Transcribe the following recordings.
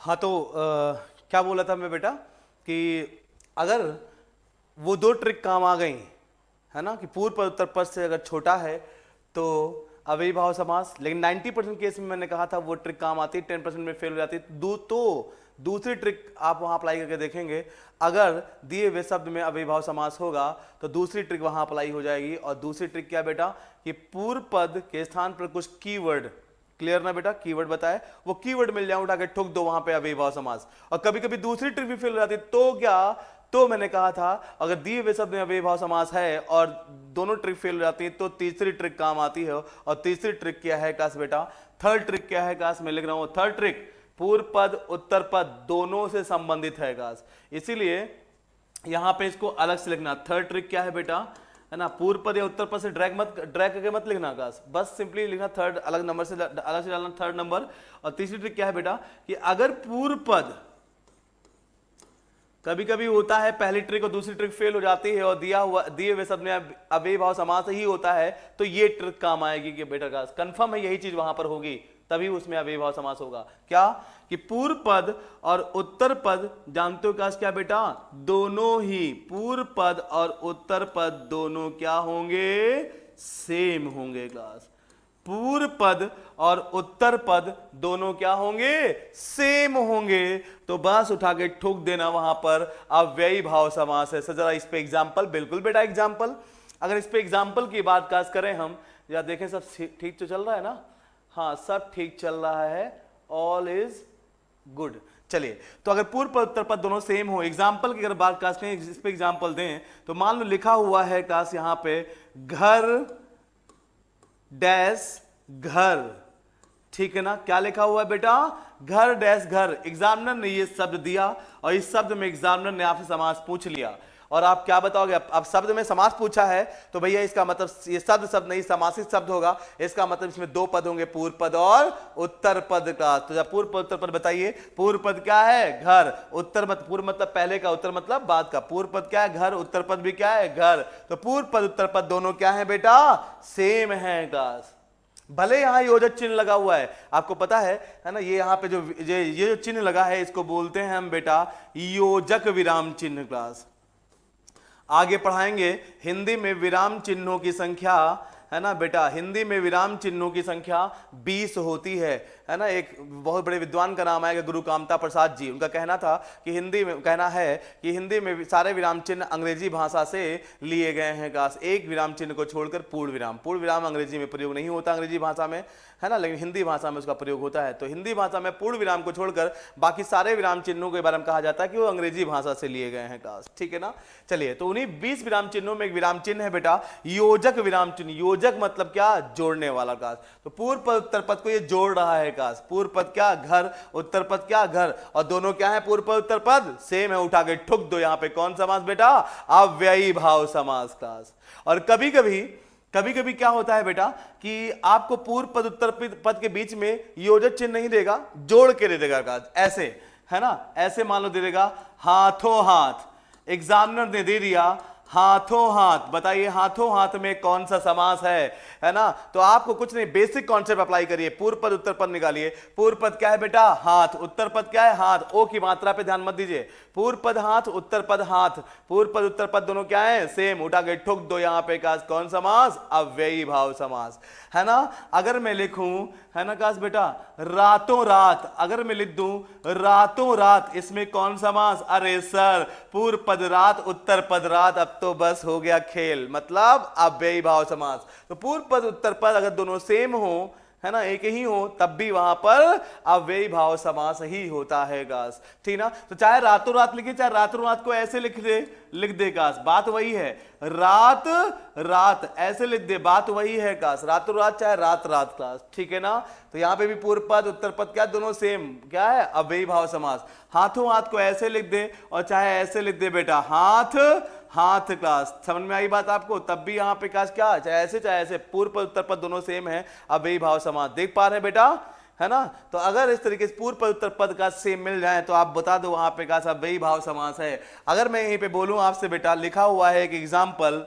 हाँ तो क्या बोला था मैं बेटा कि अगर वो दो ट्रिक काम आ गई है ना कि पूर्व पद उत्तर पद से अगर छोटा है तो अव्ययी भाव समास, लेकिन 90% केस में मैंने कहा था वो ट्रिक काम आती है, 10% में फेल हो जाती है। तो दूसरी ट्रिक आप वहां अप्लाई करके देखेंगे, अगर दिए हुए शब्द में अव्ययी भाव समास होगा तो दूसरी ट्रिक वहां अप्लाई हो जाएगी। और दूसरी ट्रिक क्या बेटा कि पूर्व पद के स्थान पर कुछ कीवर्ड, क्लियर ना बेटा, कीवर्ड बताए, वो कीवर्ड मिल जाए उठा के ठोक दो वहां पे अव्ययी भाव समास। और कभी कभी दूसरी ट्रिक भी फेल हो जाती है, तो क्या, तो मैंने कहा था अगर दिए हुए शब्द में अव्ययी भाव समास है और दोनों ट्रिक फेल हो जाती है तो तीसरी ट्रिक काम आती है। और तीसरी ट्रिक क्या है क्लास बेटा, थर्ड ट्रिक क्या है क्लास, मैं लिख रहा हूं थर्ड ट्रिक, पूर्व पद उत्तर पद दोनों से संबंधित है क्लास, इसीलिए यहां पे इसको अलग से लिखना। थर्ड ट्रिक क्या है बेटा, है ना, पूर्व पद या उत्तर पद से ड्रैग करके मत लिखना क्लास, बस सिंपली लिखना थर्ड, अलग नंबर से अलग से डालना थर्ड नंबर। और तीसरी ट्रिक क्या है बेटा कि अगर पूर्व पद, कभी कभी होता है पहली ट्रिक और दूसरी ट्रिक फेल हो जाती है और दिए हुए शब्द में अव्ययी भाव समास ही होता है, तो ये ट्रिक काम आएगी कि बेटा क्लास कंफर्म है यही चीज वहां पर होगी, तभी उसमें अव्ययी भाव समास होगा। क्या कि पूर्व पद और उत्तर पद, जानते हो क्लास क्या बेटा, दोनों ही पूर्व पद और उत्तर पद दोनों क्या होंगे, सेम होंगे क्लास। पूर्व पद और उत्तर पद दोनों क्या होंगे, सेम होंगे। तो बस उठा के ठोक देना वहां पर अव्ययी भाव समास है। जरा इस पे एग्जांपल, बिल्कुल बेटा एग्जांपल, अगर इस पे एग्जांपल की बात काज करें हम, या देखें सब ठीक तो चल रहा है ना, हाँ सब ठीक चल रहा है, ऑल इज गुड। चलिए, तो अगर पूर्व पद उत्तर पद दोनों सेम हो, एग्जांपल की अगर बात काज करें, इस पे एग्जांपल दें, तो मान लो लिखा हुआ है क्लास यहां पे घर डैश घर, ठीक है ना, क्या लिखा हुआ है बेटा, घर डैश घर। एग्जामिनर ने ये शब्द दिया और इस शब्द में एग्जामिनर ने आपसे समास पूछ लिया, और आप क्या बताओगे, अब शब्द में समास पूछा है तो भैया इसका मतलब ये शब्द नहीं समासित शब्द होगा, इसका मतलब इसमें दो पद होंगे, पूर्व पद और उत्तर पद का। तो जब पूर्व पद उत्तर पद बताइए, पूर्व पद क्या है, घर, उत्तर मतलब पूर्व मतलब पहले का, उत्तर मतलब बाद का, पूर्व पद क्या है, घर, उत्तर पद भी क्या है, घर। तो पूर्व पद उत्तर पद दोनों क्या है बेटा, सेम है क्लास। भले यहां योजक चिन्ह लगा हुआ है, आपको पता है ना, ये यहां पे ये जो चिन्ह लगा है इसको बोलते हैं हम बेटा योजक विराम चिन्ह क्लास। आगे पढ़ाएंगे हिंदी में विराम चिन्हों की संख्या, है ना बेटा, हिंदी में विराम चिन्हों की संख्या 20 होती है ना। एक बहुत बड़े विद्वान का नाम आएगा गुरु कामता प्रसाद जी, उनका कहना था कि हिंदी में, कहना है कि हिंदी में सारे विराम चिन्ह अंग्रेजी भाषा से लिए गए हैं काश, एक विराम चिन्ह को छोड़कर पूर्ण विराम अंग्रेजी में प्रयोग नहीं होता अंग्रेजी भाषा में, है ना, लेकिन हिंदी भाषा में उसका प्रयोग होता है। तो हिंदी भाषा में पूर्ण विराम को छोड़कर बाकी सारे विराम चिन्हों के बारे में कहा जाता है कि वो अंग्रेजी भाषा से लिए गए हैं क्लास, ठीक है ना। चलिए, तो उन्हीं 20 विराम चिन्हों में एक विराम चिन्ह है बेटा योजक विराम चिन्ह। योजक मतलब क्या, जोड़ने वाला क्लास। तो पूर्व पद उत्तर पद को ये जोड़ रहा है क्लास, पूर्व पद क्या, घर, उत्तर पद क्या, घर, और दोनों क्या है, पूर्व पद उत्तर पद सेम है, उठा के ठुक दो यहां पे कौन समास बेटा, अव्ययी भाव समास क्लास। और कभी कभी क्या होता है बेटा कि आपको पूर्व पद उत्तर पद के बीच में योजक चिन्ह नहीं देगा, जोड़ के दे देगा क्लास, ऐसे, है ना, ऐसे मान लो दे देगा हाथों हाथ, एग्जामिनर ने दे दिया हाथों हाथ, बताइए हाथों हाथ में कौन सा समास है ना। तो आपको कुछ नहीं, बेसिक कॉन्सेप्ट अप्लाई करिए, पूर्व पद उत्तर पद निकालिए। पूर्व पद क्या है बेटा, हाथ, उत्तर पद क्या है, हाथ, ओ की मात्रा पे ध्यान मत दीजिए, पूर्व पद हाथ, उत्तर पद हाथ, पूर्व पद उत्तर पद दोनों क्या है, सेम, उठा के ठोक दो यहां पे काश कौन समास, अव्ययी भाव समास, है ना। अगर मैं लिखूं, है ना काश बेटा, रातों रात, अगर मैं लिख दूं रातों रात, इसमें कौन समास, अरे सर पूर्व पद रात, उत्तर पद रात, अब तो बस हो गया खेल, मतलब अव्ययी भाव समास। तो पूर्व पद उत्तर पद अगर दोनों सेम हो, है ना, एक ही हो, तब भी वहां पर अव्ययी भाव समास ही होता है गास, ठीक ना। तो चाहे रातों रात लिखे, चाहे रातों रात को ऐसे लिख दे गास, बात वही है, रात रात ऐसे लिख दे, बात वही है काश, रातों रात चाहे रात रात क्लास, ठीक है ना। तो यहां पे भी पूर्व पद उत्तर पद क्या, दोनों सेम, क्या है, अव्ययी भाव समास। हाथों हाथ को ऐसे लिख दे और चाहे ऐसे लिख दे बेटा, हाथ हाथ क्लास, समझ में आई बात आपको, तब भी यहां पे क्लास क्या, चाहे ऐसे पूर्व पद उत्तर पद दोनों सेम है, अव्ययी भाव समास, देख पा रहे हैं बेटा, है ना। तो अगर इस तरीके से पूर्व पद उत्तर पद का सेम मिल जाए तो आप बता दो वहां पे कैसा अव्ययी भाव समास है। अगर मैं यहीं पे बोलूं आपसे बेटा, लिखा हुआ है एक एग्जाम्पल,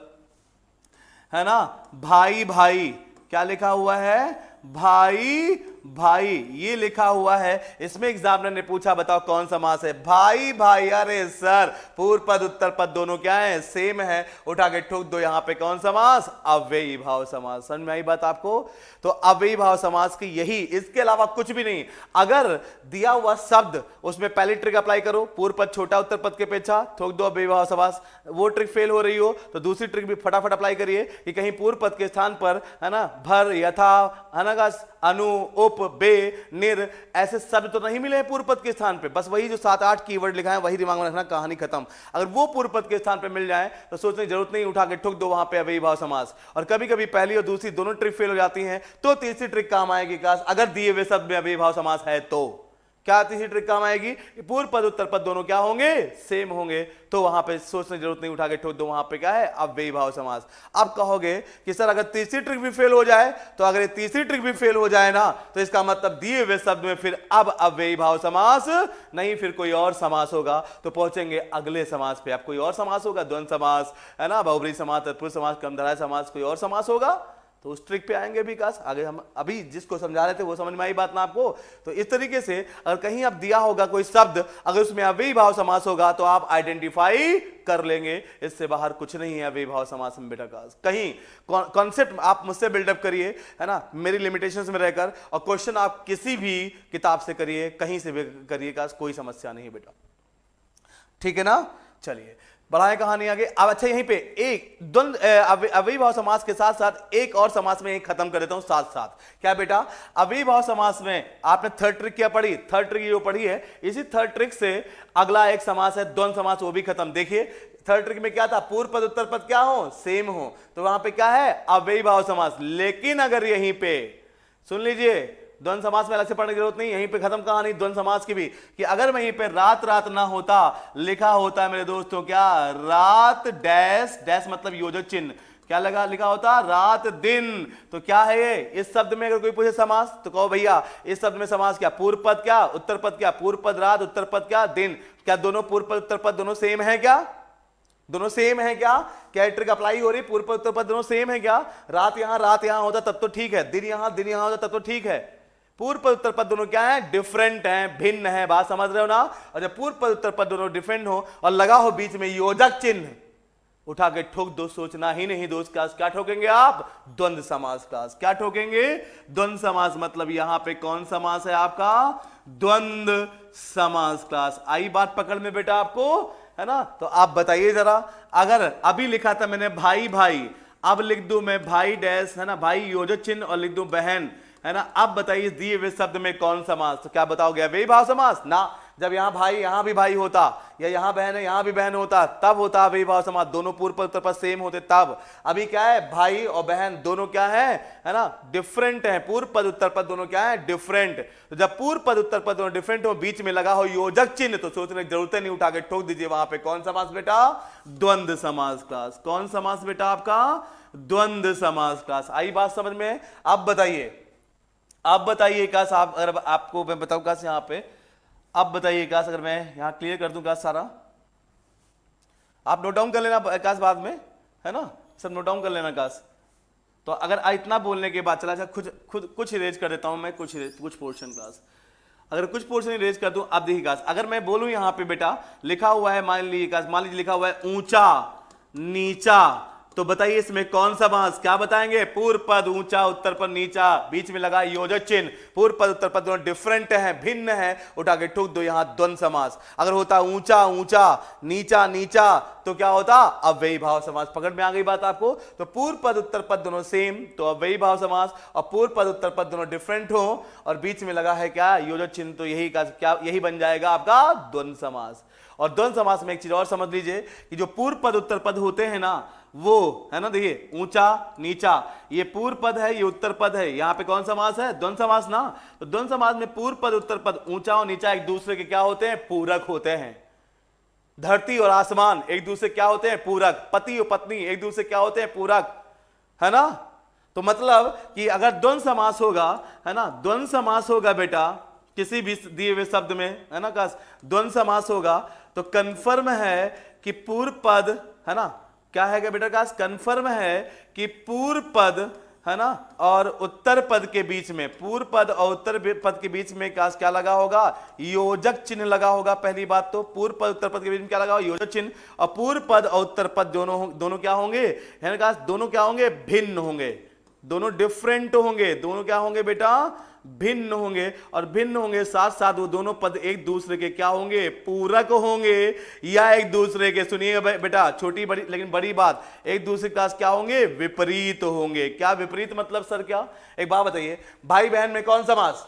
है ना, भाई भाई, क्या लिखा हुआ है, भाई भाई ये लिखा हुआ है, इसमें एग्जामिनर ने पूछा बताओ कौन समास है। भाई भाई, अरे सर पूर्व पद उत्तर पद दोनों क्या है, सेम है, उठा के ठोक दो यहां पे कौन समास, अव्ययी भाव समास। समझ में आई बात आपको? तो अव्ययी भाव समास की यही, इसके अलावा कुछ भी नहीं। अगर दिया हुआ शब्द उसमें पहली ट्रिक अप्लाई करो, पूर्व पद छोटा उत्तर पद के अपेक्षा, ठोक दो अव्ययी भाव समास। वो ट्रिक फेल हो रही हो तो दूसरी ट्रिक भी फटाफट अप्लाई करिए कि कहीं पूर्व पद के स्थान पर, है ना, भर, यथा, है ना, अनु, उप, बे, निर ऐसे शब्द तो नहीं मिले हैं पूर्व पद के स्थान पे। बस वही जो 7-8 कीवर्ड लिखा है वही दिमाग में रखना, कहानी खत्म। अगर वो पूर्व पद के स्थान पे मिल जाए तो सोचने की जरूरत नहीं, उठा के ठोक दो वहां पे अव्ययी भाव समास। और कभी कभी पहली और दूसरी दोनों ट्रिक फेल हो जाती हैं तो तीसरी ट्रिक काम आएगी, अगर दिए हुए शब्द में अव्ययी भाव समास है तो। क्या तीसरी ट्रिक काम आएगी? पूर्व पद उत्तर पद दोनों क्या होंगे, सेम होंगे, तो वहां पे सोचने की जरूरत नहीं, उठा के ठोक दो वहां पे क्या है, अव्ययी भाव समास। अब कहोगे कि सर अगर तीसरी ट्रिक भी फेल हो जाए, तो अगर ये तीसरी ट्रिक भी फेल हो जाए ना तो इसका मतलब दिए हुए शब्द में फिर अब अव्ययी भाव समास नहीं, फिर कोई और समास होगा। तो पहुंचेंगे अगले समास पे। अब कोई और समास होगा, द्वंद्व समास, है ना, बहुब्रीहि समास, तत्पुरुष समास, कर्मधारय समास, कोई और समास होगा तो उस ट्रिक पे आएंगे विकास। आगे हम अभी जिसको समझा रहे थे वो समझ में आई बात ना आपको? तो इस तरीके से अगर कहीं अब दिया होगा कोई शब्द, अगर उसमें अव्ययी भाव समास होगा तो आप आइडेंटिफाई कर लेंगे, इससे बाहर कुछ नहीं है अव्ययी भाव समास में बेटा। का कहीं कॉन्सेप्ट आप मुझसे बिल्डअप करिए, है ना, मेरी लिमिटेशंस में रहकर, और क्वेश्चन आप किसी भी किताब से करिए, कहीं से भी करिए, का कोई समस्या नहीं है बेटा, ठीक है ना। चलिए बढ़ाएं कहानी आगे। अब अच्छा यहीं पे एक द्वंद्व अव्ययी भाव समास के साथ साथ एक और समास में खत्म कर देता हूं साथ साथ। क्या बेटा? अव्ययी भाव समास में आपने थर्ड ट्रिक क्या पढ़ी, थर्ड ट्रिक जो पढ़ी है, इसी थर्ड ट्रिक से अगला एक समास है द्वंद्व समास, वो भी खत्म। देखिए थर्ड ट्रिक में क्या था, पूर्व पद उत्तर पद क्या हो, सेम हो, तो वहां पे क्या है, अव्ययी भाव समास। लेकिन अगर यहीं पे सुन लीजिए, द्वंद्व समास में अलग से पढ़ने की जरूरत नहीं, यहीं पे खत्म कहानी द्वंद्व समास की भी, कि अगर वहीं पे रात रात ना होता, लिखा होता मेरे दोस्तों क्या, रात डैश डैश मतलब योजक चिन्ह, क्या लगा लिखा होता, रात दिन, तो क्या है ये, इस शब्द में अगर कोई पूछे समास तो कहो भैया इस शब्द में समास क्या, पूर्व पद क्या, उत्तर पद क्या, पूर्व पद रात, उत्तर पद क्या, दिन, क्या दोनों पूर्व पद उत्तर पद दोनों सेम है क्या, दोनों सेम है क्या, क्या ट्रिक अप्लाई हो रही, पूर्व पद उत्तर पद दोनों सेम है क्या, रात यहां होता तब तो ठीक है, दिन यहां होता तब तो ठीक है, पूर्व पद उत्तर पद दोनों क्या है, डिफरेंट हैं, भिन्न है, बात समझ रहे हो ना। और जब पूर्व पद उत्तर पद दोनों डिफरेंट हो और लगा हो बीच में योजक चिन्ह, उठा के ठोक दो, सोचना ही नहीं दोस्त। क्लास क्या ठोकेंगे आप, द्वंद्व समास। क्लास क्या ठोकेंगे, द्वंद्व समास। मतलब यहां पे कौन समास है आपका, द्वंद्व समास। क्लास आई बात पकड़ में बेटा आपको, है ना। तो आप बताइए जरा, अगर अभी लिखा था मैंने भाई भाई, अब लिख दूं मैं भाई डैश, है ना, भाई योजक चिन्ह, और लिख दूं बहन, है ना। अब बताइए दिए हुए शब्द में कौन समास, तो क्या बताओगे, अव्ययी भाव समास ना। जब यहां भाई यहां भी भाई होता, या यहां बहन है यहां भी बहन होता, तब होता अव्ययी भाव समास, दोनों पूर्व पद उत्तर पद सेम होते तब। अभी क्या है, भाई और बहन दोनों क्या है ना, डिफरेंट है, पूर्व पद उत्तर पद दोनों क्या है, डिफरेंट। तो जब पूर्व पद उत्तर पद दोनों डिफरेंट हो, बीच में लगा हो योजक चिन्ह, तो सोचने की जरूरत नहीं, उठा के ठोक दीजिए वहां पे कौन समास बेटा, द्वंद्व समास। क्लास कौन समास बेटा आपका, द्वंद्व समास। क्लास आई बात समझ में। अब बताइए, अब बताइए काश, आप अगर आपको मैं बताऊं काश यहां पे, अब बताइए काश अगर मैं यहां क्लियर कर दूं काश सारा, आप नोट डाउन कर लेना काश बाद में, है ना, सब नोट डाउन कर लेना काश। तो अगर इतना बोलने के बाद चला खुद कुछ इरेज कर देता हूं मैं, कुछ पोर्शन क्लास, अगर कुछ पोर्शन इरेज कर दूं। अब देखिए काश, अगर मैं बोलूं यहां पे बेटा लिखा हुआ है, मान लीजिए काश, मान लीजिए लिखा हुआ है ऊंचा नीचा, तो बताइए इसमें कौन सा समास, क्या बताएंगे, पूर्व पद ऊंचा, उत्तर पद नीचा, बीच में लगा योजक चिन्ह, पूर्व पद उत्तर पद दोनों डिफरेंट है, भिन्न है, उठा के ठोक दो यहां द्वंद्व समास। अगर होता ऊंचा ऊंचा, नीचा नीचा, तो क्या होता, अव्ययी भाव समास। पकड़ में आ गई बात आपको। तो पूर्व पद उत्तर पद दोनों सेम तो अव्ययी भाव समास, और पूर्व पद उत्तर पद दोनों डिफरेंट हो और बीच में लगा है क्या, योजक चिन्ह, तो यही का क्या, यही बन जाएगा आपका द्वंद्व समास। और द्वंद्व समास में एक चीज और समझ लीजिए कि जो पूर्व पद उत्तर पद होते हैं ना, वो है ना, देखिए ऊंचा नीचा, ये पूर्व पद है, ये उत्तर पद है, यहां पे कौन समास है, द्वंद्व समास ना। तो द्वंद्व समास में पूर्व पद उत्तर पद ऊंचा और नीचा एक दूसरे के क्या होते हैं, पूरक होते हैं। धरती और आसमान एक दूसरे क्या होते हैं, पूरक। पति और पत्नी एक दूसरे क्या होते हैं, पूरक, है ना। तो मतलब कि अगर द्वंद्व समास होगा, है ना, द्वंद्व समास होगा बेटा किसी भी दिए हुए शब्द में, है ना, का द्वंद्व समास होगा तो कंफर्म है कि पूर्व पद, है ना, क्या है क्या बेटा का, कंफर्म है कि पूर्व पद, है ना, और उत्तर पद के बीच में, पूर्व पद और उत्तर पद के बीच में क्या लगा होगा, योजक चिन्ह लगा होगा। पहली बात तो पूर्व पद उत्तर पद के बीच में क्या लगा होगा, योजक चिन्ह। और पूर्व पद और उत्तर पद दोनों क्या होंगे, है ना, दोनों क्या होंगे, भिन्न होंगे, दोनों डिफरेंट होंगे, दोनों क्या होंगे बेटा, भिन्न होंगे। और भिन्न होंगे साथ साथ वो दोनों पद एक दूसरे के क्या होंगे, पूरक होंगे, या एक दूसरे के, सुनिएगा बेटा, छोटी बड़ी लेकिन बड़ी बात, एक दूसरे के पास क्या होंगे, विपरीत होंगे। क्या विपरीत मतलब सर क्या, एक बात बताइए, भाई बहन में कौन समास,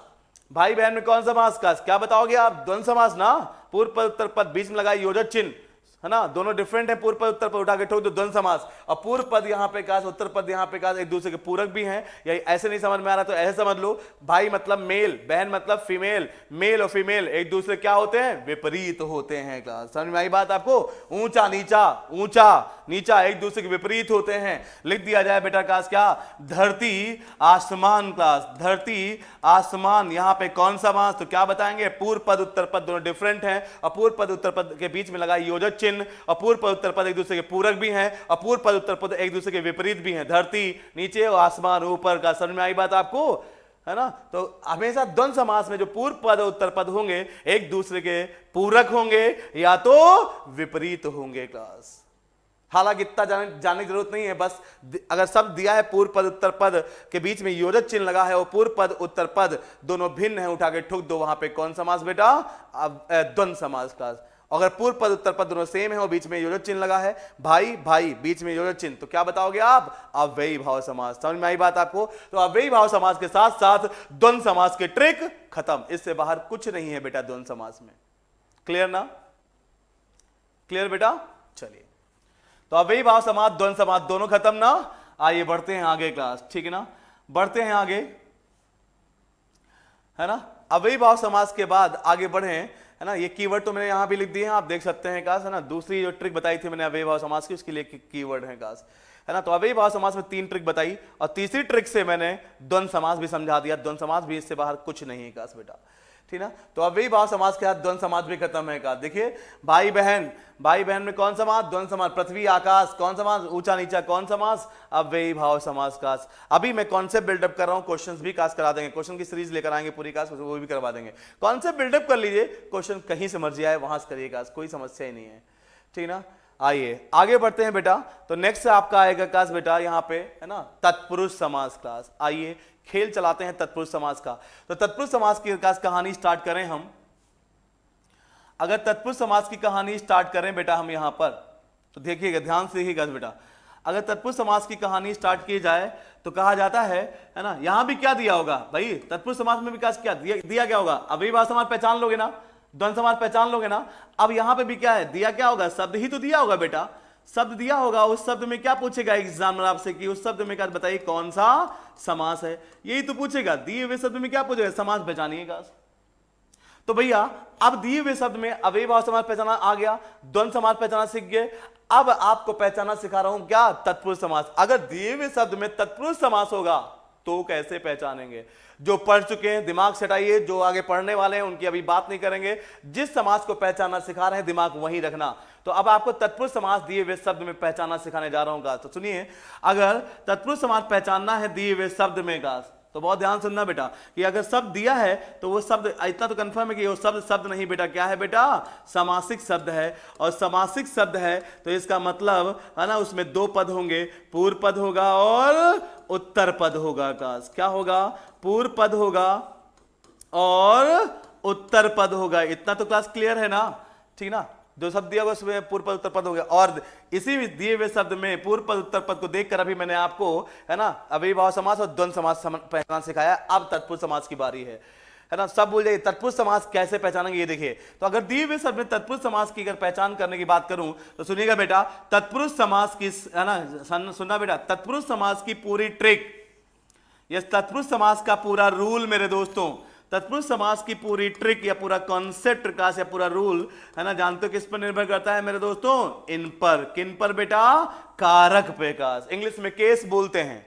भाई बहन में कौन समास का क्या बताओगे आप, द्वंद्व समास ना, पूर्व पद उत्तर पद बीच में लगा योजक चिन्ह, है ना, दोनों डिफरेंट है, पूर्व पद उत्तर पद उठा के ठोक दो, द्वंद्व समास। और पूर्व पद यहाँ पे काश, उत्तर पद यहाँ पे काश, एक दूसरे के पूरक भी हैं। या ऐसे नहीं समझ में आ रहा तो ऐसे समझ लो, भाई मतलब मेल, बहन मतलब फीमेल, मेल और फीमेल एक दूसरे क्या होते हैं, विपरीत होते हैं। क्लास समझ में आई बात आपको, ऊंचा नीचा, ऊंचा नीचा एक दूसरे के विपरीत होते हैं। लिख दिया जाए बेटा क्लास क्या, धरती आसमान। क्लास धरती आसमान, यहाँ पे कौन सा मास, तो क्या बताएंगे, पूर्व पद उत्तर पद दोनों डिफरेंट हैं, और पूर्व पद उत्तर पद के बीच में लगा योजक चिन्ह, और पूर्व पद उत्तर पद एक दूसरे के पूरक भी हैं, और पूर्व पद उत्तर पद एक दूसरे के विपरीत भी हैं। धरती नीचे और आसमान ऊपर। का समझ में आई बात आपको, है ना। तो हमेशा द्वंद्व समास में जो पूर्व पद और उत्तर पद होंगे एक दूसरे के पूरक होंगे या तो विपरीत होंगे। क्लास हालांकि इतना जानने की जरूरत नहीं है, बस अगर सब दिया है पूर्व पद उत्तर पद के बीच में योजक चिन्ह लगा है और पूर्व पद उत्तर पद दोनों भिन्न है, उठा के ठुक दो, वहां पे कौन समास बेटा, द्वंद्व समास। क्लास अगर पूर्व पद उत्तर पद दोनों सेम है और बीच में योजक चिन्ह लगा है, भाई भाई बीच में योजक चिन्ह, तो क्या बताओगे आप, अव्ययी भाव समास। समझ में आई बात आपको। तो अव्ययी भाव समास के साथ साथ द्वंद्व समास के ट्रिक खत्म, इससे बाहर कुछ नहीं है बेटा द्वंद्व समास में। क्लियर ना, क्लियर बेटा। चलिए, तो अव्ययी भाव समास द्वंद्व समास दोनों खत्म ना। आइए बढ़ते हैं आगे क्लास, ठीक है ना, बढ़ते हैं आगे, है ना। अव्ययी भाव समास के बाद आगे बढ़े, है ना, ये कीवर्ड तो मैंने यहां भी लिख दिए हैं, आप देख सकते हैं काश, है ना। दूसरी जो ट्रिक बताई थी मैंने अव्ययी भाव समास की, उसके लिए कीवर्ड है काश, है ना। तो अव्ययी भाव समास में 3 ट्रिक बताई, और तीसरी ट्रिक से मैंने द्वंद्व समास भी समझा दिया। द्वंद्व समास भी इससे बाहर कुछ नहीं है काश बेटा, ठीक ना। तो अव्ययी भाव समास के साथ द्वंद्व समास भी खत्म है। का देखिए, भाई बहन, भाई बहन में कौन समास, द्वंद्व समास। पृथ्वी आकाश कौन समास, ऊंचा नीचा कौन समास, अव्ययी भाव समास। काश अभी मैं कॉन्सेप्ट बिल्डअप कर रहा हूं, क्वेश्चंस भी काश करा देंगे, क्वेश्चन की सीरीज लेकर आएंगे पूरी काश, वो भी करवा देंगे। कॉन्सेप्ट बिल्डअप कर लीजिए, क्वेश्चन कहीं से मर्जी आए वहां से करिए काश, कोई समस्या ही नहीं है, ठीक ना। आइए आगे बढ़ते हैं बेटा। तो नेक्स्ट आपका आएगा काश बेटा यहाँ पे, है ना, तत्पुरुष समास। क्लास आइए खेल चलाते हैं तत्पुरुष समास का। तो तत्पुरुष समास की कहानी स्टार्ट करें हम, अगर तत्पुरुष समास की कहानी स्टार्ट करें बेटा हम यहां पर, तो देखिएगा, ध्यान से देखिएगा बेटा। अगर तत्पुरुष समास की कहानी स्टार्ट की जाए तो कहा जाता है ना, यहां भी क्या दिया होगा भाई, तत्पुरुष समास में भी क्या दिया क्या होगा, अव्ययी भाव समास पहचान लोगे ना, द्वंद्व समास पहचान लोगे ना। अब यहां पे भी क्या है, दिया क्या होगा, शब्द ही तो दिया होगा बेटा, शब्द दिया होगा। उस शब्द में क्या पूछेगा एग्जामिनर आपसे कि उस शब्द में क्या बताइए कौन सा समास है, यही तो पूछेगा। दिए हुए शब्द में क्या पूछेगा, समास पहचानिएगा। तो भैया अब दिए हुए शब्द में अव्ययी भाव समास पहचाना आ गया, द्वंद्व समास पहचाना सीख गए। अब आपको पहचाना सिखा रहा हूं क्या, तत्पुरुष समास। अगर दिए हुए शब्द में तत्पुरुष समास होगा तो कैसे पहचानेंगे। जो पढ़ चुके हैं दिमाग से हटाइए, जो आगे पढ़ने वाले हैं उनकी अभी बात नहीं करेंगे। जिस समास को पहचानना सिखा रहे हैं दिमाग वहीं रखना। तो अब आपको तत्पुरुष समास दिए हुए शब्द में पहचानना सिखाने जा रहा हूं। तो सुनिए, अगर तत्पुरुष समास पहचानना है दिए हुए शब्द में तो बहुत ध्यान सुनना बेटा, कि अगर शब्द दिया है तो वो शब्द, इतना तो कंफर्म है कि वो शब्द नहीं बेटा, क्या है बेटा, समासिक शब्द है। और समासिक शब्द है तो इसका मतलब है ना, उसमें 2 पद होंगे, पूर्व पद होगा और उत्तर पद होगा। क्या होगा, पूर्व पद होगा और उत्तर पद होगा। इतना तो क्लास क्लियर है ना, ठीक ना। जो शब्द दिया होगा उसमें पूर्व पद उत्तर पद हो गया। और इसी दिए हुए शब्द में पूर्व पद उत्तर पद को देखकर अभी मैंने आपको, है ना, अव्ययी भाव समास और द्वंद्व समास पहचान सिखाया। अब तत्पुरुष समास की बारी है ना। सब भूल जाइए, तत्पुरुष समास कैसे पहचानेंगे ये देखिए। तो अगर दिए हुए शब्द में तत्पुरुष समास की अगर पहचान करने की बात करूं तो सुनिएगा बेटा, तत्पुरुष समास की, है ना, सुनना बेटा, तत्पुरुष समास की पूरी ट्रिक, ये तत्पुरुष समास का पूरा रूल मेरे दोस्तों, तत्पुरुष समास की पूरी ट्रिक या पूरा कॉन्सेप्ट का या पूरा रूल, है ना, जानते हो किस पर निर्भर करता है मेरे दोस्तों, इन पर। किन पर बेटा, कारक पे। इंग्लिश में केस बोलते हैं।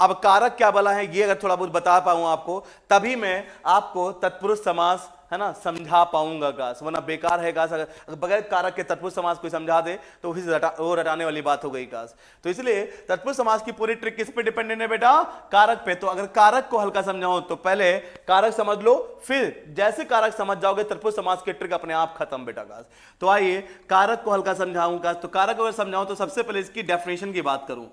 अब कारक क्या बला है ये अगर थोड़ा बहुत बता पाऊं आपको, तभी मैं आपको तत्पुरुष समास है ना समझा पाऊंगा गास, वरना बेकार है गास। अगर बगैर कारक के तत्पुरुष समास कोई समझा दे तो वो रटाने वाली बात हो गई गास। तो इसलिए तत्पुरुष समास की पूरी ट्रिक किस पे डिपेंडेंट है बेटा, कारक पे। तो अगर कारक को हल्का समझाओ तो पहले कारक समझ लो, फिर जैसे कारक समझ जाओगे तत्पुरुष समास की ट्रिक अपने आप खत्म बेटा गास। तो आइए कारक को हल्का समझाऊंगा। तो कारक अगर समझाऊं तो सबसे पहले इसकी डेफिनेशन की बात करूं।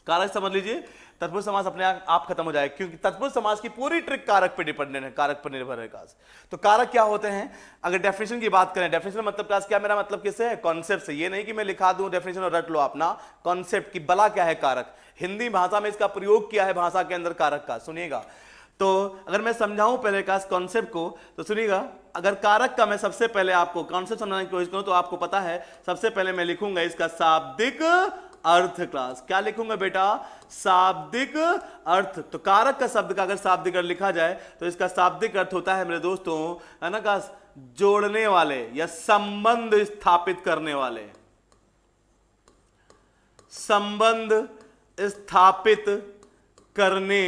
कारक समझ लीजिए, तत्पुरुष समास अपने आप खत्म हो जाए, क्योंकि तत्पुरुष समास की पूरी ट्रिक कारक पे डिपेंडेंट है, कारक पर निर्भर है काज। तो कारक क्या होते हैं, अगर डेफिनेशन की बात करें, डेफिनेशन मतलब काज क्या, मेरा मतलब किससे है, कॉन्सेप्ट से। ये नहीं कि मैं लिखा दूं डेफिनेशन और रट लो अपना कॉन्सेप्ट की बला क्या है कारक, हिंदी भाषा में इसका प्रयोग किया है भाषा के अंदर कारक का, सुनिएगा। तो अगर मैं समझाऊं पहले काज कॉन्सेप्ट को, तो सुनिएगा। अगर कारक का मैं सबसे पहले आपको कॉन्सेप्ट समझाने की कोशिश करूं तो आपको पता है सबसे पहले मैं लिखूंगा इसका शाब्दिक अर्थ क्लास। क्या लिखूंगा बेटा, शाब्दिक अर्थ। तो कारक का शब्द का अगर शाब्दिक अर्थ लिखा जाए तो इसका शाब्दिक अर्थ होता है मेरे दोस्तों, है ना का, जोड़ने वाले या संबंध स्थापित करने वाले, संबंध स्थापित करने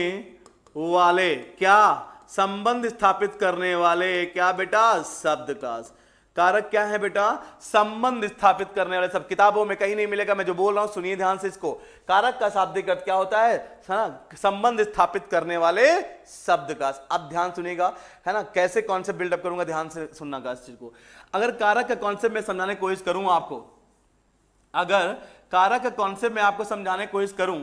वाले। क्या, संबंध स्थापित करने वाले क्या बेटा, शब्द का। कारक क्या है बेटा, संबंध स्थापित करने वाले। सब किताबों में कहीं नहीं मिलेगा, मैं जो बोल रहा हूं सुनिए ध्यान से इसको। कारक का शाब्दिक अर्थ क्या होता है ना, संबंध स्थापित करने वाले शब्द का। अब ध्यान सुनिएगा, है ना, कैसे कॉन्सेप्ट बिल्डअप करूंगा, ध्यान से सुनना का इस चीज को। अगर कारक का कॉन्सेप्ट में समझाने की कोशिश करूं आपको, अगर कारक का कॉन्सेप्ट में आपको समझाने की कोशिश करूं,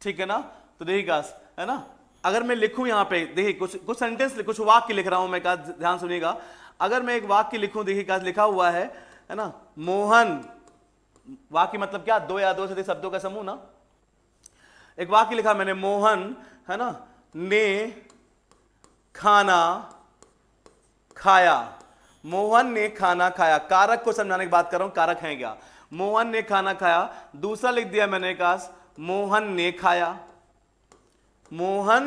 ठीक है ना, तो देखिएगा, है ना, अगर मैं लिखूं यहां पे, देखिए कुछ सेंटेंस, कुछ वाक्य लिख रहा हूं मैं, का ध्यान सुनिएगा। अगर मैं एक वाक्य लिखूं, देखिए का लिखा हुआ है ना, मोहन, वाक्य मतलब क्या, दो या दो से अधिक शब्दों का समूह ना। एक वाक्य लिखा मैंने, मोहन है ना ने खाना खाया, मोहन ने खाना खाया। कारक को समझाने की बात कर रहा हूं, कारक है क्या, मोहन ने खाना खाया। दूसरा लिख दिया मैंने का, मोहन ने खाया, मोहन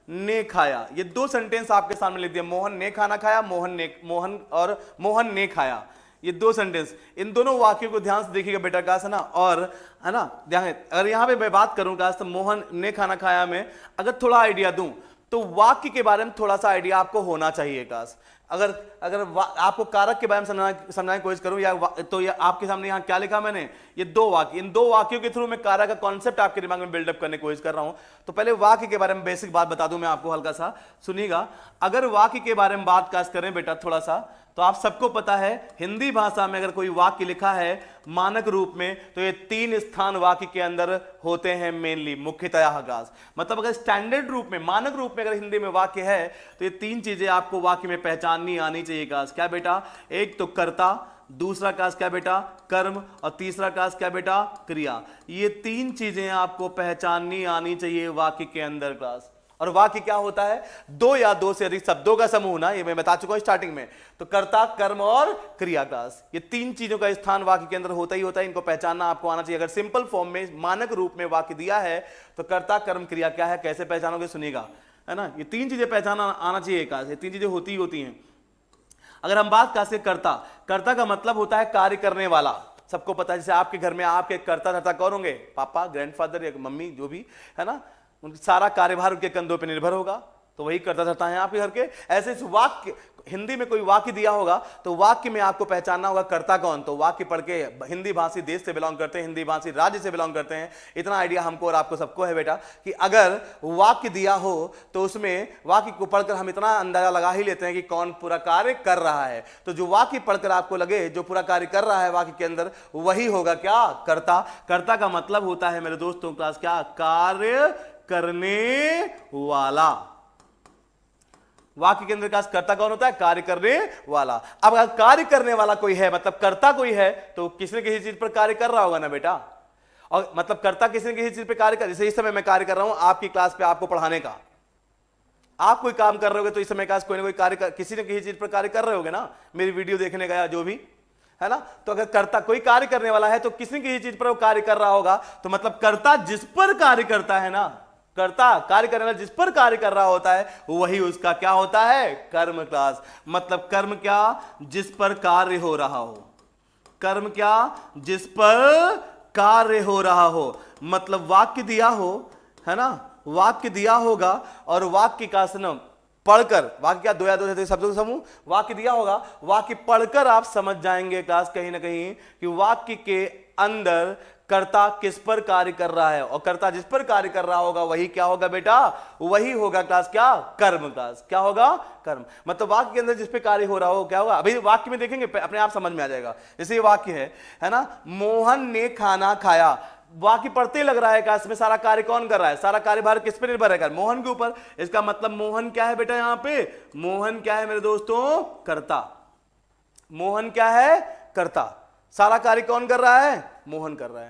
ने खाया। ये दो सेंटेंस आपके सामने लिख दिया, मोहन ने खाना खाया, मोहन और मोहन ने खाया, ये दो सेंटेंस। इन दोनों वाक्यों को ध्यान से देखिएगा बेटा का, है ना। और है ना ध्यान, अगर यहां पे मैं बात करूं का, तो मोहन ने खाना खाया में अगर थोड़ा आइडिया दूं तो वाक्य के बारे में थोड़ा सा आइडिया आपको होना चाहिए काश। अगर अगर आपको कारक के बारे में समझाने की कोशिश करूं तो आपके सामने यहां क्या लिखा मैंने, ये दो वाक्य, इन दो वाक्यों के थ्रू मैं कारक का कॉन्सेप्ट आपके दिमाग में बिल्डअप करने की कोशिश कर रहा हूं। तो पहले वाक्य के बारे में बेसिक बात बता दूं मैं आपको, हल्का सा सुनिएगा। अगर वाक्य के बारे में बात काश करें बेटा थोड़ा सा, तो आप सबको पता है हिंदी भाषा में अगर कोई वाक्य लिखा है मानक रूप में, तो ये 3 स्थान वाक्य के अंदर होते हैं मेनली, मुख्यतया आगाज। मतलब अगर स्टैंडर्ड रूप में, मानक रूप में अगर हिंदी में वाक्य है, तो ये 3 चीजें आपको वाक्य में पहचाननी आनी चाहिए काश। क्या बेटा, एक तो कर्ता, दूसरा काश क्या बेटा कर्म, और तीसरा काश क्या बेटा क्रिया। ये 3 चीजें आपको पहचाननी आनी चाहिए वाक्य के अंदर काश। और वाक्य क्या होता है, 2 या 2 से अधिक शब्दों का समूह ना, ये मैं बता चुका हूं स्टार्टिंग में। तो कर्ता, कर्म और क्रिया काश, ये 3 चीजों का स्थान वाक्य के अंदर होता ही होता है। इनको पहचानना आपको आना चाहिए। अगर सिंपल फॉर्म में मानक रूप में वाक्य दिया है तो कर्ता कर्म क्रिया क्या है, कैसे पहचानोगे, सुनिएगा, है ना। ये 3 चीजें पहचाना आना चाहिए काश, ये 3 चीजें होती हैं। अगर हम बात कर कर्ता, कर्ता का मतलब होता है कार्य करने वाला। सबको पता है, जैसे आपके घर में आपके कर्ता धर्ता कौन होंगे, पापा, ग्रैंडफादर या मम्मी, जो भी है ना, उनका सारा कार्यभार उनके कंधों पे निर्भर होगा, तो वही कर्ता धर्ता है आपके घर के। ऐसे वाक्य, हिंदी में कोई वाक्य दिया होगा तो वाक्य में आपको पहचानना होगा कर्ता कौन। तो वाक्य पढ़ के हिंदी भाषी देश से बिलोंग करते हैं, हिंदी भाषी राज्य से बिलोंग करते हैं, इतना आइडिया हमको और आपको सबको है बेटा कि अगर वाक्य दिया हो तो उसमें वाक्य को पढ़कर हम इतना अंदाजा लगा ही लेते हैं कि कौन पूरा कार्य कर रहा है। तो जो वाक्य पढ़कर आपको लगे जो पूरा कार्य कर रहा है वाक्य के अंदर, वही होगा क्या, कर्ता। कर्ता का मतलब होता है मेरे दोस्तों क्लास क्या, कार्य करने वाला। वाक्य के अंदर का कर्ता कौन होता है, कार्य करने वाला। अब अगर कार्य करने वाला कोई है, मतलब कर्ता कोई है, तो किसी न किसी चीज पर कार्य कर रहा होगा ना बेटा। और मतलब कर्ता किसी न किसी चीज पर कार्य कर, जैसे इस समय मैं कार्य कर रहा हूं आपकी क्लास पे आपको पढ़ाने का, आप कोई काम कर रहे होगे तो इस समय कोई ना कोई कार्य, किसी न किसी चीज पर कार्य कर रहे होगे ना, मेरी वीडियो देखने का या जो भी है ना। तो अगर कर्ता कोई कार्य करने वाला है तो किसी न किसी चीज पर वो कार्य कर रहा होगा, तो मतलब कर्ता जिस पर कार्य करता है ना, कर्ता कार्य करने वाला जिस पर कार्य कर रहा होता है वही उसका क्या होता है, कर्म क्लास। मतलब कर्म क्या, जिस पर कार्य हो रहा हो, कर्म क्या, जिस पर कार्य हो रहा हो, मतलब वाक्य दिया हो, है ना, वाक्य दिया होगा और वाक्य का सनम पढ़कर, वाक्य क्या, दो या दो से अधिक शब्दों का समूह, वाक्य दिया होगा, वाक्य पढ़कर आप समझ जाएंगे क्लास कहीं ना कहीं कि वाक्य के अंदर कर्ता किस पर कार्य कर रहा है, और कर्ता जिस पर कार्य कर रहा होगा वही क्या होगा बेटा, वही होगा क्लास क्या, कर्म। क्लास क्या होगा, कर्म। मतलब वाक्य के अंदर जिस पे कार्य हो रहा हो क्या होगा, अभी वाक्य में देखेंगे अपने आप समझ में आ जाएगा। जैसे ये वाक्य है ना, मोहन ने खाना खाया, वाक्य पढ़ते ही लग रहा है कि इसमें सारा कार्य कौन कर रहा है, सारा कार्यभार किस पे निर्भर है, मोहन के ऊपर। इसका मतलब मोहन क्या है बेटा, यहां पे मोहन क्या है मेरे दोस्तों, कर्ता। मोहन क्या है, कर्ता। सारा कार्य कौन कर रहा है, मोहन कर रहा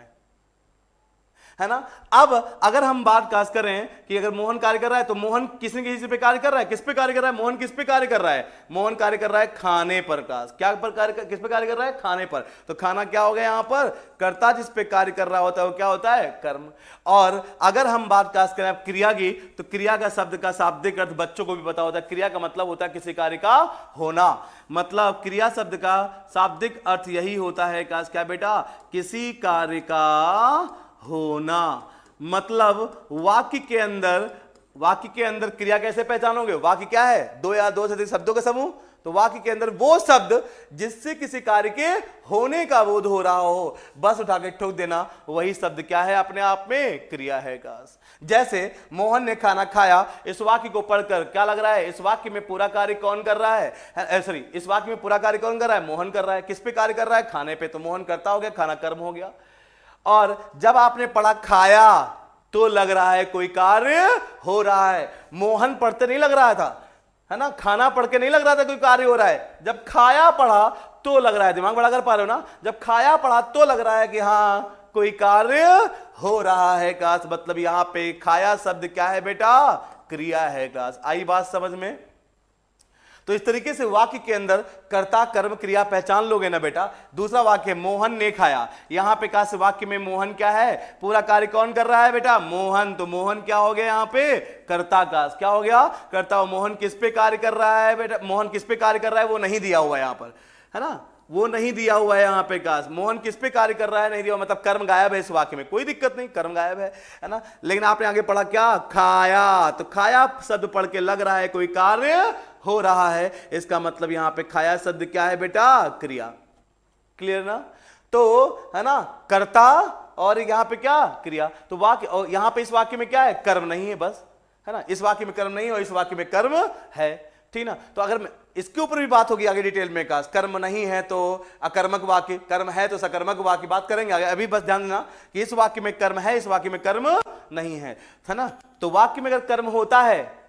है ना। अब अगर हम बात खास करें कि अगर मोहन कार्य कर रहा है तो मोहन किसी न किसी पे कार्य कर रहा है, किस पे कार्य कर रहा है, मोहन किस पे कार्य कर रहा है, मोहन कार्य कर रहा है खाने पर। क्लास क्या पर कार्य किस पे कार्य कर रहा है, खाने पर। तो खाना क्या हो गया यहां पर, कर्ता जिस पे कार्य कर रहा होता है वो क्या होता है, कर्म। और अगर हम बात खास करें क्रिया की, तो क्रिया का शब्द का शाब्दिक अर्थ बच्चों को भी पता होता है। क्रिया का मतलब होता है किसी कार्य का होना, मतलब क्रिया शब्द का शाब्दिक अर्थ यही होता है क्या बेटा, किसी कार्य का होना। मतलब वाक्य के अंदर क्रिया कैसे पहचानोगे, वाक्य क्या है, दो या दो से अधिक शब्दों का समूह। तो वाक्य के अंदर वो शब्द जिससे किसी कार्य के होने का बोध हो रहा हो, बस उठा के ठोक देना, वही शब्द क्या है, अपने आप में क्रिया है। काश जैसे मोहन ने खाना खाया, इस वाक्य को पढ़कर क्या लग रहा है, इस वाक्य में पूरा कार्य कौन कर रहा है, सॉरी, इस वाक्य में पूरा कार्य कौन कर रहा है, मोहन कर रहा है। किस पे कार्य कर रहा है, खाने पे। तो मोहन करता हो गया, खाना कर्म हो गया। और जब आपने पढ़ा खाया तो लग रहा है कोई कार्य हो रहा है, मोहन पढ़ते नहीं लग रहा था, है ना, खाना पढ़ के नहीं लग रहा था कोई कार्य हो रहा है। जब खाया पढ़ा तो लग रहा है, दिमाग बड़ा कर पा रहे हो ना, जब खाया पढ़ा तो लग रहा है कि हां कोई कार्य हो रहा है। क्लास मतलब यहां पे खाया शब्द क्या है बेटा, क्रिया है। क्लास आई बात समझ में। तो इस तरीके से वाक्य के अंदर कर्ता कर्म क्रिया पहचान लोगे ना बेटा। दूसरा वाक्य मोहन ने खाया, यहां पे कहा वाक्य में मोहन क्या है, पूरा कार्य कौन कर रहा है बेटा, मोहन। तो मोहन क्या हो गया यहां पे, कर्ता। का क्या हो गया, कर्ता। मोहन किस पे कार्य कर रहा है बेटा, मोहन किस पे कार्य कर रहा है वो नहीं दिया हुआ है यहां पर, है ना, वो नहीं दिया हुआ है यहां पे। काश मोहन किस पे कार्य कर रहा है नहीं दिया, मतलब कर्म गायब है इस वाक्य में, कोई दिक्कत नहीं, कर्म गायब है ना। लेकिन आपने आगे पढ़ा क्या, खाया, तो खाया शब्द पढ़ के लग रहा है कोई कार्य हो रहा है। इसका मतलब यहां पे खाया शब्द क्या है बेटा, क्रिया। क्लियर ना। तो है ना, कर्ता और यहां पे क्या, क्रिया। तो वाक्य, और यहां पे इस वाक्य में क्या है, कर्म नहीं है बस, है ना, इस वाक्य में कर्म नहीं है और इस वाक्य में कर्म है, ठीक ना। तो अगर इसके ऊपर भी बात होगी आगे डिटेल में, काश कर्म नहीं है तो अकर्मक वाक्य, कर्म है तो सकर्मक वाक्य, बात करेंगे आगे। अभी बस ध्यान देना कि इस वाक्य में कर्म है, इस वाक्य में कर्म नहीं है ना। तो वाक्य में अगर कर्म होता है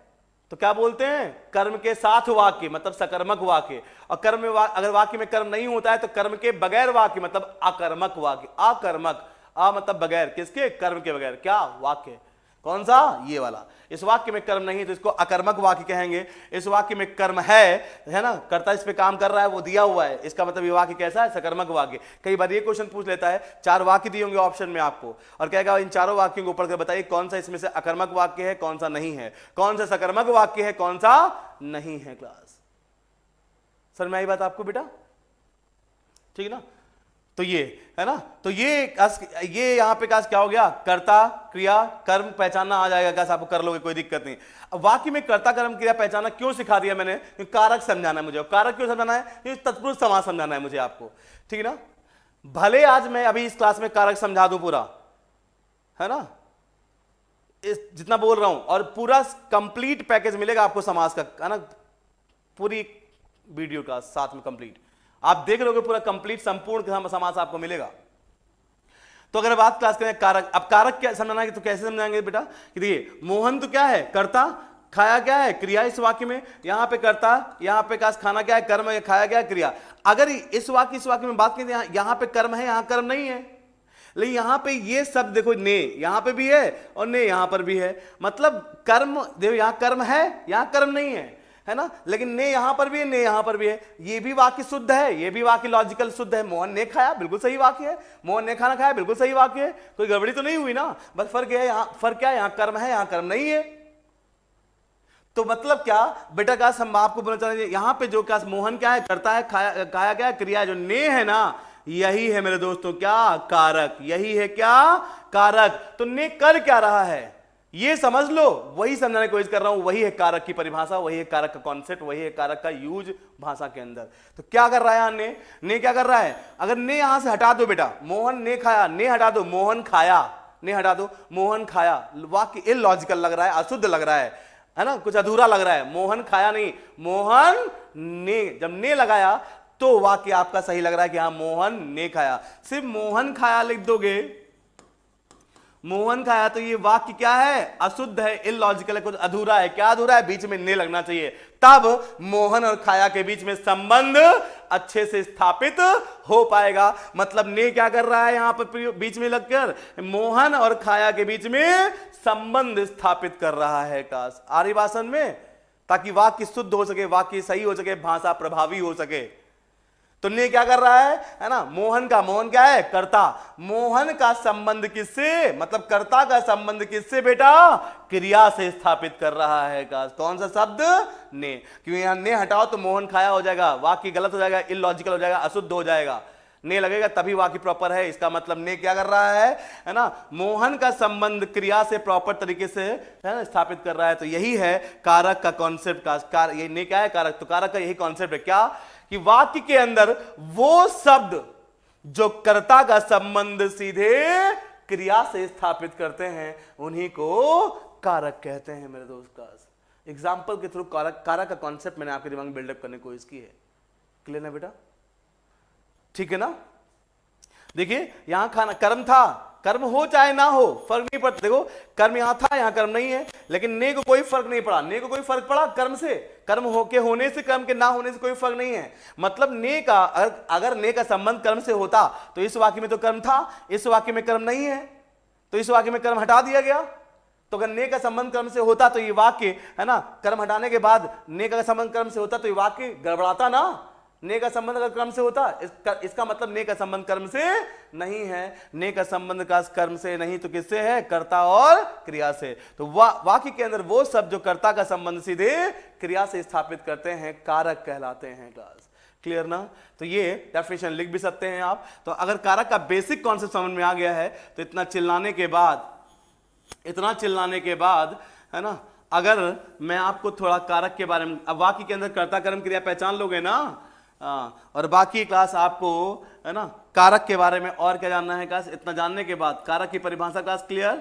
तो क्या बोलते हैं, कर्म के साथ वाक्य, मतलब सकर्मक वाक्य। और कर्म में अगर वाक्य में कर्म नहीं होता है तो कर्म के बगैर वाक्य, मतलब अकर्मक वाक्य। अकर्मक, मतलब बगैर, किसके, कर्म के बगैर, क्या वाक्य, कौन सा, ये वाला। इस वाक्य में कर्म नहीं है तो इसको अकर्मक वाक्य कहेंगे। इस वाक्य में कर्म है ना, कर्ता इस पे काम कर रहा है, वो दिया हुआ है, इसका मतलब ये वाक्य कैसा है, सकर्मक वाक्य। कई बार ये क्वेश्चन पूछ लेता है, 4 वाक्य दिए होंगे ऑप्शन में आपको, और कहेगा इन चारों वाक्यों को पढ़कर बताइए कौन सा इसमें से अकर्मक वाक्य है, कौन सा नहीं है, कौन सा सकर्मक वाक्य है, कौन सा नहीं है। क्लास सर में आई बात आपको बेटा, ठीक है ना। तो ये है ना, तो ये यहां पे क्या हो गया, कर्ता क्रिया कर्म पहचानना आ जाएगा। कैसे आपको कर लोगे, कोई दिक्कत नहीं। अब वाक्य में कर्ता कर्म क्रिया पहचानना क्यों सिखा दिया मैंने, कारक समझाना है मुझे। कारक क्यों समझाना है, तत्पुरुष समास समझाना है मुझे आपको, ठीक है ना। भले आज मैं अभी इस क्लास में कारक समझा दूं पूरा, है ना, जितना बोल रहा हूं, और पूरा कंप्लीट पैकेज मिलेगा आपको समास का, है ना, पूरी वीडियो का साथ में कंप्लीट आप देख लोगे, पूरा कंप्लीट संपूर्ण समास आपको मिलेगा। तो अगर बात क्लास करें कारक, अब कारक क्या समझना है तो कैसे समझाएंगे बेटा, कि देखिए मोहन तो क्या है, कर्ता, खाया क्या है, क्रिया। इस वाक्य में यहां पे कर्ता, यहां पे खाना क्या है, कर्म है, खाया क्या है, क्रिया। अगर इस वाक्य में बात करें यहां पे कर्म है, यहां कर्म नहीं है, लेकिन यहां पे ये सब देखो, ने यहां पे भी है और ने यहां पर भी है, मतलब कर्म देखो, यहां कर्म है, यहां कर्म नहीं है ना, लेकिन ने यहां पर भी है, ने यहां पर भी है। ये भी वाक्य शुद्ध है, ये भी वाक्य लॉजिकल शुद्ध है। मोहन ने खाया, बिल्कुल सही वाक्य है। मोहन ने खाना खाया, बिल्कुल सही वाक्य है। कोई गड़बड़ी तो नहीं हुई ना, बस फर्क है, यहां फर्क क्या है, यहां कर्म है, यहां कर्म नहीं है। तो मतलब क्या बेटा, का हम आपको बोलना चाह रहे हैं, यहां पे जो क्या मोहन क्या है, करता है, खाया क्या है, क्रिया है। जो ने है ना, यही है मेरे दोस्तों क्या? कारक। यही है क्या? कारक। तो ने कर क्या रहा है ये समझ लो, वही समझाने की कोशिश कर रहा हूं। वही है कारक की परिभाषा, वही है कारक का कॉन्सेप्ट, वही है कारक का यूज भाषा के अंदर। तो क्या कर रहा है यहां ने क्या कर रहा है? अगर ने यहां से हटा दो बेटा, मोहन ने खाया, ने हटा दो मोहन खाया, ने हटा दो मोहन खाया, वाक्य इलॉजिकल लग रहा है, अशुद्ध लग रहा है ना, कुछ अधूरा लग रहा है। मोहन खाया नहीं, मोहन ने, जब ने लगाया तो वाक्य आपका सही लग रहा है कि हाँ मोहन ने खाया। सिर्फ मोहन खाया लिख दोगे, मोहन खाया, तो ये वाक्य क्या है? अशुद्ध है, इलॉजिकल है, कुछ अधूरा है। क्या अधूरा है? बीच में ने लगना चाहिए, तब मोहन और खाया के बीच में संबंध अच्छे से स्थापित हो पाएगा। मतलब ने क्या कर रहा है यहां पर बीच में लगकर? मोहन और खाया के बीच में संबंध स्थापित कर रहा है काश आर्य भाषण में, ताकि वाक्य शुद्ध हो सके, वाक्य सही हो सके, भाषा प्रभावी हो सके। तो ने क्या कर रहा है ना? मोहन क्या है? कर्ता। मोहन का संबंध किससे? मतलब कर्ता का संबंध किससे बेटा? क्रिया से स्थापित कर रहा है का कौन सा शब्द? ने। क्योंकि यहां ने हटाओ तो मोहन खाया हो जाएगा, वाक्य गलत हो जाएगा, इलॉजिकल हो जाएगा, अशुद्ध हो जाएगा। ने लगेगा तभी वाक्य प्रॉपर है। इसका मतलब ने क्या कर रहा है ना? मोहन का संबंध क्रिया से प्रॉपर तरीके से है ना स्थापित कर रहा है। तो यही है कारक का कॉन्सेप्ट का। ये ने क्या है? कारक। तो कारक का यही कॉन्सेप्ट है क्या? कि वाक्य के अंदर वो शब्द जो कर्ता का संबंध सीधे क्रिया से स्थापित करते हैं उन्हीं को कारक कहते हैं मेरे दोस्त। का एग्जाम्पल के थ्रू कारक का कॉन्सेप्ट मैंने आपके दिमाग में बिल्डअप करने की कोशिश की है। क्लियर ना बेटा? ठीक है ना? देखिए यहां खाना कर्म था, कर्म हो चाहे ना हो फर्क नहीं पड़ता। देखो कर्म यहां था, यहां कर्म नहीं है, लेकिन ने को कोई फर्क नहीं पड़ा। ने को कोई फर्क पड़ा कर्म से? कर्म के होने से, कर्म के ना होने से कोई फर्क नहीं है। मतलब ने का अगर ने का संबंध कर्म से होता तो इस वाक्य में तो कर्म था, इस वाक्य में कर्म नहीं है, तो इस वाक्य में कर्म हटा दिया गया। तो अगर ने का संबंध कर्म से होता तो ये वाक्य है ना, कर्म हटाने के बाद ने का संबंध कर्म से होता तो ये वाक्य गड़बड़ाता ना। ने का संबंध अगर कर्म से होता, इसका मतलब ने का संबंध कर्म से नहीं है। ने का संबंध का कर्म से नहीं तो किससे है? कर्ता और क्रिया से। तो वाक्य के अंदर वो शब्द जो कर्ता का संबंध सीधे क्रिया से स्थापित करते हैं कारक कहलाते हैं क्लास। क्लियर ना? तो ये डेफिनेशन लिख भी सकते हैं आप। तो अगर कारक का बेसिक कॉन्सेप्ट समझ में आ गया है तो इतना चिल्लाने के बाद है ना, अगर मैं आपको थोड़ा कारक के बारे में, अब वाक्य के अंदर कर्ता कर्म क्रिया पहचान लोगे ना, और बाकी क्लास आपको है ना कारक के बारे में और क्या जानना है क्लास। इतना जानने के बाद कारक की परिभाषा क्लास क्लियर,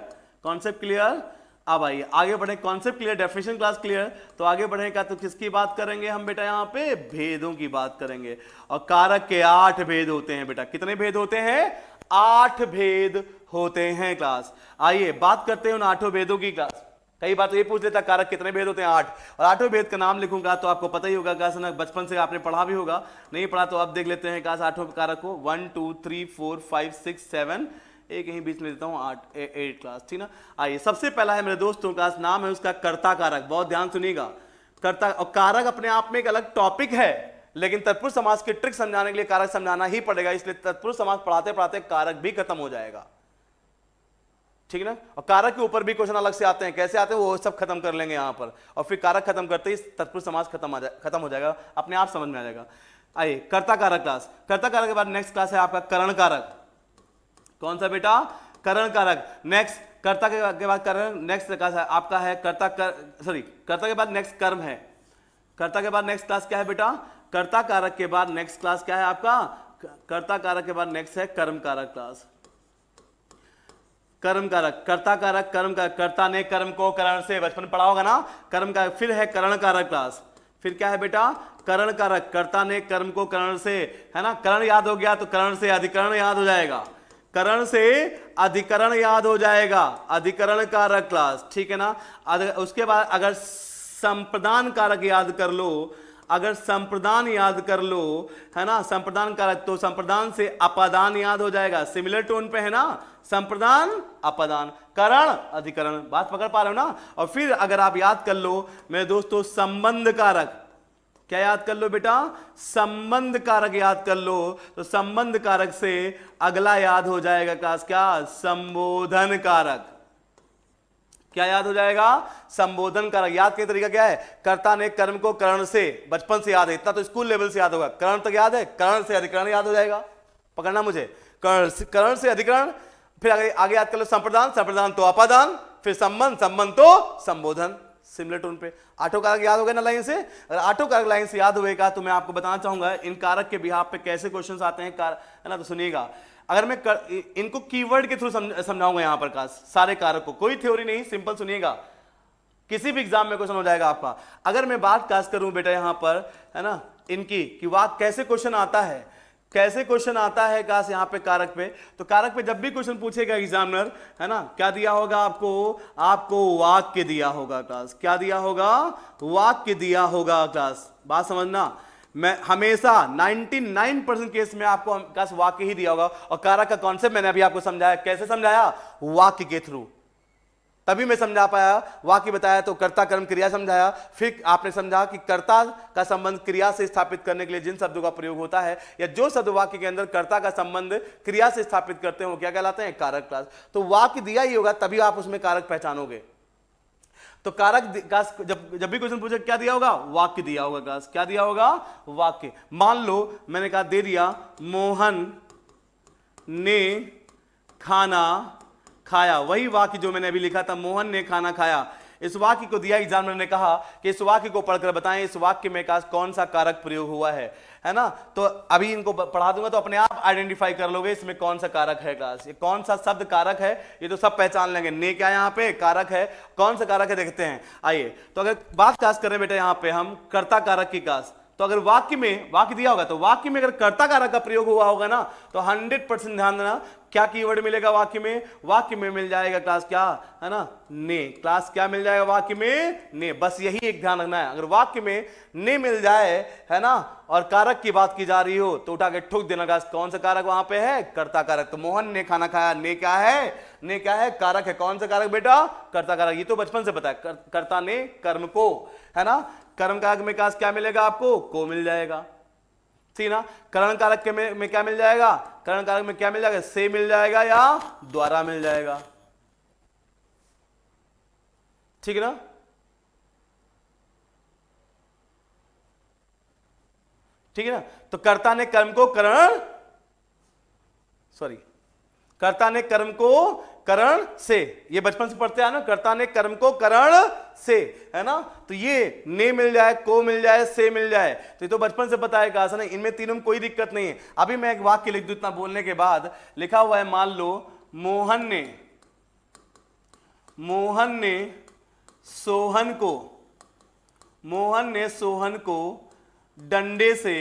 कॉन्सेप्ट क्लियर। अब आइए आगे बढ़े, concept clear, definition class clear. तो आगे बढ़ेगा तो किसकी बात करेंगे हम बेटा? यहाँ पे भेदों की बात करेंगे। और कारक के 8 भेद होते हैं बेटा। कितने भेद होते हैं? 8 भेद होते हैं क्लास। आइए बात करते हैं उन 8 भेदों की क्लास। कई बार तो ये पूछ लेता कारक कितने भेद होते हैं? 8। और 8वें भेद का नाम लिखूंगा तो आपको पता ही होगा क्लास ना, बचपन से आपने पढ़ा भी होगा, नहीं पढ़ा तो अब देख लेते हैं क्लास 8 कारक को। 1 2 3 4 5 6 7, एक यहीं बीच में देता हूं 8 क्लास, ठीक ना। आइए सबसे पहला है मेरे दोस्तों क्लास, नाम है उसका कर्ता कारक। बहुत ध्यान सुनिएगा, कर्ता और कारक अपने आप में एक अलग टॉपिक है, लेकिन तत्पुरुष समास की ट्रिक समझाने के लिए कारक समझाना ही पड़ेगा। इसलिए तत्पुरुष समास पढ़ाते पढ़ाते कारक भी खत्म हो जाएगा, ठीक ना। और कारक के ऊपर भी क्वेश्चन अलग से आते हैं, कैसे आते हैं वो सब खत्म कर लेंगे यहां पर। और फिर कारक खत्म करते ही तत्पुरुष समास खत्म हो जाएगा, अपने आप समझ में आ जाएगा। आइए कर्ता कारक क्लास। कर्ता कारक के बाद नेक्स्ट क्लास है आपका करण कारक। कौन सा बेटा? करण कारक। नेक्स्ट कर्ता के बाद करण, नेक्स्ट क्लास है आपका है कर्ता के बाद नेक्स्ट कर्म है। कर्ता के बाद नेक्स्ट क्लास क्या है बेटा? कर्ता कारक के बाद नेक्स्ट क्लास क्या है आपका? कर्ता कारक के बाद नेक्स्ट है कर्म कारक क्लास। कर्म कारक, कर्ता कारक, कर्म कारक। कर्ता ने कर्म को करण से, बचपन पढ़ा होगा ना कर्म कारक। फिर है करण कारक क्लास। फिर क्या है बेटा? करण कारक। कर्ता ने कर्म को करण से, है ना, करण याद हो गया तो करण से अधिकरण याद हो जाएगा, करण से अधिकरण याद हो जाएगा, अधिकरण कारक क्लास, ठीक है ना। उसके बाद अगर संप्रदान कारक याद कर लो, अगर संप्रदान याद कर लो, है ना, संप्रदान कारक, तो संप्रदान से अपादान याद हो जाएगा। सिमिलर टोन पे है ना, संप्रदान अपादान, करण अधिकरण। बात पकड़ पा रहे हो ना। और फिर अगर आप याद कर लो मेरे दोस्तों संबंध कारक, क्या याद कर लो बेटा? संबंध कारक याद कर लो। तो संबंध कारक से अगला याद हो जाएगा क्लास क्या? संबोधन कारक। क्या याद हो जाएगा? संबोधन कारक। याद के तरीका क्या है? कर्ता ने कर्म को करण से, बचपन से याद है, इतना तो स्कूल लेवल से याद होगा, करण तक याद है, करण से अधिकरण याद हो जाएगा। पकड़ना मुझे, करण से अधिकरण, फिर आगे याद कर लो संप्रदान, संप्रदान तो अपादान, फिर संबंध, संबंध तो संबोधन, सिमिलर टोन पे। आठों कारक याद हो गए ना लाइन से? अगर आठों कारक लाइन से याद होएगा तो मैं आपको बताना चाहूंगा इन कारक के बिहाफ पे कैसे क्वेश्चंस आते हैं, है ना? तो सुनिएगा, अगर मैं इनको कीवर्ड के थ्रू समझाऊंगा यहां पर का सारे कारक को, कोई थ्योरी नहीं, सिंपल सुनिएगा, किसी भी एग्जाम में क्वेश्चन हो जाएगा आपका। अगर मैं बात कास्ट करूं बेटा यहां पर, है ना, इनकी कि वाक कैसे क्वेश्चन आता है, कैसे क्वेश्चन आता है काश यहां पे कारक पे, तो कारक पे जब भी क्वेश्चन पूछेगा एग्जामिनर, है ना, क्या दिया होगा आपको वाक्य दिया होगा क्लास, क्या दिया होगा, वाक्य दिया होगा क्लास। बात समझना, मैं हमेशा 99% केस में आपको क्लास वाक्य ही दिया होगा। और कारक का कॉन्सेप्ट मैंने अभी आपको समझाया, कैसे समझाया, वाक्य के थ्रू, तभी मैं समझा पाया। वाक्य बताया तो कर्ता कर्म क्रिया समझाया, फिर आपने समझा कि कर्ता का संबंध क्रिया से स्थापित करने के लिए जिन शब्दों का प्रयोग होता है, या जो शब्द वाक्य के अंदर कर्ता का संबंध क्रिया से स्थापित करते हैं, वो क्या कहलाते हैं, कारक क्लास। तो वाक्य दिया ही होगा तभी आप उसमें कारक पहचानोगे। तो कारक जब भी क्वेश्चन पूछे क्या दिया होगा, वाक्य दिया होगा क्लास, क्या दिया होगा, वाक्य। मान लो मैंने कहा दे दिया मोहन ने खाना खाया, वही वाक्य जो मैंने अभी लिखा था, मोहन ने खाना खाया। इस वाक्य को दिया, एग्जामिनर ने कहा कि इस वाक्य को पढ़कर बताएं इस वाक्य में कौन सा कारक प्रयोग हुआ है ना? तो अभी इनको पढ़ा दूंगा तो अपने आप आइडेंटिफाई कर लोगे इसमें कौन सा कारक है क्लास, ये कौन सा शब्द कारक है, ये तो सब पहचान लेंगे। ने क्या यहाँ पे कारक है, कौन सा कारक है देखते हैं। आइए, तो अगर बात कास्ट करें बेटा यहाँ पे हम कर्ता कारक की कास्ट, तो अगर वाक्य में वाक्य दिया होगा तो वाक्य में अगर कर्ता कारक का प्रयोग हुआ होगा ना, तो 100% ध्यान देना क्या कीवर्ड मिलेगा वाक्य में, वाक्य में मिल जाएगा क्लास क्या, है ना, ने। क्लास क्या मिल जाएगा वाक्य में, ने। बस यही एक ध्यान रखना है, अगर वाक्य में ने मिल जाए, है ना, और कारक की बात की जा रही हो तो उठा के ठोक देना क्लास कौन सा कारक वहां पे है, कर्ता कारक। तो मोहन ने खाना खाया, ने क्या है, ने क्या है, कारक है। कौन सा कारक बेटा, कर्ता कारक। ये तो बचपन से पता है, कर्ता ने कर्म को, है ना, कर्म कारक में क्लास क्या मिलेगा आपको, को मिल जाएगा, ठीक ना। करण कारक के में क्या मिल जाएगा, करण कारक में क्या मिल जाएगा, से मिल जाएगा या द्वारा मिल जाएगा, ठीक है ना। ठीक है ना। तो कर्ता ने कर्म को करण, कर्ता ने कर्म को करण से, ये बचपन से पढ़ते हैं ना, कर्ता ने कर्म को करण से, है ना। तो ये ने मिल जाए, को मिल जाए, से मिल जाए, तो ये तो बचपन से पता है क्लास, है ना। इनमें तीनों में कोई दिक्कत नहीं है। अभी मैं एक वाक्य लिख दूं इतना बोलने के बाद, लिखा हुआ है मान लो मोहन सोहन को डंडे से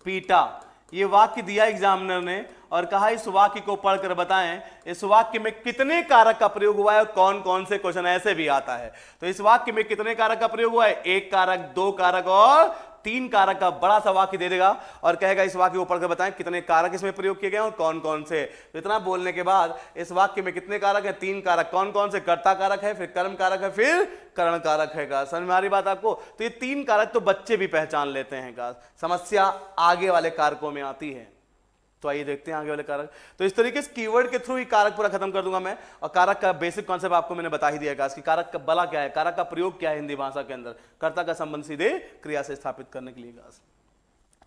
पीटा। ये वाक्य दिया एग्जामिनर ने और कहा इस वाक्य को पढ़कर बताएं इस वाक्य में कितने कारक का प्रयोग हुआ है और कौन कौन से क्वेश्चन ऐसे भी आता है। तो इस वाक्य में कितने कारक का प्रयोग हुआ है, एक कारक, दो कारक और तीन कारक का बड़ा सा वाक्य दे देगा और कहेगा इस वाक्य को पढ़कर बताएं कितने कारक इसमें प्रयोग किए गए और कौन कौन से। तो इतना बोलने के बाद इस वाक्य में कितने कारक है, तीन कारक। कौन कौन से, कर्ता कारक है, फिर कर्म कारक है, फिर करण कारक है। का समझ में आ रही बात आपको। तो ये तीन कारक तो बच्चे भी पहचान लेते हैं। का समस्या आगे वाले कारकों में आती है। तो आइए देखते हैं आगे वाले कारक। तो इस तरीके से कीवर्ड के थ्रू ही कारक पूरा खत्म कर दूंगा मैं। और कारक का बेसिक कॉन्सेप्ट आपको मैंने बता ही दिया कि कारक का बला क्या है, कारक का प्रयोग क्या है हिंदी भाषा के अंदर, कर्ता का संबंध सीधे क्रिया से स्थापित करने के लिए।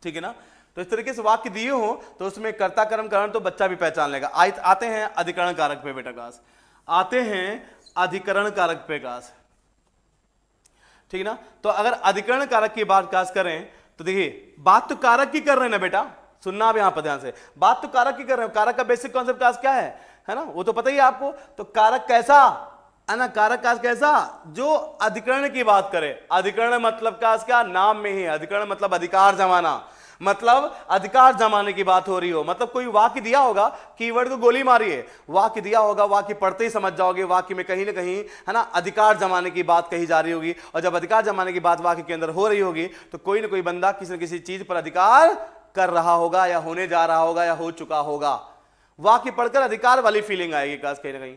ठीक है ना। तो इस तरीके से वाक्य दिए हो तो उसमें कर्ता कर्म करण तो बच्चा भी पहचान लेगा। आते हैं अधिकरण कारक पे बेटा काश, आते हैं अधिकरण कारक पे काश। ठीक है ना। तो अगर अधिकरण कारक की बात काश करें तो देखिए बात तो कारक की कर रहे हैं ना बेटा, सुनना आप यहां पर ध्यान से, बात तो कारक की कर रहे हैं। कारक का बेसिक कॉन्सेप्ट काश क्या है ना, वो तो पता ही है आपको। तो कारक कैसा है ना, कारक काश कैसा जो अधिकरण की बात करे। अधिकरण मतलब काश क्या, नाम में ही अधिकरण मतलब अधिकार जमाना, मतलब अधिकार जमाने की बात हो रही हो। मतलब कोई वाक्य दिया होगा, कीवर्ड को गोली मारी है, वाक्य दिया होगा, वाक्य पढ़ते ही समझ जाओगे वाक्य में कहीं ना कहीं है ना अधिकार जमाने की बात कही जा रही होगी। और जब अधिकार जमाने की बात वाक्य के अंदर हो रही होगी तो कोई ना कोई बंदा किसी न किसी चीज पर अधिकार कर रहा होगा या होने जा रहा होगा या हो चुका होगा। वाक्य पढ़कर अधिकार वाली फीलिंग आएगी काश कहीं ना कहीं।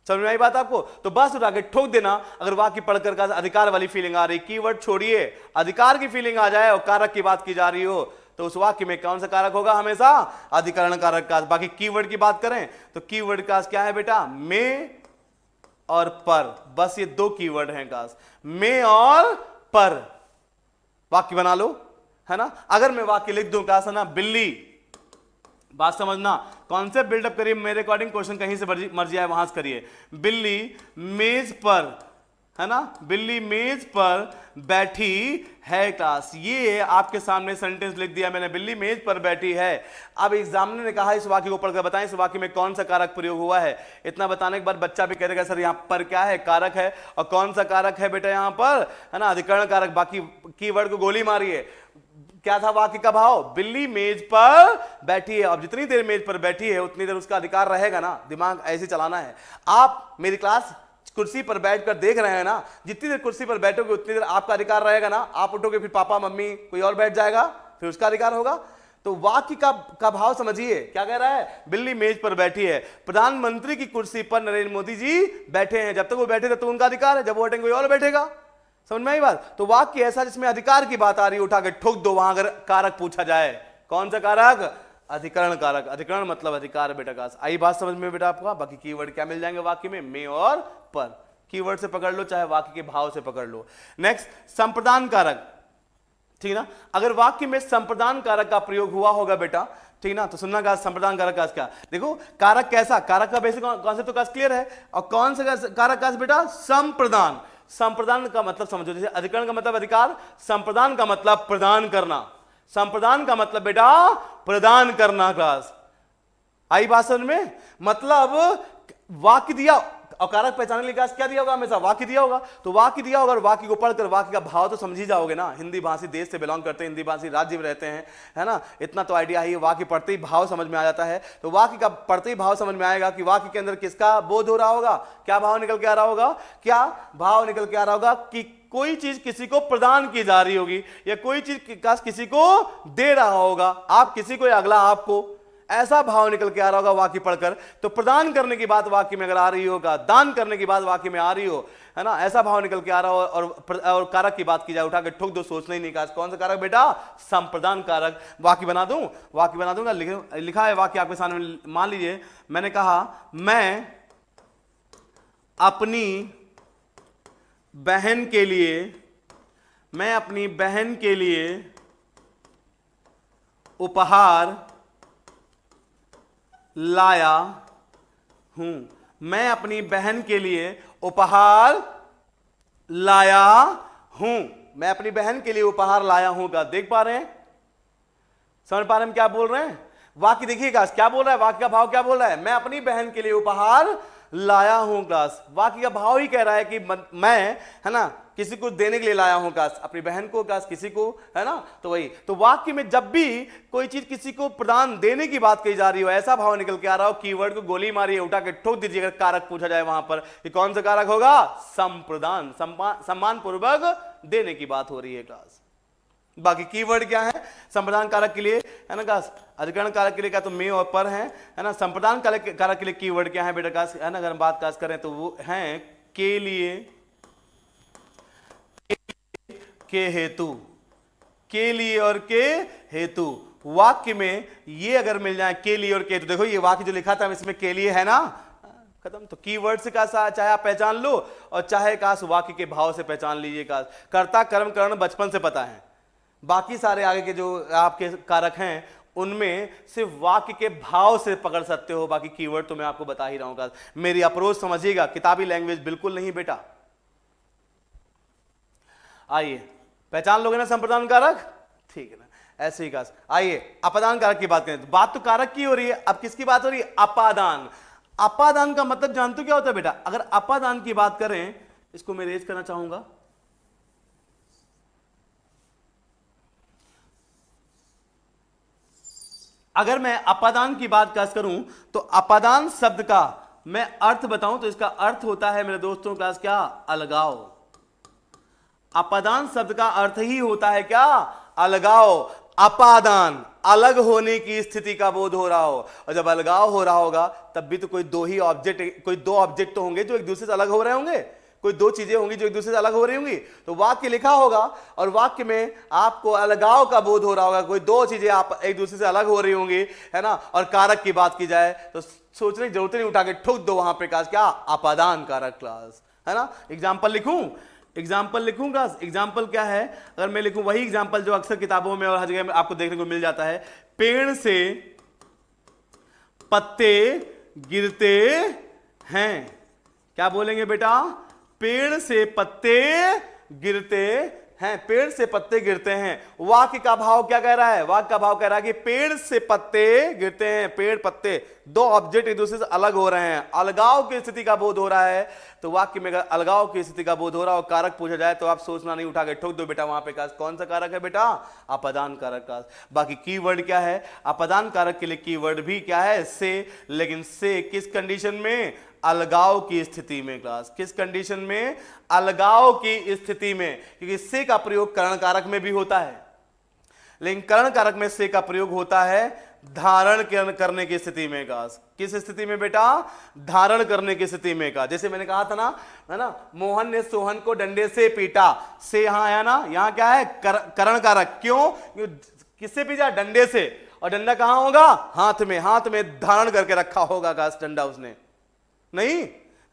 समझ में आई बात आपको। तो बस उठा के ठोक देना अगर वाक्य पढ़कर का अधिकार वाली फीलिंग आ रही, कीवर्ड छोड़िए, अधिकार की फीलिंग आ जाए और कारक की बात की जा रही हो तो उस वाक्य में कौन सा कारक होगा, हमेशा अधिकरण कारक का। बाकी कीवर्ड की बात करें तो कीवर्ड का क्या है बेटा, में और पर, बस ये दो कीवर्ड हैं काश, में और पर। वाक्य बना लो है ना। अगर मैं वाक्य लिख दूं काश है ना, बिल्ली बात समझना, कॉन्सेप्ट बिल्डअप करिए, मेरे अकॉर्डिंग क्वेश्चन कहीं से मर्जी आए वहां से करिए। बिल्ली मेज पर, है ना, बिल्ली मेज पर बैठी है क्लास, ये आपके सामने सेंटेंस लिख दिया मैंने, बिल्ली मेज पर बैठी है। अब एग्जामिनर ने कहा इस वाक्य को पढ़कर बताएं इस वाक्य में कौन सा कारक प्रयोग हुआ है। इतना बताने के बाद बच्चा भी कह देगा सर यहाँ पर क्या है, कारक है, और कौन सा कारक है बेटा यहाँ पर, है ना, अधिकरण कारक। बाकी कीवर्ड को गोली मारिए। क्या था वाक्य का भाव, बिल्ली मेज पर बैठी है। अब जितनी देर मेज पर बैठी है उतनी देर उसका अधिकार रहेगा ना, दिमाग ऐसे चलाना है। आप मेरी क्लास कुर्सी पर बैठकर देख रहे हैं ना, जितनी देर कुर्सी पर बैठोगे उतनी देर आपका अधिकार रहेगा ना। आप उठोगे फिर पापा मम्मी कोई और बैठ जाएगा, फिर उसका अधिकार होगा। तो वाक्य का भाव समझिए, क्या कह रहा है, बिल्ली मेज पर बैठी है, प्रधानमंत्री की कुर्सी पर नरेंद्र मोदी जी बैठे हैं। जब तक वो बैठे तब तक उनका अधिकार है, जब वो हटेंगे कोई और बैठेगा। समझ में आई बात। तो वाक्य ऐसा जिसमें अधिकार की बात आ रही है उठा के ठोक दो वहां, अगर कारक पूछा जाए। कौन सा कारक, अधिकरण कारक। अधिकरण मतलब अधिकार बेटा का। आई बात समझ में बेटा आपका। बाकी कीवर्ड क्या मिल जाएंगे वाक्य में, में और पर। कीवर्ड से पकड़ लो चाहे वाक्य के भाव से पकड़ लो। नेक्स्ट, संप्रदान कारक, ठीक ना। अगर वाक्य में संप्रदान कारक का प्रयोग हुआ होगा बेटा, ठीक ना, तो सुनना का संप्रदान कारक का क्या। देखो कारक कैसा, कारक का बेसिक कॉन्सेप्ट तो क्लियर है। और कौन सा कारक का बेटा, संप्रदान। संप्रदान का मतलब समझो, जैसे अधिकरण का मतलब अधिकार, संप्रदान का मतलब प्रदान करना। संप्रदान का मतलब बेटा प्रदान करना क्लास। आई बात समझ में। मतलब वाक्य दिया और कारक पहचानने के लिए क्या दिया होगा, हमेशा वाक्य दिया होगा। तो वाक्य दिया होगा और वाक्य को पढ़कर वाक्य का भाव तो समझ ही जाओगे ना। हिंदी भाषी देश से बिलोंग करते हैं, हिंदी भाषी राज्य में रहते हैं, है ना, इतना तो आइडिया है। वाक्य पढ़ते ही भाव समझ में आ जाता है। तो वाक्य का पढ़ते ही भाव समझ में आएगा कि वाक्य के अंदर किसका बोध हो रहा होगा, क्या भाव निकल के आ रहा होगा, क्या भाव निकल के आ रहा होगा कि कोई चीज किसी को प्रदान की जा रही होगी, या कोई चीज किसी को दे रहा होगा, आप किसी को या अगला आपको, ऐसा भाव निकल के आ रहा होगा वाक्य पढ़कर। तो प्रदान करने की बात वाक्य में अगर आ रही होगा, दान करने की बात वाक्य में आ रही हो, है ना, ऐसा भाव निकल के आ रहा हो, और कारक की बात की जाए उठा के ठोक दो, सोचना ही नहीं का कौन सा कारक बेटा, संप्रदान कारक। वाक्य बना दूं, वाक्य बना दूंगा, लिखा है वाक्य आपके सामने। मान लीजिए मैंने कहा मैं अपनी बहन के लिए, मैं अपनी बहन के लिए उपहार लाया हूं। मैं अपनी बहन के लिए उपहार लाया हूं। मैं अपनी बहन के लिए उपहार लाया हूं का देख पा रहे हैं, समझ पा रहे हैं क्या बोल रहे हैं। वाक्य देखिएगा क्या बोल रहा है, वाक्य का भाव क्या बोल रहा है, मैं अपनी बहन के लिए उपहार लाया हूं क्लास। वाक्य का भाव ही कह रहा है कि मैं, है ना, किसी को देने के लिए लाया हूं क्लास, अपनी बहन को क्लास, किसी को, है ना। तो वही तो वाक्य में जब भी कोई चीज किसी को प्रदान देने की बात कही जा रही हो, ऐसा भाव निकल के आ रहा हो, कीवर्ड को गोली मारिए, उठा के ठोक दीजिए। अगर कारक पूछा जाए वहां पर कि कौन सा कारक होगा, संप्रदान, सम्मान पूर्वक देने की बात हो रही है क्लास। बाकी कीवर्ड क्या है संप्रदान कारक के लिए, है ना क्लास, अधिकरण कारक के लिए क्या तो में और पर है ना। संप्रदान कारक के लिए कीवर्ड क्या है बेटा क्लास, है ना, अगर हम बात क्लास करें तो वो है के लिए, के हेतु, के लिए और के हेतु। वाक्य में ये अगर मिल जाए के लिए और के हेतु, देखो ये वाक्य जो लिखा था इसमें के लिए है ना, खत्म। तो कीवर्ड से का चाहे आप पहचान लो और चाहे का वाक्य के भाव से पहचान लीजिए। का कर्ता कर्म करण बचपन से पता है, बाकी सारे आगे के जो आपके कारक हैं उनमें सिर्फ वाक्य के भाव से पकड़ सकते हो, बाकी कीवर्ड तो मैं आपको बता ही रहा हूं। मेरी अप्रोच समझिएगा, किताबी लैंग्वेज बिल्कुल नहीं बेटा। आइए पहचान लोगे ना संप्रदान कारक, ठीक है ना, ऐसे ही का। आइए अपादान कारक की बात करें, तो बात तो कारक की हो रही है, अब किसकी बात हो रही है, अपादान। अपादान का मतलब जानते हो क्या होता है बेटा, अगर अपादान की बात करें, इसको मैं रेज करना चाहूंगा, अगर मैं अपादान की बात करूं तो अपादान शब्द का मैं अर्थ बताऊं तो इसका अर्थ होता है मेरे दोस्तों क्लास क्या, अलगाव। अपादान शब्द का अर्थ ही होता है क्या, अलगाव। अपादान अलग होने की स्थिति का बोध हो रहा हो, और जब अलगाव हो रहा होगा तब भी तो कोई दो ऑब्जेक्ट तो होंगे जो एक दूसरे से अलग हो रहे होंगे, कोई दो चीजें होंगी जो एक दूसरे से अलग हो रही होंगी। तो वाक्य लिखा होगा और वाक्य में आपको अलगाव का बोध हो रहा होगा, कोई दो चीजें आप एक दूसरे से अलग हो रही होंगी, है ना। और कारक की बात की जाए तो सोचने की जरूरत नहीं, उठा के ठोक दो वहां पे क्लास क्या, अपादान कारक क्लास, है ना। एग्जाम्पल लिखूं क्लास, एग्जाम्पल क्या है, अगर मैं लिखूं वही एग्जाम्पल जो अक्सर किताबों में और हर जगह में आपको देखने को मिल जाता है, पेड़ से पत्ते गिरते हैं। क्या बोलेंगे बेटा? पेड़ से पत्ते गिरते हैं, पेड़ से पत्ते गिरते हैं। वाक्य का भाव क्या कह रहा है? वाक्य का भाव कह रहा है कि पेड़ से पत्ते गिरते हैं, पेड़ पत्ते, दो ऑब्जेक्ट एक दूसरे से अलग हो रहे हैं, अलगाव की स्थिति का बोध हो रहा है। तो वाक्य में अगर अलगाव की स्थिति का बोध हो रहा है और कारक पूछा जाए तो आप सोचना नहीं, उठा के ठोक दो बेटा वहां पे। कौन सा कारक है बेटा? अपादान कारक का। बाकी कीवर्ड क्या है? अपादान कारक के लिए कीवर्ड भी क्या है? से। लेकिन से किस कंडीशन में? अलगाव की स्थिति में। क्लास किस कंडीशन में? अलगाव की स्थिति में, क्योंकि से का प्रयोग करण कारक में भी होता है, लेकिन करण कारक में से का प्रयोग होता है धारण करने की स्थिति में। क्लास किस स्थिति में बेटा? धारण करने की स्थिति में का। जैसे मैंने कहा था ना, है ना, मोहन ने सोहन को डंडे से पीटा, से यहां आया ना, यहां क्या है? करण कारक। क्यों? किससे पीटा? डंडे से। और डंडा कहां होगा? हाथ में। हाथ में धारण करके रखा होगा क्लास डंडा उसने, नहीं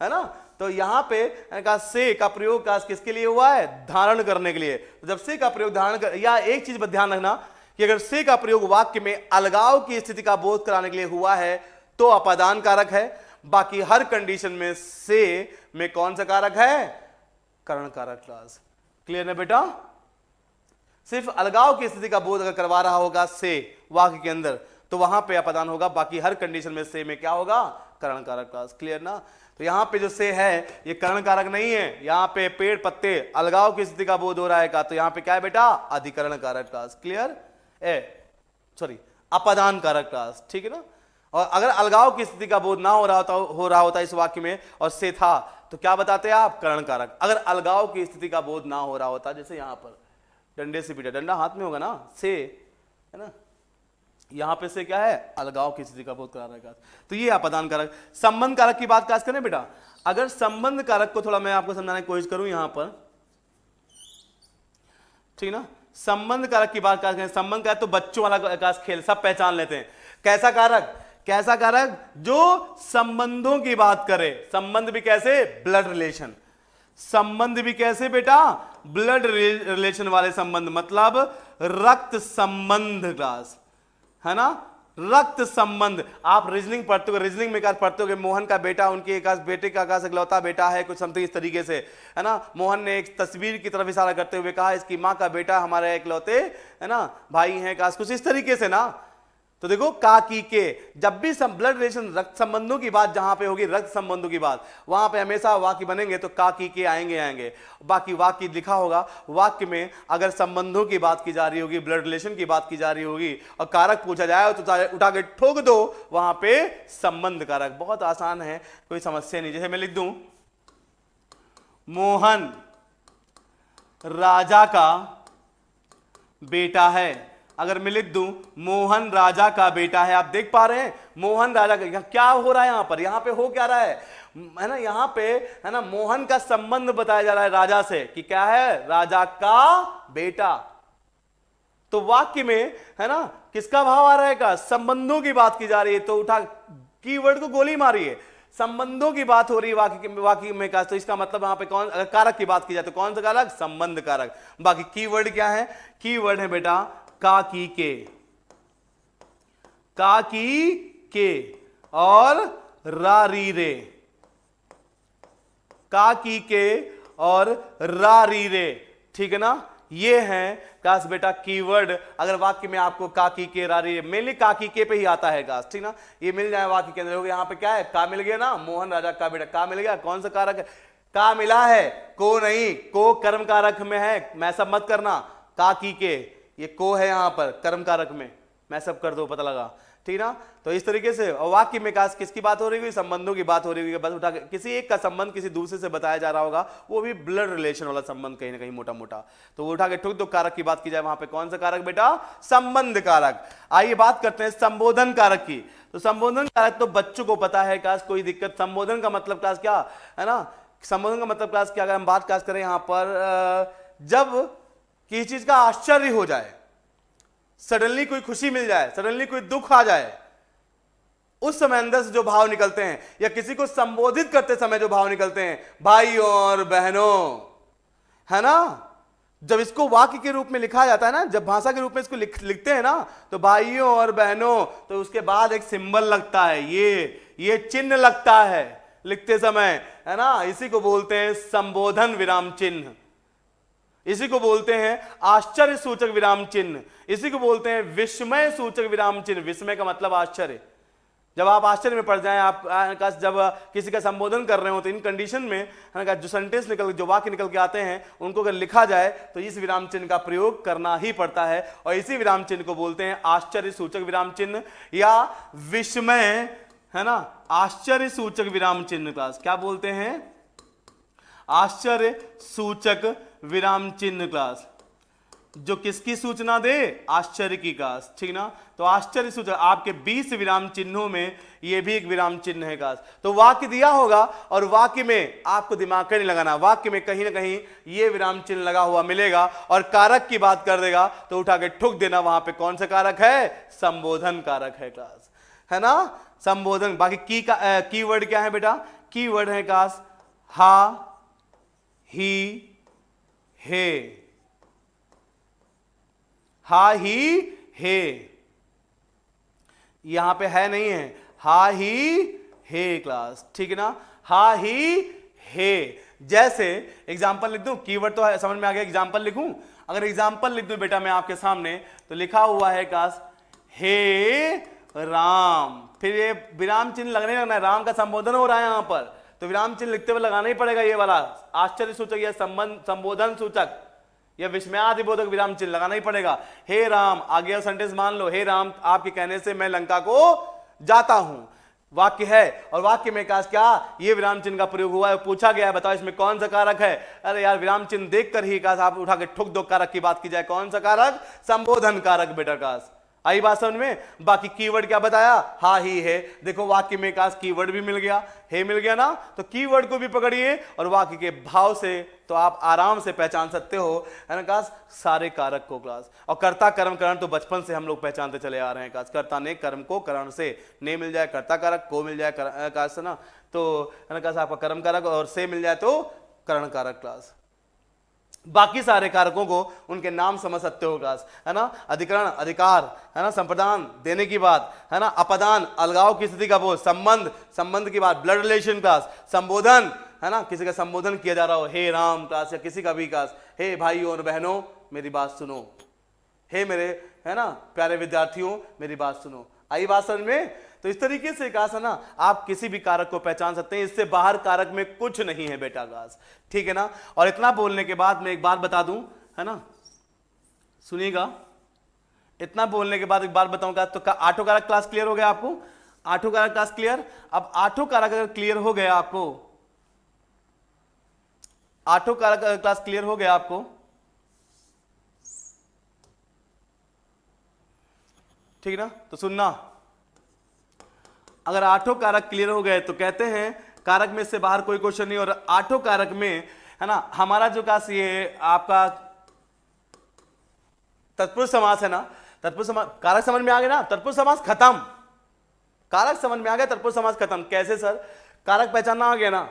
है ना। तो यहां पे का से का प्रयोग का किसके लिए हुआ है? धारण करने के लिए। तो जब से का प्रयोग धारण कर, या एक चीज पर ध्यान रखना कि अगर से का प्रयोग वाक्य में अलगाव की स्थिति का बोध कराने के लिए हुआ है तो अपादान कारक है। बाकी हर कंडीशन में से में कौन सा कारक है? करण कारक। क्लास क्लियर है बेटा? सिर्फ अलगाव की स्थिति का बोध अगर करवा रहा होगा से वाक्य के अंदर तो वहां पे अपादान होगा, बाकी हर कंडीशन में से में क्या होगा? करण कारक। क्लास क्लियर ना? तो यहां पे जो से है ये करण कारक नहीं है, यहां पे पेड़ पत्ते अलगाव की स्थिति का बोध हो रहा है का, तो यहां पे क्या है बेटा? अधिकरण कारक। Class clear? अपादान कारक। क्लास ठीक है ना। और अगर अलगाव की स्थिति का बोध ना हो रहा होता इस वाक्य में और से था तो क्या बताते हैं आप? करण कारक। अगर अलगाव की स्थिति का बोध ना हो रहा होता, जैसे यहां पर डंडे से पीटा, डंडा हाथ में होगा ना, से है ना, यहां पे से क्या है? अलगाव की स्थिति का बोध करा रहेगा। तो ये अपादान कारक। संबंध कारक की बात करें बेटा, अगर संबंध कारक को थोड़ा मैं आपको समझाने की कोशिश करूं यहां पर, ठीक ना। संबंध कारक की बात करें, संबंध कारक तो बच्चों वाला खेल सब पहचान लेते हैं। कैसा कारक? कैसा कारक? जो संबंधों की बात करे। संबंध भी कैसे? Blood relation. संबंध भी कैसे बेटा? ब्लड रिलेशन वाले संबंध, मतलब रक्त संबंध। क्लास है ना, रक्त संबंध। आप रीजनिंग पढ़ते हो, रीजनिंग में पढ़ते हो कि मोहन का बेटा उनके एक बेटे का इकलौता बेटा है, कुछ समथिंग इस तरीके से, है ना। मोहन ने एक तस्वीर की तरफ इशारा करते हुए कहा इसकी माँ का बेटा हमारे इकलौते, है ना, भाई हैं, कुछ इस तरीके से ना। तो देखो काकी के, जब भी ब्लड रिलेशन रक्त संबंधों की बात जहां पे होगी, रक्त संबंधों की बात, वहां पे हमेशा वाक्य बनेंगे तो काकी के आएंगे। बाकी वाक्य लिखा होगा, वाक्य में अगर संबंधों की बात की जा रही होगी, ब्लड रिलेशन की बात की जा रही होगी और कारक पूछा जाए तो उठा के ठोक दो वहां पे संबंध कारक। बहुत आसान है, कोई समस्या नहीं। जैसे मैं लिख दूं मोहन राजा का बेटा है, अगर मैं लिख दूं मोहन राजा का बेटा है, आप देख पा रहे हैं मोहन राजा का क्या हो रहा है यहां पर? यहां पे हो क्या रहा है ना, यहां पे है ना मोहन का संबंध बताया जा रहा है राजा से कि क्या है? राजा का बेटा। तो वाक्य में है ना किसका भाव आ रहेगा? संबंधों की बात की जा रही है, तो उठा कीवर्ड को गोली मारी है। संबंधों की बात हो रही है वाक्य में का, तो इसका मतलब यहां पे कौन? अगर कारक की बात की जाए तो कौन सा कारक? संबंध कारक। बाकी कीवर्ड क्या है? कीवर्ड है बेटा काकी के, काकी के और रारी रे, काकी के और रारी रे, ठीक है ना। ये है काश बेटा कीवर्ड। अगर वाक्य में आपको काकी के रारी रे, मेनली काकी के पे ही आता है काश, ठीक ना। ये मिल जाए वाक्य के अंदर, यहां पे क्या है? का मिल गया ना, मोहन राजा का बेटा, का मिल गया। कौन सा कारक है? का मिला है, को नहीं, को कर्म कारक में है, मैं सब मत करना। काकी के, ये को है यहां पर कर्म कारक में, मैं सब कर दो, पता लगा, ठीक ना। तो इस तरीके से, और वाक्य में काश किसकी बात हो रही है? संबंधों की बात हो रही है। बस उठा के किसी एक का संबंध किसी दूसरे से बताया जा रहा होगा, वो भी ब्लड रिलेशन वाला संबंध कहीं ना कहीं मोटा मोटा, तो वो उठा के ठुक दो। कारक की बात की जाए वहां पे कौन सा कारक बेटा? संबंध कारक। आइए बात करते हैं संबोधन कारक की। तो संबोधन कारक तो बच्चों को पता है काश, कोई दिक्कत। संबोधन का मतलब क्लास क्या है ना, संबोधन का मतलब क्लास क्या, अगर हम बात क्लास करें यहां पर, जब किसी चीज का आश्चर्य हो जाए, सडनली कोई खुशी मिल जाए, सडनली कोई दुख आ जाए, उस समय अंदर से जो भाव निकलते हैं, या किसी को संबोधित करते समय जो भाव निकलते हैं, भाइयों और बहनों, है ना, जब इसको वाक्य के रूप में लिखा जाता है ना, जब भाषा के रूप में इसको लिखते हैं ना, तो भाइयों और बहनों, तो उसके बाद एक सिंबल लगता है, ये चिन्ह लगता है लिखते समय, है ना। इसी को बोलते हैं संबोधन विराम चिन्ह, इसी को बोलते हैं आश्चर्य सूचक विराम चिन्ह, इसी को बोलते हैं विस्मय सूचक विराम चिन्ह। विस्मय का मतलब आश्चर्य। जब आप आश्चर्य में पड़ जाएं, आप जब किसी का संबोधन कर रहे हो, तो इन कंडीशन में जो सेंटेंस जो वाक्य निकल के आते हैं, उनको अगर लिखा जाए तो इस विराम चिन्ह का प्रयोग करना ही पड़ता है, और इसी विराम चिन्ह को बोलते हैं आश्चर्य सूचक विराम चिन्ह या विस्मय, है ना, आश्चर्य सूचक विराम चिन्ह। क्लास क्या बोलते हैं? आश्चर्य सूचक विराम चिन्ह। क्लास जो किसकी सूचना दे? आश्चर्य की। क्लास ठीक ना। तो आश्चर्य सूचक आपके 20 विराम चिन्हों में ये भी एक विराम चिन्ह है। क्लास तो वाक्य दिया होगा और वाक्य में आपको दिमाग का नहीं लगाना, वाक्य में कहीं ना कहीं ये विराम चिन्ह लगा हुआ मिलेगा, और कारक की बात कर देगा तो उठा के ठुक देना वहां पे कौन सा कारक है? संबोधन कारक है। क्लास है ना, संबोधन। बाकी की वर्ड क्या है बेटा? की वर्ड है क्लास हा, ही, हे, हा, ही, हे। यहां पे है नहीं है, हा, ही, हे। क्लास ठीक है ना, हा, ही, हे। जैसे एग्जाम्पल लिख दूं, कीवर्ड तो है, समझ में आ गया। एग्जाम्पल लिखूं, अगर एग्जाम्पल लिख दूं बेटा मैं आपके सामने, तो लिखा हुआ है क्लास हे राम, फिर ये विराम चिन्ह लगने लगना है, राम का संबोधन हो रहा है यहां पर, तो विराम चिन्ह लिखते हुए लगाना ही पड़ेगा ये वाला आश्चर्य सूचक या संबोधन सूचक या विस्मयादिबोधक विराम चिन्ह लगाना ही पड़ेगा। हे राम, आगे सेंटेंस मान लो, हे राम आपके कहने से मैं लंका को जाता हूं, वाक्य है, और वाक्य में क्या ये विराम चिन्ह का प्रयोग हुआ है, पूछा गया है बताओ इसमें कौन सा कारक है। अरे यार विराम चिन्ह देखकर ही आप उठा के ठुक दो, कारक की बात की जाए, कौन सा कारक? संबोधन कारक बेटा। काश आई बात समझ में। बाकी कीवर्ड क्या बताया? हा, ही, है। देखो वाक्य में काश कीवर्ड भी मिल गया, हे मिल गया ना, तो कीवर्ड को भी पकड़िए और वाक्य के भाव से तो आप आराम से पहचान सकते हो, है ना काश, सारे कारक को। क्लास और कर्ता कर्म करण तो बचपन से हम लोग पहचानते चले आ रहे हैं। काश कर्ता ने कर्म को करण से, ने मिल जाए कर्ता कारक, को मिल जाए काश ना, तो है ना काश आपका कर्म कारक, और से मिल जाए तो करण कारक। क्लास बाकी सारे कारकों को उनके नाम समझ सकते हो। क्लास है ना, अधिकरण अधिकार, है ना, संप्रदान देने की बात, है ना, अपदान अलगाव की स्थिति का बोध, संबंध संबंध की बात, ब्लड रिलेशन। क्लास संबोधन, है ना, किसी का संबोधन किया जा रहा हो, हे राम। क्लास या किसी का भी। क्लास हे भाइयों और बहनों मेरी बात सुनो, हे मेरे, है ना, प्यारे विद्यार्थियों मेरी बात सुनो। आई बात समझ में। तो इस तरीके से कहा है ना, आप किसी भी कारक को पहचान सकते हैं, इससे बाहर कारक में कुछ नहीं है बेटा। क्लास ठीक है ना। और इतना बोलने के बाद मैं एक बात बता दूं, है ना, सुनिएगा, इतना बोलने के बाद एक बात बताऊंगा। तो आठों कारक क्लास क्लियर हो गया आपको? आठों कारक क्लास क्लियर। अब आठों कारक अगर क्लियर हो गया आपको, आठों कारक क्लास क्लियर हो गया आपको, ठीक है ना, तो सुनना, अगर आठों कारक क्लियर हो गए तो कहते हैं कारक में से बाहर कोई क्वेश्चन नहीं। और आठों कारक में, है ना, हमारा जो काश ये आपका तत्पुरुष समास है ना, तत्पुरुष समास, कारक समझ में आ गया ना, तत्पुरुष समास खत्म, कारक समझ में आ गया, तत्पुरुष समास खत्म। कैसे सर? कारक पहचानना आ गया ना,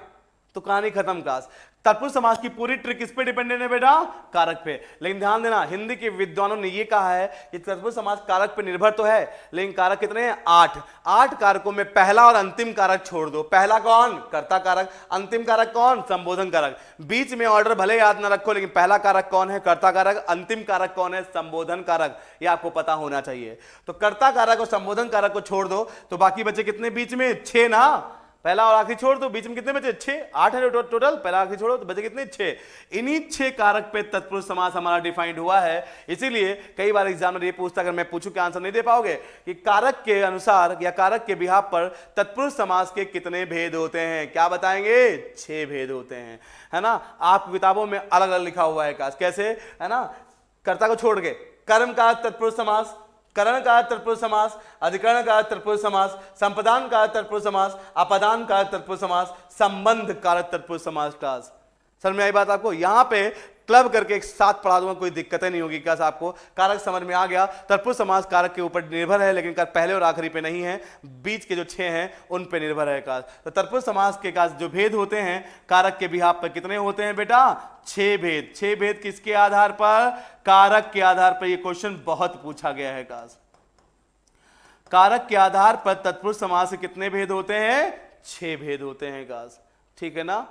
तो कहानी खत्म। क्लास तत्पुरुष समास की पूरी ट्रिक किस पे डिपेंडेंट है बेटा? कारक पे। लेकिन ध्यान देना, हिंदी के विद्वानों ने ये कहा है कि तत्पुरुष समास कारक पे निर्भर तो है, लेकिन कारक कितने हैं? 8। 8 कारकों में पहला और अंतिम कारक छोड़ दो। पहला कौन? कर्ता कारक। अंतिम कारक कौन? संबोधन कारक। बीच में ऑर्डर भले याद ना रखो, लेकिन पहला कारक कौन है? कर्ता कारक। अंतिम कारक कौन है? संबोधन कारक। ये आपको पता होना चाहिए। तो कर्ता कारक और संबोधन कारक को छोड़ दो तो बाकी बचे कितने बीच में? 6 ना। पहला और आखिरी छोड़ दो, बीच में कितने बचे? 6। 8 है टोटल, पहला आखिरी छोड़ो तो बचे कितने? 6। इन्हीं 6 कारक पे तत्पुरुष समास हमारा डिफाइंड हुआ है। इसीलिए कई बार एग्जामिनर ये पूछता, अगर मैं पूछूं कि आंसर नहीं दे पाओगे, कि कारक के अनुसार या कारक के बिहाफ पर तत्पुरुष समास के कितने भेद होते हैं? क्या बताएंगे? 6 भेद होते हैं, है ना। आपकी किताबों में अलग अलग लिखा हुआ है। कैसे? है ना, कर्ता को छोड़ के कर्म का तत्पुरुष समास, करण का तत्पुरुष समास, अधिकरण का तत्पुरुष समास, संपदान का तत्पुरुष समास, अपदान का तत्पुरुष समास, संबंध कारक तत्पुरुष समास। क्लास समझ में आई बात आपको? यहां पे क्लब करके एक साथ पढ़ा दूंगा, कोई दिक्कत नहीं होगी। क्या आपको कारक समझ में आ गया? तत्पुरुष समास कारक के ऊपर निर्भर है, लेकिन पहले और आखिरी पे नहीं है, बीच के जो 6 हैं उन पे निर्भर है। का तो तत्पुरुष समास के का जो भेद होते हैं कारक के बिहाफ पर कितने होते हैं बेटा? 6 भेद। 6 भेद किसके आधार पर? कारक के आधार पर। यह क्वेश्चन बहुत पूछा गया है। कारक के आधार पर तत्पुरुष समास से कितने भेद होते हैं? 6 भेद होते हैं। काश ठीक है ना,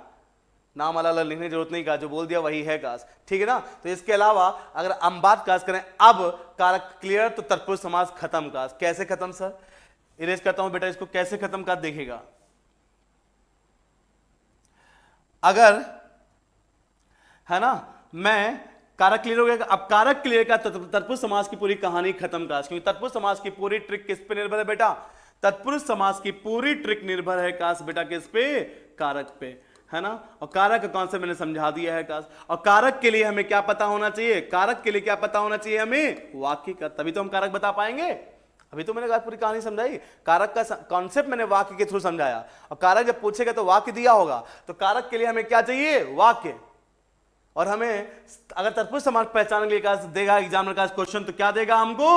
नाम अलग अलग लिखने की जरूरत नहीं। का जो बोल दिया वही है। काश ठीक है ना। तो इसके अलावा अगर हम बात काश करें अब कारक क्लियर, तो तत्पुरुष समास खत्म। काश कैसे खत्म सर? इरेज करता हूं बेटा, इसको कैसे खत्म कर देखेगा। अगर है ना मैं कारक क्लियर हो गया, अब कारक क्लियर का तत्पुरुष समास की पूरी कहानी खत्म। काश क्योंकि तत्पुरुष समास की पूरी ट्रिक किस पे निर्भर है बेटा? तत्पुरुष समास की पूरी ट्रिक निर्भर है काश बेटा किस पे? कारक पे, है ना। और कारक का कॉन्सेप्ट मैंने समझा दिया है काश। और कारक के लिए हमें क्या पता होना चाहिए? कारक के लिए क्या पता होना चाहिए हमें? वाक्य का, तभी तो हम कारक बता पाएंगे। अभी तो मैंने पूरी कहानी समझाई, कारक का कॉन्सेप्ट मैंने वाक्य के थ्रू समझाया। और कारक जब पूछेगा तो वाक्य दिया होगा, तो कारक के लिए हमें क्या चाहिए? वाक्य। और हमें अगर तत्पुरुष समास पहचानने के लिए देगा एग्जामिनर का क्वेश्चन, तो क्या देगा हमको?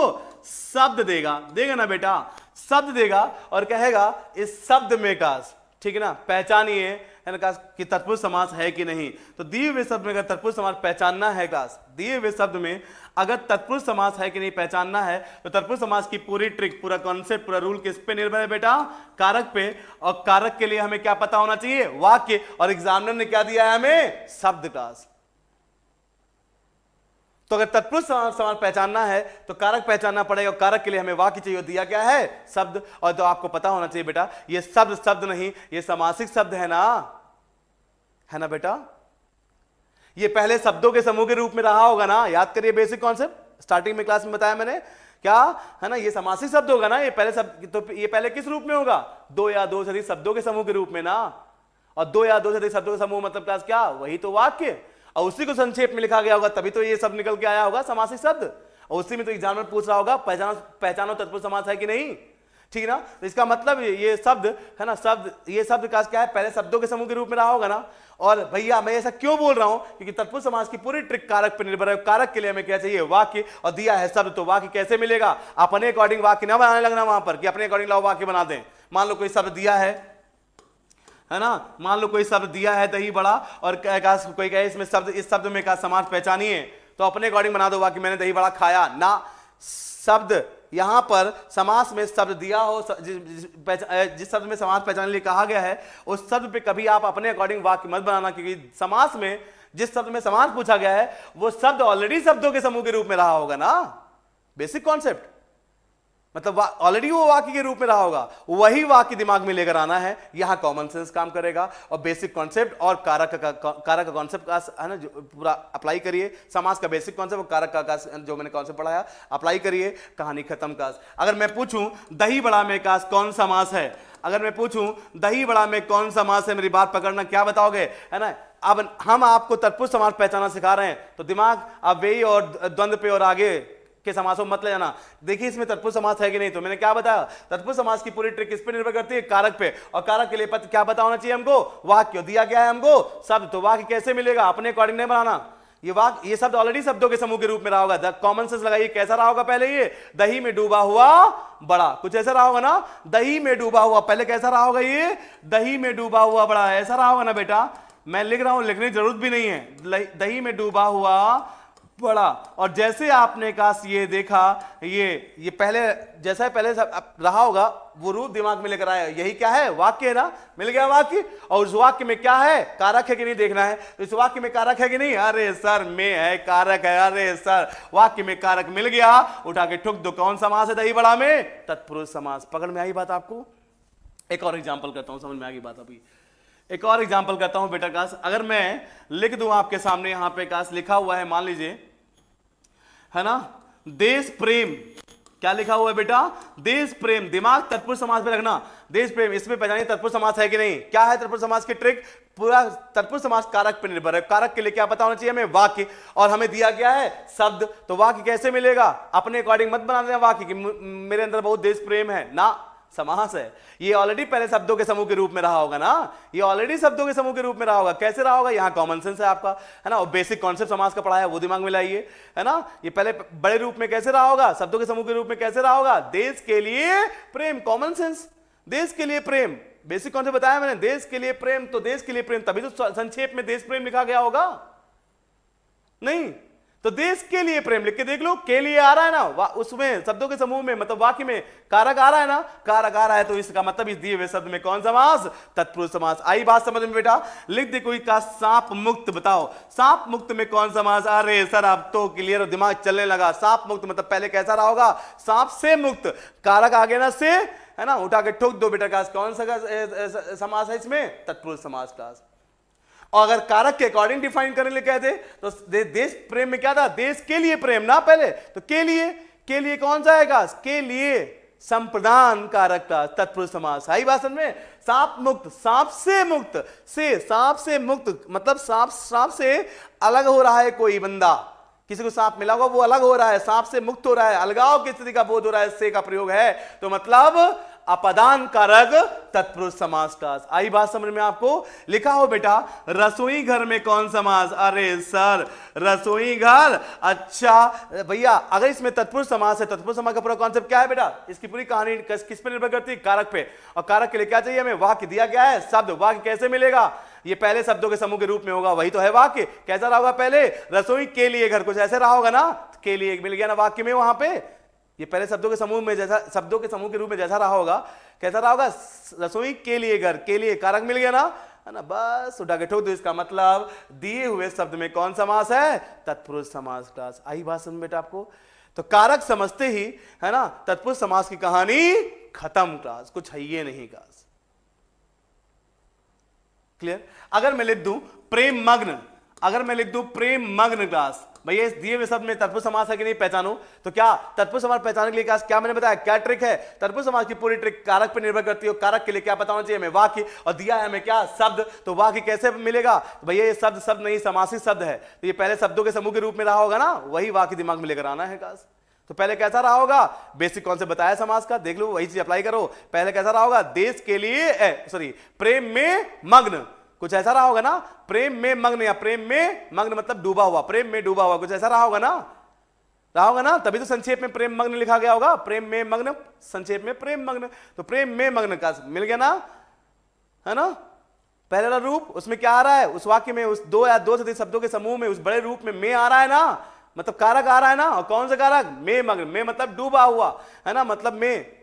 शब्द देगा। देगा ना बेटा? शब्द देगा और कहेगा इस शब्द में काश, ठीक है ना, पहचानिए है ना काश कि तत्पुरुष समास है कि नहीं। तो दिए हुए शब्द में अगर तत्पुरुष समास पहचानना है काश, दिए हुए शब्द में अगर तत्पुरुष समास है कि नहीं पहचानना है, तो तत्पुरुष समास की पूरी ट्रिक, पूरा कॉन्सेप्ट, पूरा रूल किस पे निर्भर है बेटा? कारक पे। और कारक के लिए हमें क्या पता होना चाहिए? वाक्य। और एग्जामिनर ने क्या दिया है हमें? शब्द काश। तो अगर तत्पुरुष समास पहचानना है तो कारक पहचानना पड़ेगा, और कारक के लिए हमें वाक्य चाहिए। दिया क्या है? शब्द। और तो आपको पता होना चाहिए बेटा, ये शब्द नहीं, ये समासिक शब्द है ना बेटा। ये पहले शब्दों के समूह के रूप में रहा होगा ना। याद करिए बेसिक कॉन्सेप्ट, स्टार्टिंग में क्लास में बताया मैंने, क्या है ना, ये समासिक शब्द होगा ना। ये पहले शब्द, तो ये पहले किस रूप में होगा? 2 या 2 से अधिक शब्दों के समूह के रूप में ना। और 2 या 2 से अधिक शब्दों का समूह मतलब क्लास क्या? वही तो वाक्य। और उसी को संक्षेप में लिखा गया होगा, तभी तो ये सब निकल के आया होगा समासिक शब्द। और उसी में तो एग्जामिनर पूछ रहा होगा पहचानो तत्पुरुष समास है कि नहीं, ठीक है ना। तो इसका मतलब ये शब्द है ना, ये शब्द का क्या है? पहले शब्दों के समूह के रूप में रहा होगा ना। और भैया मैं ऐसा क्यों बोल रहा हूं? क्योंकि तत्पुरुष समास की पूरी ट्रिक कारक पर निर्भर है। कारक के लिए हमें क्या चाहिए? वाक्य। और दिया है शब्द, तो वाक्य कैसे मिलेगा? अपने अकॉर्डिंग वाक्य ना बनाने लगना वहां पर कि अपने अकॉर्डिंग लाओ वाक्य बना दें। मान लो कोई शब्द दिया है ना, मान लो कोई शब्द दिया है दही बड़ा, और कोई कहे इस शब्द में का समास पहचानिए, तो अपने अकॉर्डिंग बना दो वाक्य, मैंने दही बड़ा खाया ना। शब्द यहां पर समास में शब्द दिया हो, जिस शब्द में समास पहचानने के लिए कहा गया है, उस शब्द पे कभी आप अपने अकॉर्डिंग वाक्य मत बनाना, क्योंकि समास में जिस शब्द में समास पूछा गया है वो शब्द ऑलरेडी शब्दों के समूह के रूप में रहा होगा ना। बेसिक कॉन्सेप्ट मतलब ऑलरेडी वो वाक्य के रूप में रहा होगा, वही वाक्य दिमाग में लेकर आना है। यहां कॉमन सेंस काम करेगा। और बेसिक कॉन्सेप्ट और कारक का कॉन्सेप्ट का है ना, जो पूरा अप्लाई करिए। समास का बेसिक कॉन्सेप्ट और कारक का जो मैंने कॉन्सेप्ट पढ़ाया अप्लाई करिए, कहानी खत्म। काश अगर मैं पूछूं दही बड़ा में काश कौन समास है, अगर मैं पूछूं दही बड़ा में कौन समास है, मेरी बात पकड़ना, क्या बताओगे? है ना, अब हम आपको तत्पुरुष समास पहचाना सिखा रहे हैं, तो दिमाग अब वे और द्वंद्व पे और आगे के समासों मत ले जाना। देखिए इसमें तत्पुरुष समास है कि नहीं। तो मैंने क्या बताया? तत्पुरुष समास की पूरी ट्रिक किस पे निर्भर करती है? कारक पे। और कारक के लिए क्या पता होना चाहिए हमको? वाक्य। दिया गया है हमको शब्द, तो वाक्य कैसे मिलेगा? अपने अकॉर्डिंग नहीं बनाना। ये वाक्य, ये शब्द ऑलरेडी शब्दों के समूह के रूप में रहा होगा। कॉमन सेंस लगाइए, कैसा रहा होगा? पहले ये दही में डूबा हुआ बड़ा, कुछ ऐसा रहा होगा ना। दही में डूबा हुआ, पहले कैसा रहा होगा? ये दही में डूबा हुआ बड़ा, ऐसा रहा होगा ना बेटा। मैं लिख रहा हूं, लिखने की जरूरत भी नहीं है। दही में डूबा हुआ बड़ा। और जैसे आपने काश ये देखा, ये पहले जैसा पहले रहा होगा, वो रूप दिमाग में लेकर आया। यही क्या है? वाक्य है ना। मिल गया वाक्य। और उस वाक्य में क्या है? कारक है कि नहीं देखना है। तो इस वाक्य में कारक है कि नहीं? अरे सर में है, कारक है। अरे सर वाक्य में कारक मिल गया, उठा के ठुक दो। कौन समास है दही बड़ा में? तत्पुरुष समास। पकड़ में आई बात आपको? एक और एग्जाम्पल करता हूं, समझ में आ गई बात। अभी एक और एग्जाम्पल करता हूं बेटा काश। अगर मैं लिख दूं आपके सामने, यहां पे काश लिखा हुआ है, मान लीजिए है ना, देश प्रेम। क्या लिखा हुआ है बेटा? देश प्रेम। दिमाग तत्पुरुष समास पे रखना। देश प्रेम, इसमें पहचानिए तत्पुरुष समास है कि नहीं। क्या है तत्पुरुष समास की ट्रिक? पूरा तत्पुरुष समास कारक पर निर्भर है। कारक के लिए क्या पता होना चाहिए हमें? वाक्य। और हमें दिया गया है शब्द, तो वाक्य कैसे मिलेगा? अपने अकॉर्डिंग मत बना देना वाक्य कि मेरे अंदर बहुत देश प्रेम है ना। समास है। ये ऑलरेडी पहले शब्दों के समूह के रूप में रहा होगा ना, ये ऑलरेडी शब्दों के समूह के रूप में रहा होगा। कैसे रहा होगा? यहाँ कॉमन सेंस है आपका, है ना, और बेसिक कॉन्सेप्ट समास का पढ़ा है वो दिमाग में लाइए, है ना। ये पहले बड़े रूप में कैसे रहा होगा? शब्दों के समूह के रूप में कैसे रहा होगा? देश के लिए प्रेम, कॉमन सेंस, देश के लिए प्रेम, बेसिक कॉन्सेप्ट बताया मैंने, देश के लिए प्रेम, तो देश के लिए प्रेम, तभी तो संक्षेप में देश प्रेम लिखा गया होगा। नहीं तो देश के लिए प्रेम लिख के देख लो, के लिए आ रहा है ना उसमें शब्दों के समूह में, मतलब वाक्य में कारक आ रहा है ना, कारक आ रहा है, तो इसका मतलब इस दिए हुए शब्द में कौन समास? तत्पुरुष समास। आई बात समझ में बेटा? लिख दे कोई का सांप मुक्त, बताओ सांप मुक्त में कौन समास? अरे सर अब तो क्लियर, दिमाग चलने लगा। सांप मुक्त मतलब पहले कैसा रहा होगा? सांप से मुक्त, कारक आ गया ना से, है ना, उठा के ठोक दो बेटा। का कौन सा समास है इसमें? तत्पुरुष समास का। और अगर कारक के अकॉर्डिंग डिफाइन करने लिए कहते तो देश प्रेम में क्या था? देश के लिए प्रेम ना पहले, तो के लिए कौन सा आएगा? के लिए संप्रदान कारक का तत्पुरुष समास। आई बात समझ में? सांप मुक्त, सांप से मुक्त, से सांप से मुक्त मतलब सांप से अलग हो रहा है कोई बंदा, किसी को सांप मिला होगा वो अलग हो रहा है, सांप से मुक्त हो रहा है, अलगाव की स्थिति का बोध हो रहा है, से का प्रयोग है, तो मतलब अपदान कारक तत्पुरुष समास का। आई बात समझ में आपको? लिखा हो बेटा रसोई घर में कौन समास? अरे सर रसोई घर, अच्छा भैया अगर इसमें तत्पुरुष समास है, तत्पुरुष समास का पूरा कॉन्सेप्ट क्या है बेटा? इसकी पूरी कहानी किस पे निर्भर करती है? कारक पे। और कारक के लिए क्या चाहिए हमें? वाक्य दिया गया है, शब्द। वाक्य कैसे मिलेगा? ये पहले शब्दों के समूह के रूप में होगा, वही तो है वाक्य। कैसा रहा होगा? पहले रसोई के लिए घर, कुछ ऐसे रहा होगा ना, के लिए मिल गया ना वाक्य में वहां पे। ये पहले शब्दों के समूह में जैसा, शब्दों के समूह के रूप में जैसा रहा होगा, कैसा रहा होगा? रसोई के लिए घर, के लिए कारक मिल गया ना, है ना, बस उठा के ठोक दो। इसका मतलब दिए हुए शब्द में कौन समास है? तत्पुरुष समास क्लास। आई बात समझ बेटा आपको? तो कारक समझते ही, है ना, तत्पुरुष समास की कहानी खत्म क्लास, कुछ है ये नहीं क्लास। क्लियर? अगर मैं लिख दूं प्रेम मग्न, अगर मैं लिख दूं प्रेम मग्न क्लास, भैया इस दिए हुए शब्द में तत्पुरुष समास है कि नहीं पहचानो, तो क्या तत्पुरुष समास पहचानने के लिए क्या मैंने बताया? क्या ट्रिक है? तत्पुरुष समास की पूरी ट्रिक कारक पर निर्भर करती है। कारक के लिए क्या बताना चाहिए हमें? वाक्य, और दिया है हमें क्या? शब्द। तो वाक्य कैसे मिलेगा? तो भैया ये शब्द नहीं, समासित शब्द है, तो ये पहले शब्दों के समूह के रूप में रहा होगा ना, वही वाक्य दिमाग में लेकर आना है क्लास। तो पहले कैसा रहा होगा? बेसिक कौन से बताया समास का, देख लो, वही चीज अप्लाई करो। पहले कैसा रहा होगा? देश के लिए सॉरी प्रेम में मग्न, कुछ ऐसा रहा होगा ना, प्रेम में मग्न, या प्रेम में मग्न मतलब डूबा हुआ, प्रेम में डूबा हुआ, कुछ ऐसा रहा होगा ना, रहा होगा ना, तभी तो संक्षेप में प्रेम मग्न लिखा गया होगा। प्रेम में मग्न, संक्षेप में प्रेम मग्न, तो प्रेम में मग्न का मिल गया ना, है ना। पहला रूप उसमें क्या आ रहा है? उस वाक्य में, उस दो या दो से अधिक शब्दों के समूह में उस बड़े रूप में आ रहा है ना, मतलब कारक आ रहा है ना। और कौन सा कारक? में मग्न, में मतलब डूबा हुआ, है ना, मतलब में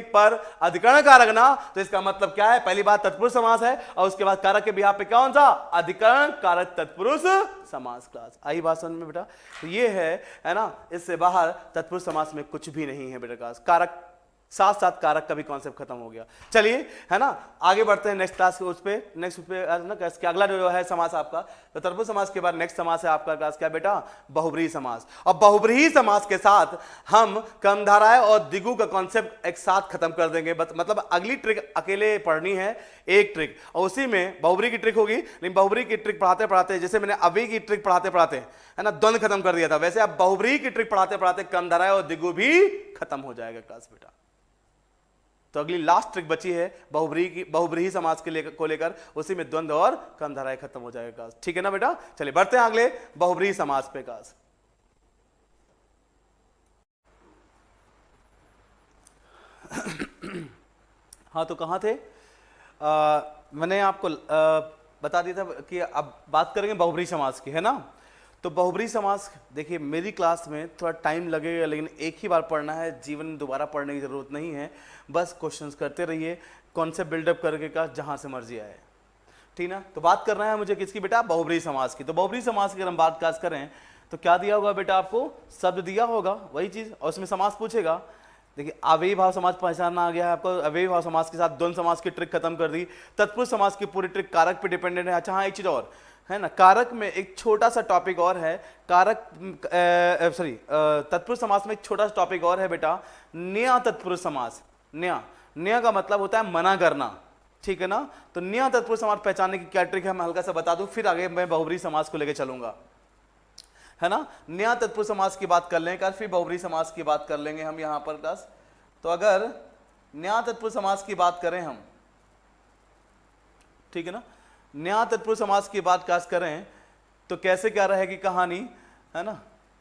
पर अधिकरण कारक ना, तो इसका मतलब क्या है? पहली बात तत्पुरुष समास है, और उसके बाद कारक के बिहाफ पे कौन सा? अधिकरण कारक तत्पुरुष समास क्लास। आई बात समझ में बेटा? तो ये है ना, इससे बाहर तत्पुरुष समास में कुछ भी नहीं है बेटा क्लास। कारक साथ साथ कारक का भी कॉन्सेप्ट खत्म हो गया। चलिए, है ना, आगे बढ़ते हैं नेक्स्ट क्लास उस पे, नेक्स्ट ना क्या अगला जो है समास आपका, तो तत्पुरुष समास के बाद नेक्स्ट समास है आपका क्लास क्या बेटा? बहुब्रीहि समास। और बहुब्रीहि समास के साथ हम कर्मधारय और द्विगु का कॉन्सेप्ट एक साथ खत्म कर देंगे। मतलब अगली ट्रिक अकेले पढ़नी है, एक ट्रिक, और उसी में बहुब्रीहि की ट्रिक होगी। लेकिन बहुब्रीहि की ट्रिक पढ़ाते पढ़ाते, जैसे मैंने अभी की ट्रिक पढ़ाते पढ़ाते, है ना, द्वंद्व खत्म कर दिया था, वैसे अब बहुब्रीहि की ट्रिक पढ़ाते पढ़ाते कर्मधारय और द्विगु भी खत्म हो जाएगा क्लास बेटा। तो अगली लास्ट ट्रिक बची है बहुब्रीहि समास को लेकर, उसी में द्वंद्व और कर्मधारय खत्म हो जाएगा। ठीक है ना बेटा? चलिए बढ़ते हैं अगले बहुब्रीहि समास पे क्लास। हाँ, तो कहां थे? मैंने आपको बता दिया था कि अब बात करेंगे बहुब्रीहि समास की, है ना। तो बहुब्रीहि समास, देखिए मेरी क्लास में थोड़ा टाइम लगेगा, लेकिन एक ही बार पढ़ना है, जीवन में दोबारा पढ़ने की जरूरत नहीं है। बस क्वेश्चंस करते रहिए, कॉन्सेप्ट बिल्डअप करके का जहां से मर्जी आए, ठीक ना। तो बात करना है मुझे किसकी बेटा? बहुब्रीहि समास की। तो बहुब्रीहि समास की अगर हम बात काज करें तो क्या दिया होगा बेटा? आपको शब्द दिया होगा, वही चीज, और उसमें समास पूछेगा। देखिए अव्ययी भाव समास पहचानना आ गया है आपको। अव्ययी भाव समास के साथ द्वंद्व समास की ट्रिक खत्म कर दी। तत्पुरुष समास की पूरी ट्रिक कारक पे डिपेंडेंट है। अच्छा हाँ, एक चीज और है ना, कारक में एक छोटा सा टॉपिक और है, कारक तत्पुरुष समास में एक छोटा सा टॉपिक और है बेटा, न्या तत्पुरुष समास। न्या का मतलब होता है मना करना, ठीक है ना। तो न्या तत्पुरुष समास पहचानने की क्या ट्रिक है मैं हल्का सा बता दूं, फिर आगे मैं बहुब्रीहि समास को लेकर चलूंगा, है ना। न्या तत्पुरुष समास की बात कर लेंगे, फिर बहुब्रीहि समास की बात कर लेंगे हम यहाँ पर क्लास। तो अगर न्या तत्पुरुष समास की बात करें हम, ठीक है ना, न्या तत्पुरुष समास की बात काश करें तो कैसे क्या रहेगी कहानी, है ना,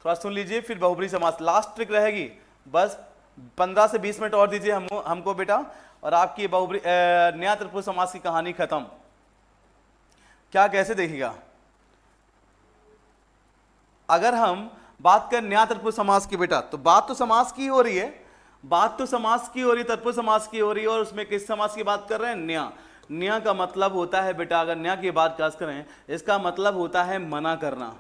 थोड़ा सुन लीजिए, फिर बहुब्री समास लास्ट ट्रिक रहेगी। बस 15 से 20 मिनट और दीजिए हमको बेटा, और आपकी बहुब्री न्या तत्पुरुष समास की कहानी खत्म। क्या कैसे देखिएगा, अगर हम बात करें न्या तत्पुरुष समास की बेटा, तो बात तो समास की हो रही है, बात तो समास की हो रही है, तत्पुरुष समास की हो रही है, और उसमें किस समास की बात कर रहे हैं, न्या। न्या का मतलब होता है बेटा, अगर न्या की बात खास करें, इसका मतलब होता है मना करना।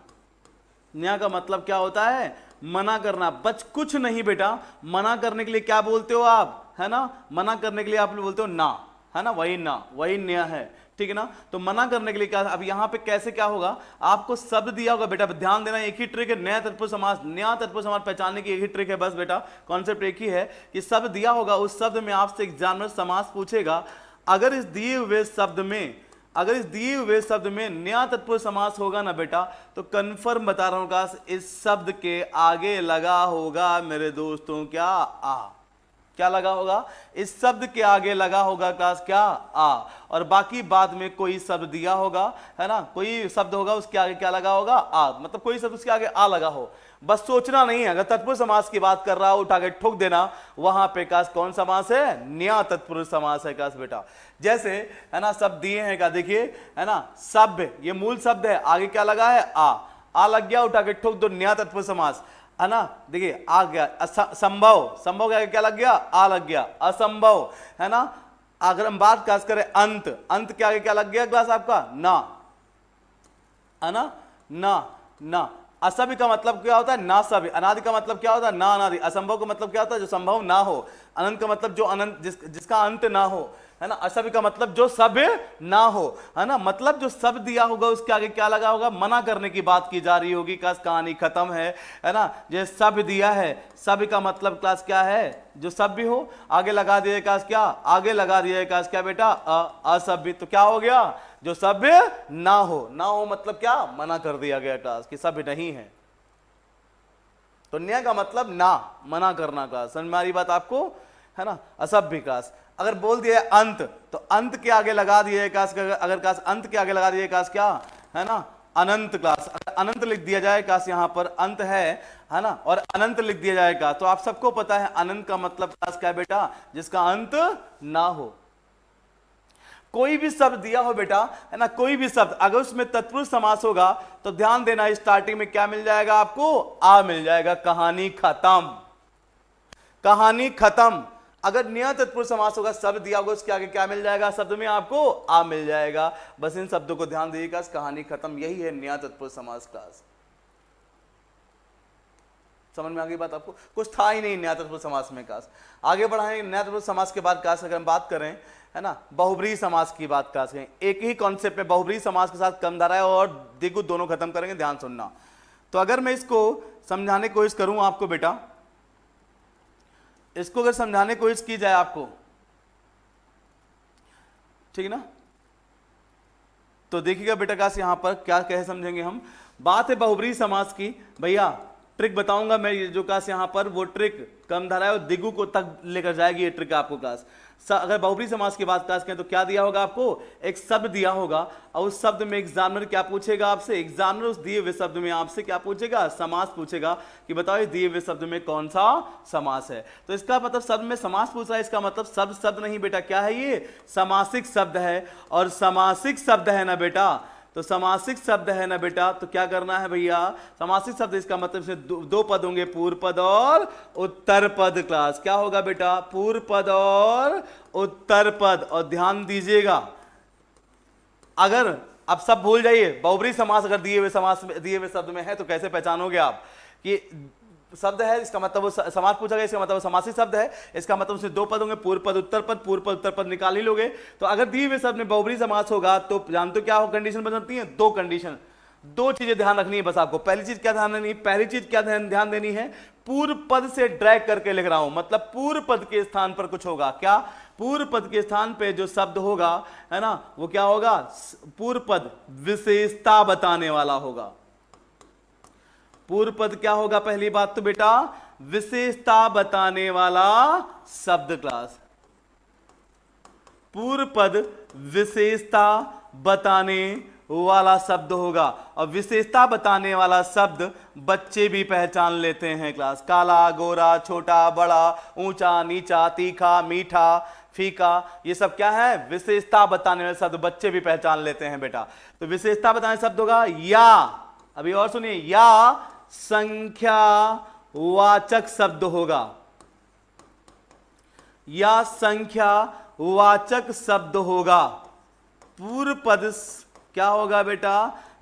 न्या का मतलब क्या होता है, मना करना, बच कुछ नहीं बेटा। मना करने के लिए क्या बोलते हो आप, है ना, मना करने के लिए आप बोलते हो ना, है ना, वही ना, वही न्या है, ठीक है ना। तो मना करने के लिए क्या, अब यहां पे कैसे क्या होगा, आपको शब्द दिया होगा बेटा, ध्यान देना, एक ही ट्रिक है न्या तत्पुरुष समास, न्या तत्पुरुष समास पहचानने की एक ही ट्रिक है बस बेटा, कॉन्सेप्ट एक ही है कि शब्द दिया होगा, उस शब्द में आपसे एग्जामिनर समास पूछेगा। अगर इस दिए हुए शब्द में न्या तत्पुरुष समास होगा ना बेटा, तो कंफर्म बता रहा हूं का इस शब्द के आगे लगा होगा मेरे दोस्तों क्या, आ। क्या लगा होगा, इस शब्द के आगे लगा होगा क्लास क्या, आ। और बाकी बाद में कोई शब्द दिया होगा, है ना, कोई शब्द होगा उसके आगे क्या लगा होगा, आ, मतलब कोई शब्द उसके आगे आ लगा हो। बस सोचना नहीं है, अगर तत्पुरुष समास की बात कर रहा हो उठा के ठोक देना, वहां पे काश कौन समास है, न्या तत्पुरुष समास है काश बेटा। जैसे है ना, शब्द दिए हैं का देखिए, है ना, सभ्य, ये मूल शब्द है, आगे क्या लगा है, आ लग गया, उठा के ठोक दो, न्या तत्पुरुष समास, है ना। देखिए आ गया, संभव, संभव के आगे क्या लग गया, आ लग गया, असंभव, है ना। अगर हम बात खास करें अंत, अंत के आगे क्या लग गया क्लास आपका, ना, है ना, ना। असभ्य का मतलब क्या होता है, ना सभ्य। अनादि का मतलब क्या होता है, ना अनादि। असंभव का मतलब क्या होता है, जो संभव ना हो। अनंत का मतलब जो अनंत, जिसका अंत ना हो, है ना। असभ्य का मतलब जो सभ्य ना हो, है ना, मतलब जो शब्द दिया होगा उसके आगे क्या लगा होगा, मना करने की बात की जा रही होगी, क्लास कहानी खत्म है ना। जो सभ्य दिया है, सभ्य का मतलब क्लास क्या है, जो सभ्य हो, आगे लगा दिया क्लास क्या, आगे लगा दिया क्लास क्या बेटा, असभ्य। तो क्या हो गया, जो सभ्य ना हो, ना हो मतलब क्या, मना कर दिया गया क्लास कि सभ्य नहीं है। तो न्या का मतलब ना, मना करना क्लास, समझ में आ रही बात आपको, है ना। असभ्य क्लास, अगर बोल दिया अंत, तो अंत के आगे लगा दिए क्लास, अगर क्लास अंत के आगे लगा दिए क्लास क्या, है ना, अनंत क्लास। अगर अनंत लिख दिया जाए क्लास, यहां पर अंत है ना, और अनंत लिख दिया जाएगा, तो आप सबको पता है अनंत का मतलब क्लास क्या है बेटा, जिसका अंत ना हो। कोई भी शब्द दिया हो बेटा, है ना, कोई भी शब्द अगर उसमें तत्पुरुष समास होगा, तो ध्यान देना, स्टार्टिंग में क्या मिल जाएगा आपको, आ मिल जाएगा, कहानी खत्म, कहानी खत्म। अगर न्या तत्पुरुष समास होगा, शब्द दिया होगा, उसके आगे क्या मिल जाएगा, शब्द में आपको आ मिल जाएगा। बस इन शब्दों को ध्यान दीजिएगा, कहानी खत्म, यही है न्या तत्पुरुष समास क्लास। समझ में आ गई बात आपको, कुछ था ही नहीं न्या तत्पुरुष समास में क्लास। आगे बढ़ाएंगे न्या तत्पुरुष समास के बाद क्लास, अगर हम बात करें, है ना, बहुब्रीहि समास की बात क्लास करें। एक ही कॉन्सेप्ट में बहुब्रीहि समास के साथ कर्मधारय और द्विगु दोनों खत्म करेंगे, ध्यान सुनना। तो अगर मैं इसको समझाने की कोशिश करूं आपको बेटा, इसको अगर समझाने की कोशिश की जाए आपको, ठीक है ना, तो देखिएगा बेटा क्लास यहां पर क्या कहे समझेंगे हम। बात है बहुब्रीहि समास की, भैया ट्रिक बताऊंगा मैं, ये जो क्लास यहां पर वो ट्रिक कर्मधारय और दिगु को तक लेकर जाएगी ये ट्रिक आपको क्लास। अगर बहुब्रीहि समास की बात क्लास करें तो क्या दिया होगा आपको, एक शब्द दिया होगा, और उस शब्द में एग्जामिनर क्या पूछेगा आपसे, एग्जामिनर उस दिए हुए शब्द में आपसे क्या पूछेगा, समास पूछेगा कि बताओ इस दिए हुए शब्द में कौन सा समास है। तो इसका मतलब शब्द में समास पूछ रहा है, इसका मतलब शब्द शब्द नहीं बेटा, क्या है ये, समासिक शब्द है। और समासिक शब्द है ना बेटा, तो समासिक शब्द है ना बेटा, तो क्या करना है भैया, समासिक शब्द, इसका मतलब से दो पद होंगे, पूर्व पद और उत्तर पद क्लास। क्या होगा बेटा, पूर्व पद और उत्तर पद। और ध्यान दीजिएगा, अगर अब सब भूल जाइए, बहुब्रीहि समास अगर दिए हुए शब्द में है तो कैसे पहचानोगे आप कि शब्द है, इसका मतलब वो समास पूछा गया, इसका मतलब समासिक शब्द है, इसका मतलब उसमें दो पद होंगे, पूर्व पद उत्तर पद, पूर्व पद उत्तर पद निकाल ही लोगे। तो अगर दिए हुए शब्द में बहुब्रीहि समास होगा तो जानते हो क्या हो कंडीशन बनती है, दो कंडीशन, दो चीजें ध्यान रखनी है बस आपको। पहली चीज क्या ध्यान देनी, पहली चीज क्या ध्यान देनी है, पूर्व पद से ड्रैग करके लिख रहा हूं, मतलब पूर्व पद के स्थान पर कुछ होगा। क्या, पूर्व पद के स्थान पे जो शब्द होगा, है ना, वो क्या होगा, पूर्व पद विशेषता बताने वाला होगा। पूर्व पद क्या होगा, पहली बात तो बेटा विशेषता बताने वाला शब्द क्लास। पूर्व पद विशेषता बताने वाला शब्द होगा। और विशेषता बताने वाला शब्द बच्चे भी पहचान लेते हैं क्लास। काला, गोरा, छोटा, बड़ा, ऊंचा, नीचा, तीखा, मीठा, फीका, ये सब क्या है? विशेषता बताने वाले शब्द बच्चे भी पहचान लेते हैं बेटा। तो विशेषता बताने शब्द होगा या, अभी और सुनिए, या संख्या वाचक शब्द होगा, या संख्या वाचक शब्द होगा। पूर्व पद क्या होगा बेटा?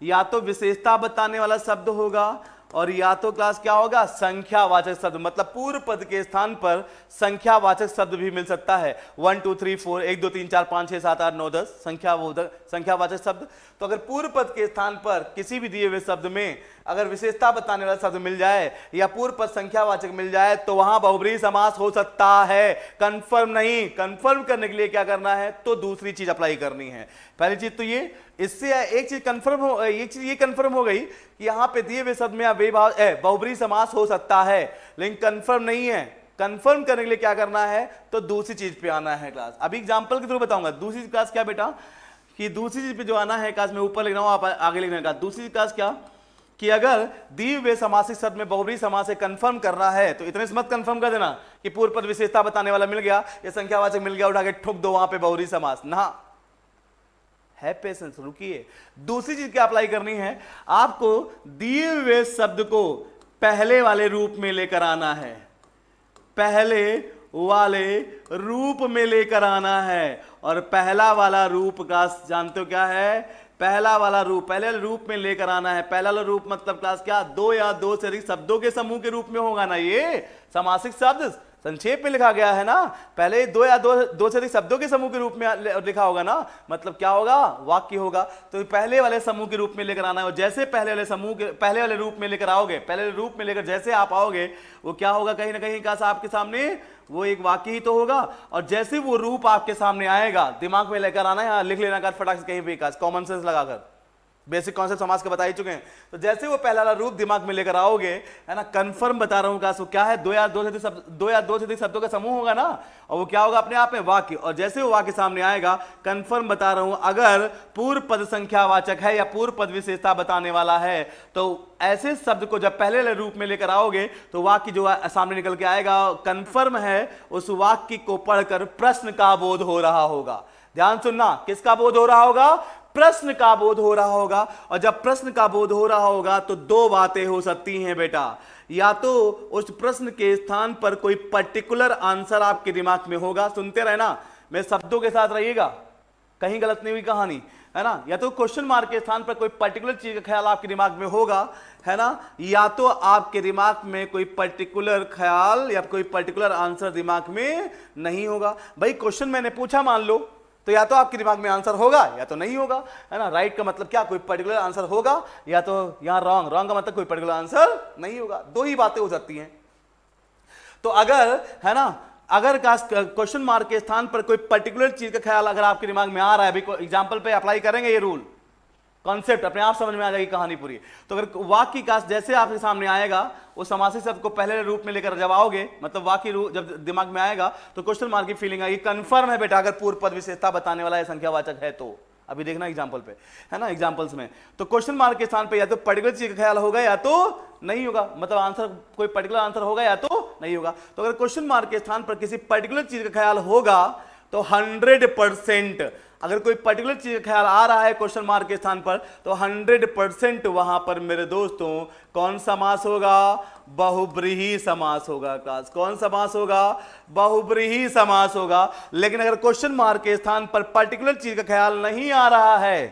या तो विशेषता बताने वाला शब्द होगा और या तो क्लास क्या होगा? संख्यावाचक शब्द। मतलब पूर्व पद के स्थान पर संख्यावाचक शब्द भी मिल सकता है। 1 2 3 4 1 2 3 4 5 6 7 8 9 10 संख्यावाचक शब्द। तो अगर पूर्व पद के स्थान पर किसी भी दिए हुए शब्द में अगर विशेषता बताने वाला शब्द मिल जाए या पूर्व पद संख्यावाचक मिल जाए तो वहां बहुब्रीहि समास हो सकता है। कंफर्म नहीं, कंफर्म करने के लिए क्या करना है? तो दूसरी चीज अप्लाई करनी है। पहली चीज तो ये, इससे एक चीज कंफर्म हो, एक चीज ये कंफर्म हो गई कि यहां पे दिए हुए शब्द में बहुब्रीहि समास हो सकता है, लेकिन कंफर्म नहीं है। कंफर्म करने के लिए क्या करना है? तो दूसरी चीज पे आना है क्लास। अभी एग्जांपल के थ्रू बताऊंगा। दूसरी क्लास क्या बेटा? कि दूसरी चीज पे जो आना है क्लास में ऊपर लिख रहा हूं, आप आगे लिखने का। दूसरी क्लास क्या? कि अगर दिए हुए समासिक शब्द में बहुब्रीहि समास से कंफर्म करना है तो इतने से मत कंफर्म कर देना कि पूर्व पद विशेषता बताने वाला मिल गया या संख्यावाचक मिल गया, उठा के ठोक दो वहां पे बहुब्रीहि समास ना। है पेशेंस, रुकिए। दूसरी चीज क्या अप्लाई करनी है? आपको दिए हुए शब्द को पहले वाले रूप में लेकर आना है, पहले वाले रूप में लेकर आना है। और पहला वाला रूप का जानते हो क्या है? पहला वाला रूप पहले वाले रूप में लेकर आना है। पहला वाला रूप मतलब क्लास क्या? दो या दो से अधिक शब्दों के समूह के रूप में होगा ना। ये समासिक शब्द संक्षेप में लिखा गया है ना, पहले दो या दो से अधिक शब्दों के समूह के रूप में लिखा होगा ना, मतलब क्या होगा? वाक्य होगा। तो पहले वाले समूह के रूप में लेकर आना है। और जैसे पहले वाले रूप में लेकर आओगे, पहले वाले रूप में लेकर जैसे आप आओगे, वो क्या होगा? कहीं ना कहीं का आपके सामने वो एक वाक्य ही तो होगा। और जैसे वो रूप आपके सामने आएगा, दिमाग में लेकर आना है, लिख लेना का फटाक से कहीं भी, कॉमन सेंस लगाकर। बेसिक कॉन्सेप्ट समाज के बता ही चुके हैं। तो जैसे वो पहला वाला रूप दिमाग में लेकर आओगे, है ना, कंफर्म बता रहा हूं का, क्या है? दो या दो से अधिक शब्दों का समूह होगा ना, और वो क्या होगा? अपने आप में वाक्य। और जैसे वो वाक्य सामने आएगा, कंफर्म बता रहा हूं, अगर पूर्व पद संख्यावाचक है या पूर्व पद विशेषता बताने वाला है, तो ऐसे शब्द को जब पहले वाले रूप में लेकर आओगे तो वाक्य जो सामने निकल के आएगा, कंफर्म है, उस वाक्य को पढ़कर प्रश्न का बोध हो रहा होगा। ध्यान सुनना, किसका बोध हो रहा होगा? प्रश्न का बोध हो रहा होगा। और जब प्रश्न का बोध हो रहा होगा तो दो बातें हो सकती हैं बेटा। या तो उस प्रश्न के स्थान पर कोई पर्टिकुलर आंसर आपके दिमाग में होगा, सुनते रहना, मेरे शब्दों के साथ रहिएगा, कहीं गलत नहीं हुई कहानी, है ना। या तो क्वेश्चन मार्क के स्थान पर कोई पर्टिकुलर चीज का ख्याल आपके दिमाग में होगा, है ना, या तो आपके दिमाग में कोई पर्टिकुलर ख्याल या कोई पर्टिकुलर आंसर दिमाग में नहीं होगा। भाई क्वेश्चन मैंने पूछा मान लो, तो या तो आपके दिमाग में आंसर होगा या तो नहीं होगा, है ना। राइट का मतलब क्या? कोई पर्टिकुलर आंसर होगा, या तो यहां रॉन्ग, रॉन्ग का मतलब कोई पर्टिकुलर आंसर नहीं होगा। दो ही बातें हो सकती हैं। तो अगर, है ना, अगर क्वेश्चन मार्क के स्थान पर कोई पर्टिकुलर चीज का ख्याल अगर आपके दिमाग में आ रहा है, अभी एग्जांपल पे अप्लाई करेंगे ये रूल, कॉन्सेप्ट अपने आप समझ में आ जाएगी कहानी पूरी। तो अगर वाक्य का जैसे आपके सामने आएगा, वो समासिक शब्द को पहले रूप में लेकर जब आओगे, मतलब वाक्य जब दिमाग में आएगा तो क्वेश्चन मार्क की फीलिंग आएगी, कंफर्म है बेटा अगर पूर्व पद विशेषता बताने वाला है, संख्यावाचक है तो। अभी देखना एग्जांपल पे, है ना, एग्जांपल्स में तो क्वेश्चन मार्क के स्थान पे या तो पर्टिकुलर चीज का ख्याल होगा या तो नहीं होगा, मतलब आंसर कोई पर्टिकुलर आंसर होगा या तो नहीं होगा। तो अगर क्वेश्चन मार्क के स्थान पर किसी पर्टिकुलर चीज का ख्याल होगा तो 100%, अगर कोई पर्टिकुलर चीज का ख्याल आ रहा है क्वेश्चन मार्क के स्थान पर, तो 100% वहां पर मेरे दोस्तों कौन समास होगा? बहुब्रीहि समास होगा। क्लास कौन समास होगा? बहुब्रीहि समास होगा। लेकिन अगर क्वेश्चन मार्क के स्थान पर पर्टिकुलर चीज का ख्याल नहीं आ रहा है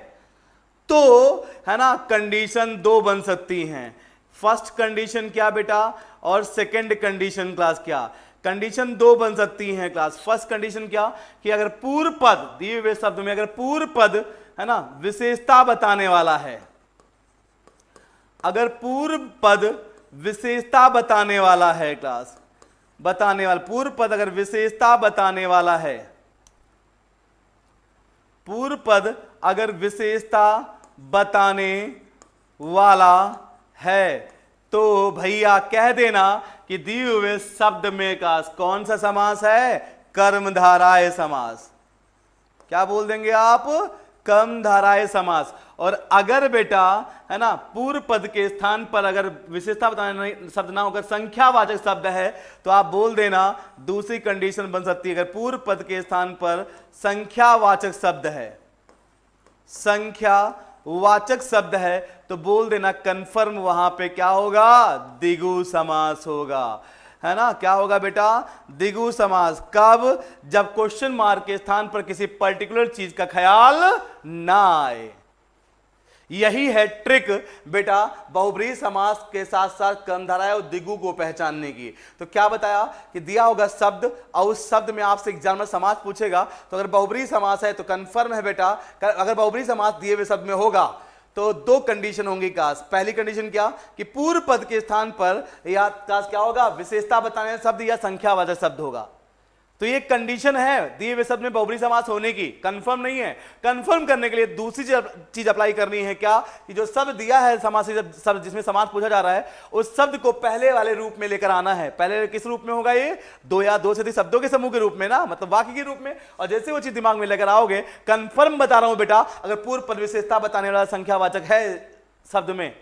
तो, है ना, कंडीशन दो बन सकती हैं। फर्स्ट कंडीशन क्या बेटा, और सेकंड कंडीशन क्लास क्या? कंडीशन दो बन सकती हैं क्लास। फर्स्ट कंडीशन क्या? कि अगर पूर्व पद दिए हुए शब्द में अगर पूर्व पद, है ना, विशेषता बताने वाला है, अगर पूर्व पद विशेषता बताने वाला है क्लास, बताने वाला पूर्व पद अगर विशेषता बताने वाला है, पूर्व पद अगर विशेषता बताने वाला है, तो भैया कह देना कि दिए हुए शब्द में का कौन सा समास है? कर्मधारय समास। क्या बोल देंगे आप? कम धाराएं समास। और अगर बेटा है ना पूर्व पद के स्थान पर अगर विशेषता बताने शब्द ना होकर संख्यावाचक शब्द है तो आप बोल देना दूसरी कंडीशन बन सकती है। अगर पूर्व पद के स्थान पर संख्यावाचक शब्द है, संख्यावाचक शब्द है, तो बोल देना कंफर्म वहां पे क्या होगा? द्विगु समास होगा, है ना। क्या होगा बेटा? द्विगु समास। कब? जब क्वेश्चन मार्क के स्थान पर किसी पर्टिकुलर चीज का ख्याल ना आए। यही है ट्रिक बेटा बहुब्रीहि समास के साथ साथ कर्मधारय और द्विगु को पहचानने की। तो क्या बताया कि दिया होगा शब्द और उस शब्द में आपसे एग्जाम में समास पूछेगा, तो अगर बहुब्रीहि समास है तो कंफर्म है बेटा। अगर बहुब्रीहि समास दिए हुए शब्द में होगा तो दो कंडीशन होंगी काश। पहली कंडीशन क्या कि पूर्व पद के स्थान पर या काश क्या होगा? विशेषता बताने वाला शब्द या संख्यावाचक शब्द होगा। तो ये कंडीशन है दिए हुए शब्द में बहुब्रीहि समास होने की, कंफर्म नहीं है। कंफर्म करने के लिए दूसरी चीज अप्लाई करनी है क्या कि जो शब्द दिया है समास शब्द जिसमें समास पूछा जा रहा है उस शब्द को पहले वाले रूप में लेकर आना है। पहले किस रूप में होगा? ये दो या दो से अधिक शब्दों के समूह के रूप में ना, मतलब वाक्य के रूप में। और जैसे वो चीज दिमाग में लेकर आओगे, कंफर्म बता रहा हूं बेटा, अगर पूर्व पद विशेषता बताने वाला संख्यावाचक है शब्द में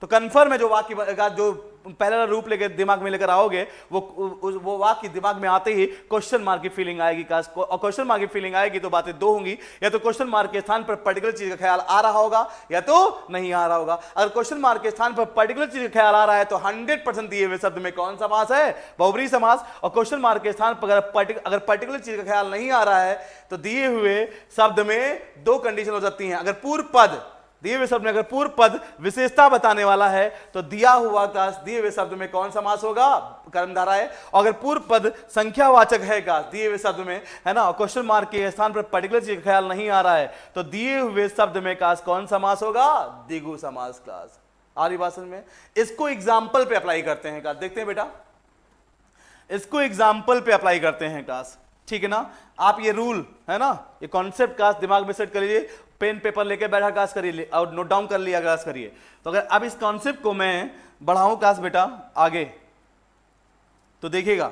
तो कंफर्म है जो वाक्य का जो पहला रूप लेकर दिमाग में लेकर आओगे वो वाक्य दिमाग में आते ही क्वेश्चन मार्क की फीलिंग आएगी काश। और क्वेश्चन मार्क की फीलिंग आएगी तो बातें दो होंगी, या तो क्वेश्चन मार्क के स्थान पर पर्टिकुलर चीज का ख्याल आ रहा होगा या तो नहीं आ रहा होगा। अगर क्वेश्चन मार्क के स्थान पर पर्टिकुलर चीज का ख्याल आ रहा है तो 100% दिए हुए शब्द में कौन समास है? बहुब्रीहि समास। और क्वेश्चन मार्क के स्थान पर अगर पर्टिकुलर चीज का ख्याल नहीं आ रहा है तो दिए हुए शब्द में दो कंडीशन हो सकती हैं। अगर पूर्व पद दिए हुए शब्द में अगर पूर्व पद विशेषता बताने वाला है तो दिया हुआ काश दिए हुए शब्द में कौन समास होगा? कर्मधारय। और अगर पूर्व पद संख्यावाचक है काश दिए हुए शब्द में, है ना, क्वेश्चन मार्क के स्थान पर पर्टिकुलर चीज का ख्याल नहीं आ रहा है तो दिए हुए शब्द में काश कौन समास होगा? द्विगु समास क्लास। आ रही बात समझ में? इसको एग्जाम्पल पे अप्लाई करते हैं क्लास, देखते हैं बेटा, इसको एग्जाम्पल पे अप्लाई करते हैं क्लास, ठीक है ना। आप ये रूल है ना, ये कॉन्सेप्ट क्लास दिमाग में सेट कर लीजिए, पेन पेपर लेके बैठा क्लास करिए और नोट डाउन कर लिया क्लास करिए। तो अगर अब इस कॉन्सेप्ट को मैं बढ़ाऊं क्लास बेटा आगे तो देखिएगा,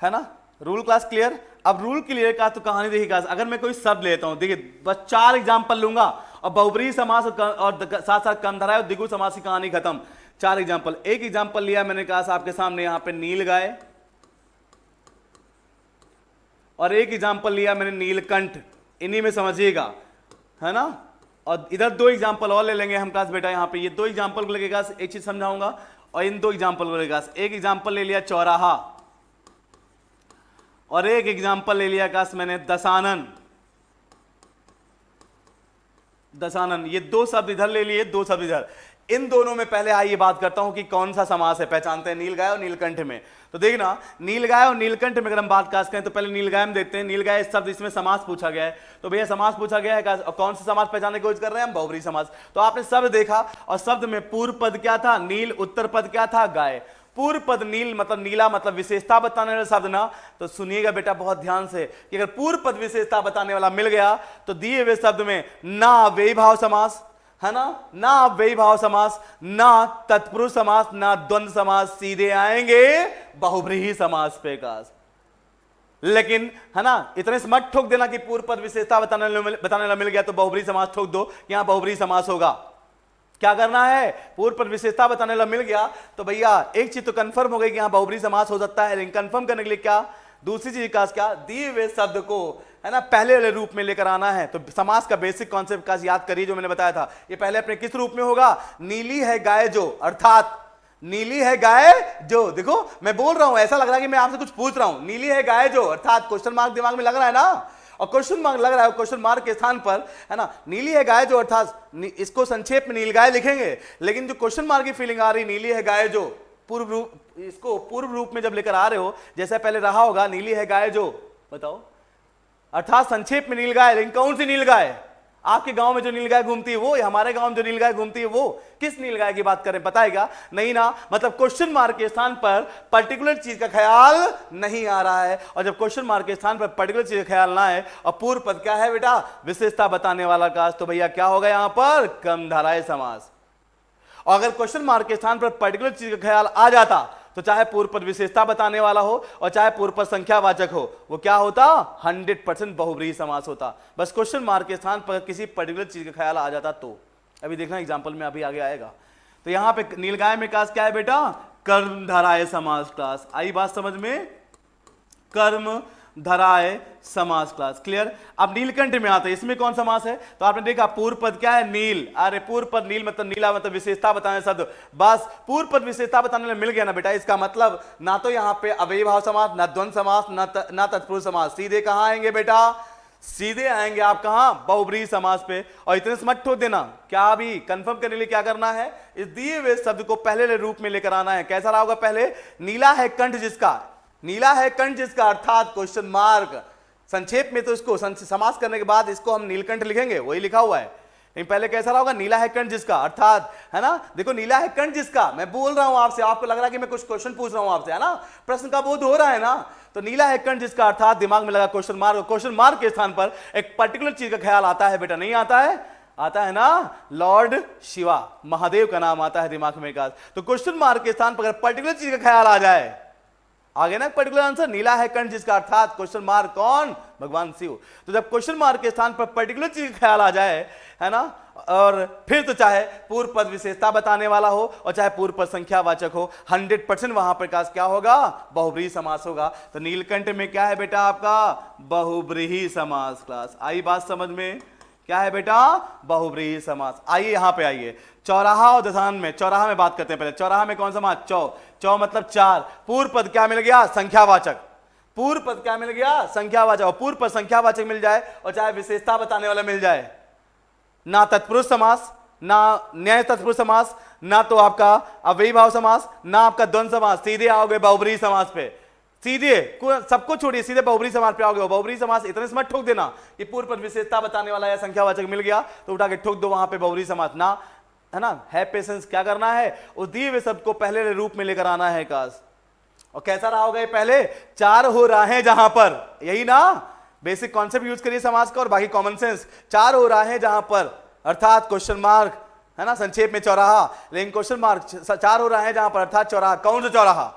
है ना, रूल क्लास क्लियर। अब रूल क्लियर का तो कहानी देखिए क्लास, अगर मैं कोई शब्द लेता हूं, देखिए बस 4 एग्जाम्पल लूंगा और बहुब्रीहि समास और साथ साथ कर्मधारय और द्विगु समास की कहानी खत्म। 4 एग्जाम्पल। एक एग्जाम्पल लिया मैंने क्लास आपके सामने यहां पे नील गाय, और एक एग्जाम्पल लिया मैंने नीलकंठ, इन्हीं में समझिएगा, है ना। और इधर 2 एग्जाम्पल और ले लेंगे हम क्लास बेटा। यहाँ पे ये 2 एग्जाम्पल को लेके क्लास एक चीज समझाऊंगा और इन 2 एग्जाम्पल को लेकर क्लास एक एग्जाम्पल ले लिया चौराहा और एक एग्जाम्पल ले लिया क्लास मैंने दशानन। दशानन ये 2 शब्द इधर ले लिए, 2 शब्द इधर। इन दोनों में पहले आइए बात करता हूं कि कौन सा समास है, पहचानते हैं नीलगाय और नीलकंठ में। तो देखना नीलगाय और नीलकंठ में अगर हम बात कास्ट करें तो पहले नीलगाय में देखते हैं। नीलगाय शब्द इसमें समास पूछा गया है, तो भैया समास पूछा गया है और कौन सा समास पहचानने की कोशिश कर रहे हैं हम? बहुब्रीहि समास। तो आपने शब्द देखा और शब्द में पूर्व पद क्या था? नील। उत्तर पद क्या था? गाय। पूर्व पद नील मतलब नीला मतलब विशेषता बताने वाला शब्द ना। तो सुनिएगा बेटा बहुत ध्यान से कि अगर पूर्व पद विशेषता बताने वाला मिल गया तो दिए हुए शब्द में ना अव्ययी भाव समास, है ना, ना अव्ययी भाव समास, ना तत्पुरुष समास, ना द्वंद्व समास, सीधे आएंगे बहुब्रीहि समास पे कास। लेकिन है ना इतने से मत ठोक देना कि पूर्व पद विशेषता बताने वाला मिल गया तो बहुब्रीहि समास ठोक दो, यहां बहुब्रीहि समास होगा। क्या करना है? पूर्व पद विशेषता बताने वाला मिल गया तो भैया एक चीज तो कंफर्म हो गई कि यहां बहुब्रीहि समास हो सकता है, लेकिन कंफर्म करने के लिए क्या दूसरी चीज का क्या? दिए हुए शब्द को है ना पहले वाले रूप में लेकर आना है। तो समास का बेसिक कॉन्सेप्ट का याद करिए जो मैंने बताया था। ये पहले अपने किस रूप में होगा? नीली है गाय जो, अर्थात नीली है गाय जो। देखो मैं बोल रहा हूं ऐसा लग रहा है कि मैं आपसे कुछ पूछ रहा हूं। नीली है गाय जो अर्थात क्वेश्चन मार्क दिमाग में लग रहा है ना, और क्वेश्चन मार्क लग रहा है, क्वेश्चन मार्क के स्थान पर है ना नीली है गाय जो अर्थात इसको संक्षेप में नीलगाय लिखेंगे, लेकिन जो क्वेश्चन मार्क की फीलिंग आ रही नीली है गाय जो, पूर्व रूप, इसको पूर्व रूप में जब लेकर आ रहे हो जैसा पहले रहा होगा नीली है गाय जो, बताओ अर्थात संक्षेप में नीलगाय। लेकिन कौन सी नीलगाय? आपके गांव में जो नीलगाय घूमती है वो, या हमारे गांव में जो नीलगाय घूमती है वो? किस नीलगाय की बात करें बताएगा? नहीं ना, मतलब क्वेश्चन मार्क के स्थान पर पर्टिकुलर चीज का ख्याल नहीं आ रहा है। और जब क्वेश्चन मार्क के स्थान पर पर्टिकुलर चीज का ख्याल ना है और पूर्व पद क्या है बेटा? विशेषता बताने वाला काश, तो भैया क्या होगा यहां पर? कर्मधारय समास। और अगर क्वेश्चन मार्क के स्थान पर पर्टिकुलर चीज का ख्याल आ जाता तो चाहे पूर्व पद विशेषता बताने वाला हो और चाहे पूर्व पद संख्यावाचक हो, वो क्या होता? 100% बहुब्रीहि समास होता। बस क्वेश्चन मार्क के स्थान पर किसी पर्टिकुलर चीज का ख्याल आ जाता तो। अभी देखना एग्जाम्पल में अभी आगे आएगा। तो यहां पे नीलगाय में क्लास क्या है बेटा? कर्म धराय समास क्लास। आई बात समझ में? कर्म धराय समास क्लास। क्लियर? अब नीलकंठ में आते हैं, इसमें कौन समास है? तो आपने देखा पूर्व पद क्या है? नील। अरे पूर्व पद नील मतलब नीला मतलब विशेषता बताने शब्द। बस पूर्व पद विशेषता बताने में मिल गया ना बेटा। इसका मतलब ना तो यहां पे अव्ययी भाव समास, ना द्वंद्व समास, ना तत्पुरुष समास। सीधे कहां आएंगे बेटा? सीधे आएंगे आप कहां? बहुब्रीहि समास पे। और इतने से मत ठोक देना, क्या अभी कंफर्म करने के लिए क्या करना है? इस दिए हुए शब्द को पहले रूप में लेकर आना है। कैसा रहा होगा? पहले नीला है कंठ जिसका, नीला है कंठ जिसका अर्थात क्वेश्चन मार्क। संक्षेप में तो इसको समास करने के बाद इसको हम नीलकंठ लिखेंगे, वही लिखा हुआ है। लेकिन पहले कैसा रहा होगा? नीला है कंठ जिसका अर्थात, है ना? देखो नीला है कंठ जिसका, मैं बोल रहा हूं आपसे, आपको लग रहा है कि मैं कुछ क्वेश्चन पूछ रहा हूं आपसे, है ना? प्रश्न का बोध हो रहा है ना? तो नीला है कंठ जिसका अर्थात दिमाग में लगा क्वेश्चन मार्क। क्वेश्चन मार्क के स्थान पर एक पर्टिकुलर चीज का ख्याल आता है बेटा, नहीं आता है? आता है ना? लॉर्ड शिवा, महादेव का नाम आता है दिमाग में। तो क्वेश्चन मार्क के स्थान पर अगर पर्टिकुलर चीज का ख्याल आ जाए, आगे ना पर्टिकुलर आंसर, नीला है कंठ जिसका अर्थात क्वेश्चन मार्क कौन? भगवान शिव। तो जब क्वेश्चन मार्क के स्थान पर पर्टिकुलर चीज का ख्याल आ जाए, है ना, और फिर तो चाहे पूर्व पद विशेषता बताने वाला हो और चाहे पूर्व पद संख्यावाचक हो, 100% वहां पर क्या होगा? बहुब्रीहि समास होगा। तो नीलकंठ में क्या है बेटा आपका? बहुब्रीहि समास क्लास। आई बात समझ में? क्या है बेटा? बहुब्रीहि समास। आइए यहां पे आइए, चौराहा और दशान में। चौराहा में बात करते हैं पहले। चौराहा में कौन समास? चौ मतलब चार। पूर्व पद क्या मिल गया? संख्यावाचक। पूर्व पद क्या मिल गया? संख्यावाचक। और पूर्व पद संख्यावाचक मिल जाए और चाहे विशेषता बताने वाला मिल जाए, ना तत्पुरुष समास, ना न्याय तत्पुरुष समास, ना तो आपका अव्ययी भाव समास, ना आपका द्वंद्व समास, सीधे आओगे बहुब्रीहि समास पे। सीधे सबको छोड़िए, सीधे बहुब्रीहि समास पे आओगे। बहुब्रीहि समास इतने से मत ठोक देना कि पूर्व पद विशेषता बताने वाला या संख्यावाचक मिल गया तो उठा के ठोक दो वहां पे बहुब्रीहि समास ना, है ना? है पेशेंस। क्या करना है? उस दिए हुए शब्द को पहले रूप में लेकर आना है काश। और कैसा रहा होगा ये? पहले चार हो रहा है जहां पर, यही ना बेसिक कॉन्सेप्ट यूज करिए समाज का और बाकी कॉमन सेंस। चार हो रहा है जहां पर अर्थात क्वेश्चन मार्क, है ना, संक्षेप में चौराहा। लेकिन क्वेश्चन मार्क चार हो रहा है जहां पर अर्थात चौराहा। कौन सा चौराहा?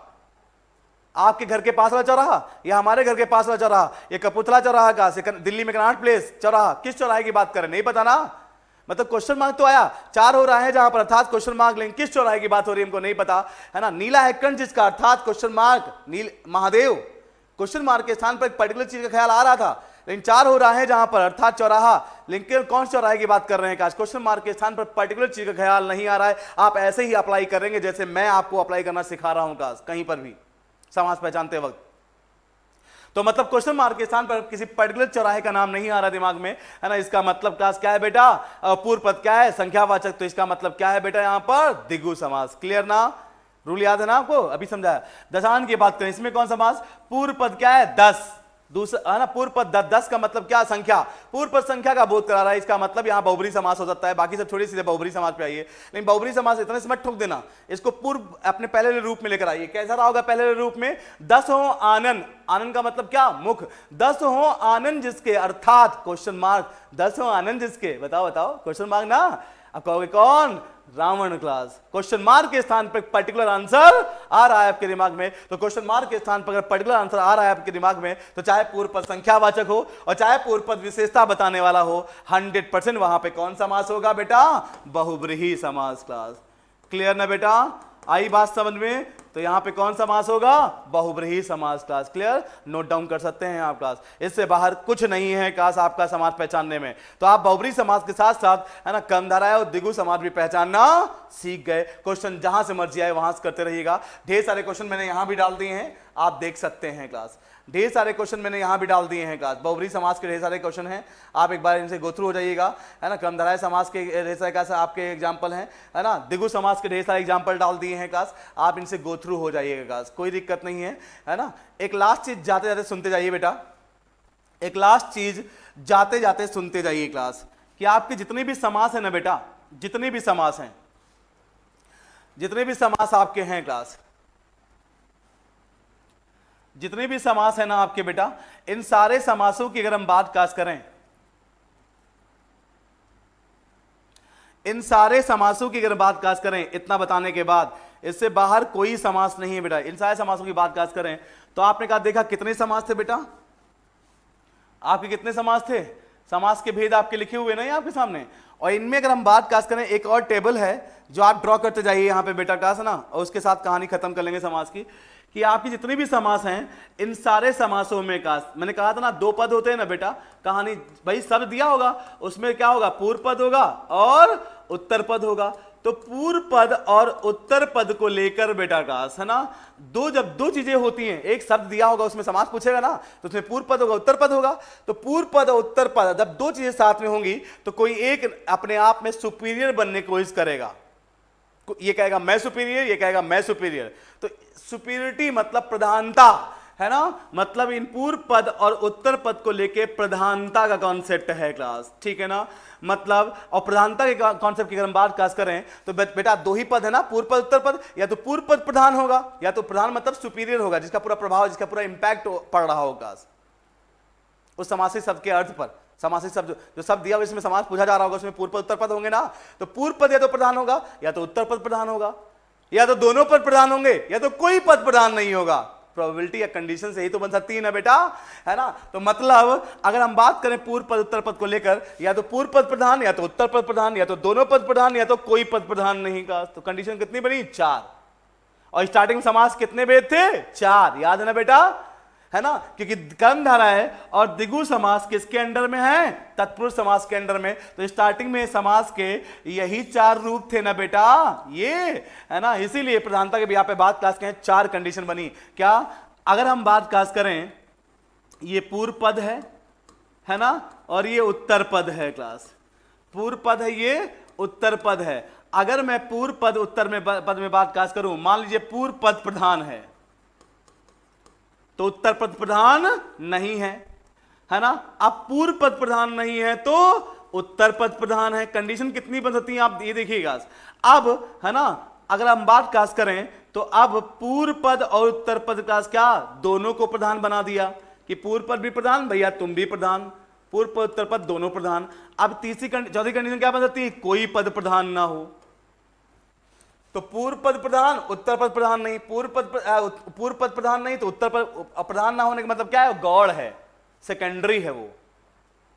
आपके घर के पास वाला चौराहा या हमारे घर के पास वाला चौराहा? ये कपूरथला चौराहा का, दिल्ली में कनॉट प्लेस चौराहा, किस चौराहे की बात करें? नहीं पता ना? मतलब क्वेश्चन मार्क तो आया, चार हो रहा है जहां पर अर्थात क्वेश्चन मार्क, लेकिन किस चौराहे की बात हो रही है हमको नहीं पता, है ना? नीला है कंठ जिसका अर्थात क्वेश्चन मार्क, नील महादेव। क्वेश्चन मार्क के स्थान पर एक पर्टिकुलर चीज का ख्याल आ रहा था, लेकिन चार हो रहा है जहां पर अर्थात चौराहा, लेकिन कौन चौराहे की बात कर रहे हैं? काश क्वेश्चन मार्क के स्थान पर पर्टिकुलर चीज का ख्याल नहीं आ रहा है। आप ऐसे ही अप्लाई करेंगे जैसे मैं आपको अप्लाई करना सिखा रहा हूं काश, कहीं पर भी समास पहचानते वक्त। तो मतलब क्वेश्चन मार्क के स्थान पर किसी पर्टिकुलर चौराहे का नाम नहीं आ रहा दिमाग में, है ना? इसका मतलब क्लास क्या है बेटा? पूर्व पद क्या है? संख्यावाचक। तो इसका मतलब क्या है बेटा? यहां पर द्विगु समास। क्लियर ना? रूल याद है ना आपको? अभी समझाया। दशान की बात करें, इसमें कौन समास? पूर्व पद क्या है? 10। दूसरा, है ना, पूर्व पद 10 का मतलब क्या? संख्या। पूर्व पद संख्या का बोध करा रहा है। इसका मतलब यहां बहुब्रीहि समास हो सकता है। बाकी सब छोड़िए, सीधे बहुब्रीहि समास पे आइए। लेकिन बहुब्रीहि समास इतने से मत ठोक देना, इसको पूर्व अपने पहले रूप में लेकर आइए। कैसा रहा होगा पहले रूप में? 10 हो आनंद। आनंद का मतलब क्या? मुख। 10 हो आनंद जिसके अर्थात क्वेश्चन मार्क, 10 हो आनंद जिसके, बताओ बताओ, क्वेश्चन मार्क ना। अब कहोगे कौन? रावण क्लास। क्वेश्चन मार्क के स्थान पर पर्टिकुलर आंसर आ रहा है आपके दिमाग में, तो क्वेश्चन मार्क के स्थान पर अगर पर्टिकुलर आंसर आ रहा है आपके दिमाग में, तो चाहे पूर्व पद संख्यावाचक हो और चाहे पूर्व पद विशेषता बताने वाला हो, 100% वहां पे कौन समास होगा बेटा? बहुब्रीहि समास क्लास। क्लियर ना बेटा? आई बात समझ में? तो यहां पे कौन समास होगा? बहुब्रीहि समास क्लास। क्लियर? नोट डाउन कर सकते हैं आप क्लास, इससे बाहर कुछ नहीं है क्लास आपका समास पहचानने में। तो आप बहुब्रीहि समास के साथ साथ, है ना, कर्मधारय और द्विगु समास भी पहचानना सीख गए। क्वेश्चन जहां से मर्जी आए वहां से करते रहिएगा। ढेर सारे क्वेश्चन मैंने यहां भी डाल दिए हैं, आप देख सकते हैं क्लास। ढेर सारे क्वेश्चन मैंने यहां भी डाल दिए हैं क्लास। बहुब्रीहि समास के ढेर सारे क्वेश्चन हैं, आप एक बार इनसे गो थ्रू हो जाइएगा, है ना। कर्मधारय समास के ढेर सारे क्लास आपके एग्जांपल हैं, है ना। द्विगु समास के ढेर सारे एग्जांपल डाल दिए हैं क्लास, आप इनसे गो थ्रू हो जाइएगा क्लास, कोई दिक्कत नहीं है ना। एक लास्ट चीज जाते जाते सुनते जाइए बेटा, एक लास्ट चीज जाते जाते सुनते जाइए क्लास, कि आपके जितने भी समास है ना बेटा, जितने भी समास हैं, जितने भी समास आपके हैं क्लास, जितने भी समास है ना आपके बेटा, इन सारे समासों की अगर हम बात काश करें, इन सारे समासों की अगर बात काज करें, इतना बताने के बाद इससे बाहर कोई समास नहीं है बेटा। इन सारे समासों की बात काज करें तो आपने कहा देखा कितने समास थे बेटा, आपके कितने समास थे, समास के भेद आपके लिखे हुए नहीं आपके सामने। और इनमें अगर हम बात काज करें, एक और टेबल है जो आप ड्रॉ करते जाइए यहाँ पे बेटा क्लास है ना, और उसके साथ कहानी खत्म कर लेंगे समास की, कि आपकी जितनी भी समास हैं इन सारे समासों में का, मैंने कहा था ना 2 पद होते हैं ना बेटा, कहानी भाई सब दिया होगा, उसमें क्या होगा, पूर्व पद होगा और उत्तर पद होगा। तो पूर्व पद और उत्तर पद को लेकर बेटा क्लास है ना, जब दो चीजें होती हैं, एक शब्द दिया होगा उसमें समास पूछेगा ना, तो उसमें पूर्व पद होगा उत्तर पद होगा। तो पूर्व पद और उत्तर पद जब 2 चीजें साथ में होंगी तो कोई एक अपने आप में सुपीरियर बनने की कोशिश करेगा, ये कहेगा मैं सुपीरियर, ये कहेगा मैं सुपीरियर। तो सुपीरियरिटी मतलब प्रधानता है ना, मतलब इन पूर्व पद और उत्तर पद को लेके प्रधानता का कॉन्सेप्ट है क्लास, ठीक है ना। मतलब और प्रधानता के कॉन्सेप्ट की अगर हम बात खास करें तो बेटा 2 ही पद है ना, पूर्व पद उत्तर पद, या तो पूर्व पद प्रधान होगा या तो प्रधान मतलब सुपीरियर होगा, जिसका पूरा प्रभाव, जिसका पूरा इंपैक्ट पड़ रहा होगा उस समासिक शब्द के अर्थ पर। समासिक शब्द जो शब्द दिया हुआ इसमें समास पूछा जा रहा होगा, उसमें पूर्व पद उत्तर पद होंगे ना, तो पूर्व पद या तो प्रधान होगा या तो उत्तर पद प्रधान होगा, या तो दोनों पद प्रधान होंगे या तो कोई पद प्रधान नहीं होगा। प्रोबेबिलिटी या कंडीशन से ही तो बन सकती है ना बेटा, है ना। तो मतलब अगर हम बात करें पूर्व पद उत्तर पद को लेकर, या तो पूर्व पद प्रधान या तो उत्तर पद प्रधान या तो दोनों पद प्रधान या तो कोई पद प्रधान नहीं का, तो कंडीशन कितनी बनी, 4। और स्टार्टिंग समास कितने भेद थे, 4, याद है ना बेटा, है ना। क्योंकि कर्मधारय और द्विगु समास किसके अंडर में है, तत्पुरुष समास के अंडर में। तो स्टार्टिंग में समास के यही 4 रूप थे ना बेटा, ये है ना, इसीलिए प्रधानता के भी यहाँ पे बात क्लास के 4 कंडीशन बनी। क्या, अगर हम बात क्लास करें, ये पूर्व पद है ना, और ये उत्तर पद है क्लास, पूर्व पद है, ये उत्तर पद है। अगर मैं पूर्व पद उत्तर में पद में बात क्लास करूं, मान लीजिए पूर्व पद प्रधान है तो उत्तर पद प्रधान नहीं है ना। अब पूर्व पद प्रधान नहीं है तो उत्तर पद प्रधान है। कंडीशन कितनी बन सकती है आप ये देखिएगा। अब है ना, अगर हम बात कास करें तो अब पूर्व पद और उत्तर पद का क्या, दोनों को प्रधान बना दिया कि पूर्व पद भी प्रधान, भैया तुम भी प्रधान, पूर्व पद उत्तर पद दोनों प्रधान। अब चौथी कंडीशन क्या बन सकती है, कोई पद प्रधान ना हो। तो पूर्व पद प्रधान उत्तर पद प्रधान नहीं, पूर्व पद प्रधान नहीं तो उत्तर पद प्रधान ना होने का मतलब क्या है, गौड़ है, सेकेंडरी है वो।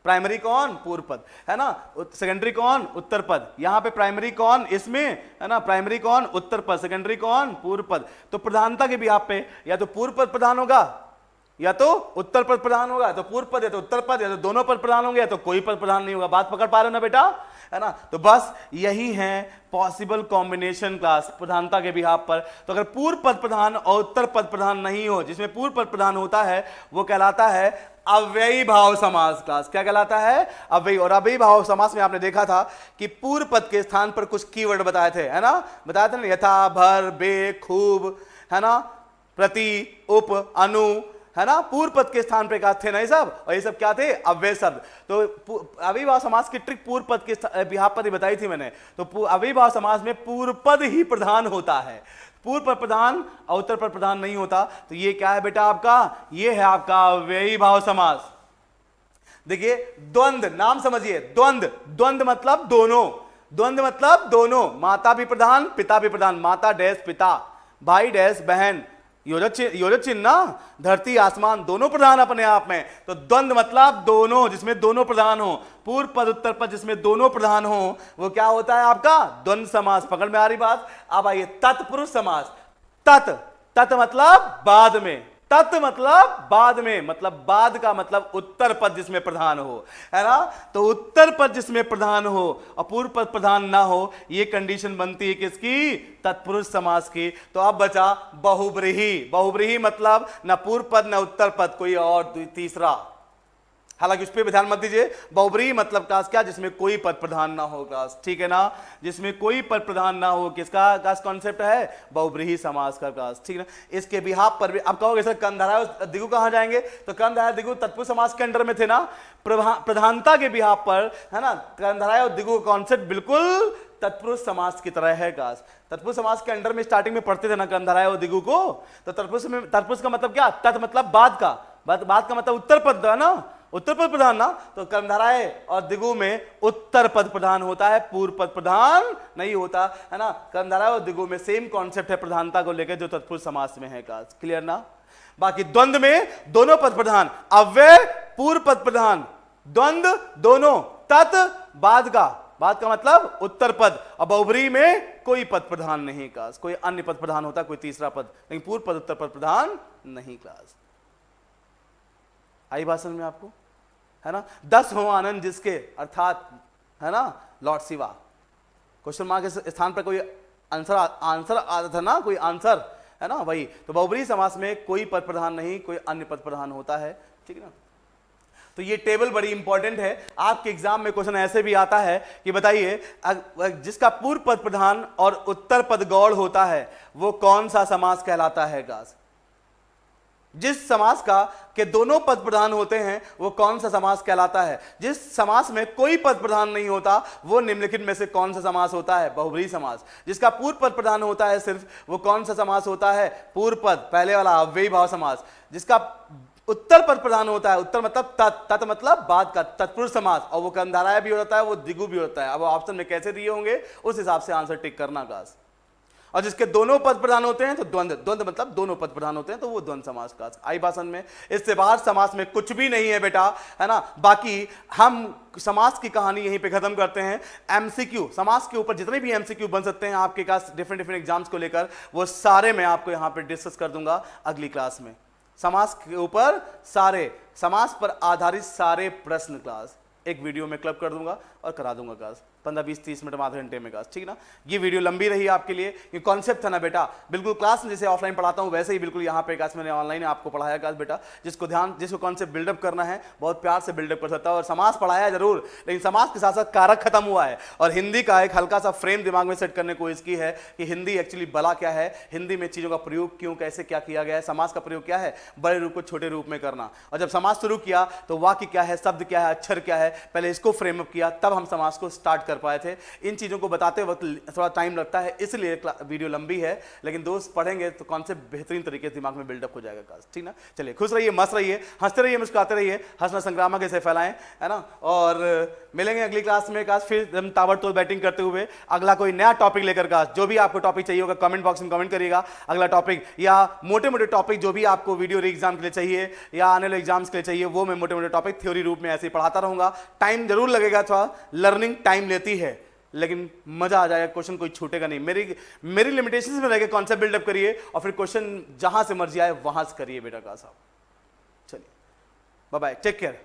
प्राइमरी कौन, पूर्व पद है ना, सेकेंडरी कौन, उत्तर पद। यहां पे प्राइमरी कौन इसमें है ना, प्राइमरी कौन, उत्तर पद, सेकेंडरी कौन, पूर्व पद। तो प्रधानता के भी आप पे या तो पूर्व पद प्रधान होगा या तो उत्तर पद प्रधान होगा, तो पूर्व पद या तो उत्तर पद या तो दोनों पद प्रधान होंगे या तो कोई पद प्रधान नहीं होगा। बात पकड़ पा रहे हो ना बेटा, है ना। तो बस यही है पॉसिबल कॉम्बिनेशन क्लास प्रधानता के बिहाफ पर। तो अगर पूर्व पद प्रधान और उत्तर पद प्रधान नहीं हो, जिसमें पूर्व पद प्रधान होता है वो कहलाता है अव्ययी भाव समास क्लास। क्या कहलाता है, अव्ययी। और अव्ययी भाव समास में आपने देखा था कि पूर्व पद के स्थान पर कुछ कीवर्ड बताए थे, है ना, बताए थे ना, यथा, भर, बे, खूब, है ना, प्रति, उप, अनु, है ना, पूर्व पद के स्थान पर का थे ना ये सब, और ये सब क्या थे, अव्यय शब्द। तो अव्ययीभाव समास की ट्रिक पूर्व पद के बिहाफ पर ही बताई थी मैंने। तो अव्ययीभाव समास में पूर्व पद ही प्रधान होता है, पूर्व पद प्रधान और उत्तर पद प्रधान नहीं होता। तो ये क्या है बेटा आपका, ये है आपका अव्ययीभाव समास। देखिए द्वंद्व, नाम समझिए, द्वंद्व, द्वंद्व मतलब दोनों, द्वंद्व मतलब दोनों, माता भी प्रधान पिता भी प्रधान, माता डैश पिता, भाई डैश बहन, योजक चिन्ह ना, धरती आसमान दोनों प्रधान अपने आप में। तो द्वंद्व मतलब दोनों, जिसमें दोनों प्रधान हो, पूर्व पद उत्तर पद जिसमें दोनों प्रधान हो, वो क्या होता है आपका द्वंद्व समास। पकड़ में आ रही बात। अब आइए तत्पुरुष समास। तत् मतलब बाद में, तत् मतलब बाद में, मतलब बाद का मतलब उत्तर पद जिसमें प्रधान हो, है ना। तो उत्तर पद जिसमें प्रधान हो और पूर्व पद प्रधान ना हो, ये कंडीशन बनती है किसकी, तत्पुरुष समास की। तो अब बचा बहुब्रीही। बहुब्रीही मतलब न पूर्व पद न उत्तर पद, कोई और तीसरा, हालांकि उस पर ध्यान मत दीजिए। बहुब्रीही मतलब क्लास क्या, जिसमें कोई पद प्रधान ना हो क्लास, ठीक है ना, जिसमें कोई पद प्रधान ना हो, किसका क्लास कॉन्सेप्ट है, बहुब्रीही समास का क्लास, ठीक है ना। इसके बिहाफ पर भी आप कहोगे सर कर्मधारय द्विगु कहां जाएंगे, तो कर्मधारय द्विगु तत्पुरुष समास के अंडर में थे ना। प्रधानता के बिहाफ पर है ना, कर्मधारय और द्विगु कॉन्सेप्ट बिल्कुल तत्पुरुष समास की तरह है क्लास। तत्पुरुष समास के अंडर में स्टार्टिंग में पढ़ते थे ना कर्मधारय और द्विगु को। तो तत्पुरुष का मतलब क्या, तत् मतलब बाद का, बाद का मतलब उत्तर पद है ना, उत्तर पद प्रधान ना, तो कर्मधाराए और द्विगु में उत्तर पद प्रधान होता है, पूर्व पद प्रधान नहीं होता है ना। कर्मधाराए और द्विगु में सेम कॉन्सेप्ट है प्रधानता को लेकर जो तत्पुरुष समास में है। का क्लियर ना। बाकी द्वंद्व में दोनों पद प्रधान, अव्यय पूर्व पद प्रधान, द्वंद्व दोनों, तत् बाद का मतलब उत्तर पद, और बहुब्री में कोई पद प्रधान नहीं। क्लास कोई अन्य पद प्रधान होता, कोई तीसरा पद, लेकिन पूर्व पद उत्तर पद प्रधान नहीं। क्लास आई भाषण में आपको है ना। 10 हो आनंद जिसके, अर्थात है ना लॉर्ड शिवा। क्वेश्चन मार्क के स्थान पर कोई आंसर आता था ना, कोई आंसर है ना, वही। तो बहुब्री समास में कोई पद प्रधान नहीं, कोई अन्य पद प्रधान होता है। ठीक है ना। तो ये टेबल बड़ी इंपॉर्टेंट है। आपके एग्जाम में क्वेश्चन ऐसे भी आता है कि बताइए जिसका पूर्व पद प्रधान और उत्तर पद गौड़ होता है वो कौन सा समास कहलाता है। गास जिस समास का के दोनों पद प्रधान होते हैं वो कौन सा समास कहलाता है। जिस समास में कोई पद प्रधान नहीं होता वो निम्नलिखित में से कौन सा समास होता है। बहुब्री समास। जिसका पूर्व पद प्रधान होता है सिर्फ, वो कौन सा समास होता है। पूर्व पद, पहले वाला अव्ययी भाव समास। जिसका उत्तर पद प्रधान होता है, उत्तर मतलब तत् मतलब बाद का, तत्पुरुष समास, और वो कर्मधाराय भी होता है, वो द्विगु भी होता है। अब ऑप्शन में कैसे दिए होंगे उस हिसाब से आंसर टिक करना। गास और जिसके दोनों पद प्रधान होते हैं तो द्वंद्व मतलब दोनों पद प्रधान होते हैं तो वो द्वंद्व समास। का आई भाषण में इससे बाहर समास में कुछ भी नहीं है बेटा, है ना। बाकी हम समास की कहानी यहीं पे खत्म करते हैं। एमसीक्यू समास के ऊपर जितने भी एमसीक्यू बन सकते हैं आपके पास डिफरेंट एग्जाम्स को लेकर, वो सारे मैं आपको यहाँ पे डिस्कस कर दूंगा अगली क्लास में। समास के ऊपर सारे, समास पर आधारित सारे प्रश्न क्लास एक वीडियो में क्लब कर दूंगा और करा दूंगा। क्लास 15-20-30 मिनट में, आधे घंटे में क्लास। ठीक ना। ये वीडियो लंबी रही आपके लिए, ये कॉन्सेप्ट था ना बेटा, बिल्कुल क्लास में जैसे ऑफलाइन पढ़ाता हूँ वैसे ही बिल्कुल यहाँ पे क्लास मैंने ऑनलाइन आपको पढ़ाया। क्लास बेटा जिसको कॉन्सेप्ट बिल्डअप करना है बहुत प्यार से बिल्डअप कर सकता है। और समास पढ़ाया जरूर, लेकिन समास के साथ साथ कारक खत्म हुआ है। और हिंदी का एक हल्का सा फ्रेम दिमाग में सेट करने को इसकी है कि हिंदी एक्चुअली बला क्या है, हिंदी में चीजों का प्रयोग क्यों, कैसे क्या किया गया है, समास का प्रयोग क्या है, बड़े रूप को छोटे रूप में करना। और जब समास शुरू किया तो वाक्य क्या है, शब्द क्या है, अक्षर क्या है, पहले इसको फ्रेमअप किया, तब हम समास को स्टार्ट कर पाए थे। इन चीजों को बताते वक्त थोड़ा टाइम लगता है, इसलिए वीडियो लंबी है, लेकिन दोस्त पढ़ेंगे तो कॉन्सेप्ट बेहतरीन तरीके से दिमाग में बिल्डअप हो जाएगा। क्लास ठीक ना। चलिए खुश रहिए, मस्त रहिए, हंसते रहिए, मुस्कुराते रहिए, हंसना संक्रामक ऐसे फैलाएं, है ना। और मिलेंगे अगली क्लास में। क्लास फिर हम ताबड़तोड़ बैटिंग करते हुए अगला कोई नया टॉपिक लेकर। क्लास जो भी आपको टॉपिक चाहिए होगा कमेंट बॉक्स में कमेंट करिएगा। अगला टॉपिक या मोटे मोटे टॉपिक जो भी आपको वीडियो री एग्जाम के लिए चाहिए या आने वाले एग्जाम्स के लिए चाहिए, वो मैं मोटे मोटे टॉपिक थ्योरी रूप में ऐसे ही पढ़ाता रहूंगा। टाइम जरूर लगेगा, थोड़ा लर्निंग टाइम लेती है, लेकिन मजा आ जाएगा, क्वेश्चन कोई छूटेगा नहीं। मेरी लिमिटेशंस में रहकर कॉन्सेप्ट बिल्डअप करिए और फिर क्वेश्चन जहां से मर्जी आए वहां से करिए बेटा। का साहब चलिए, बाय बाय, टेक केयर।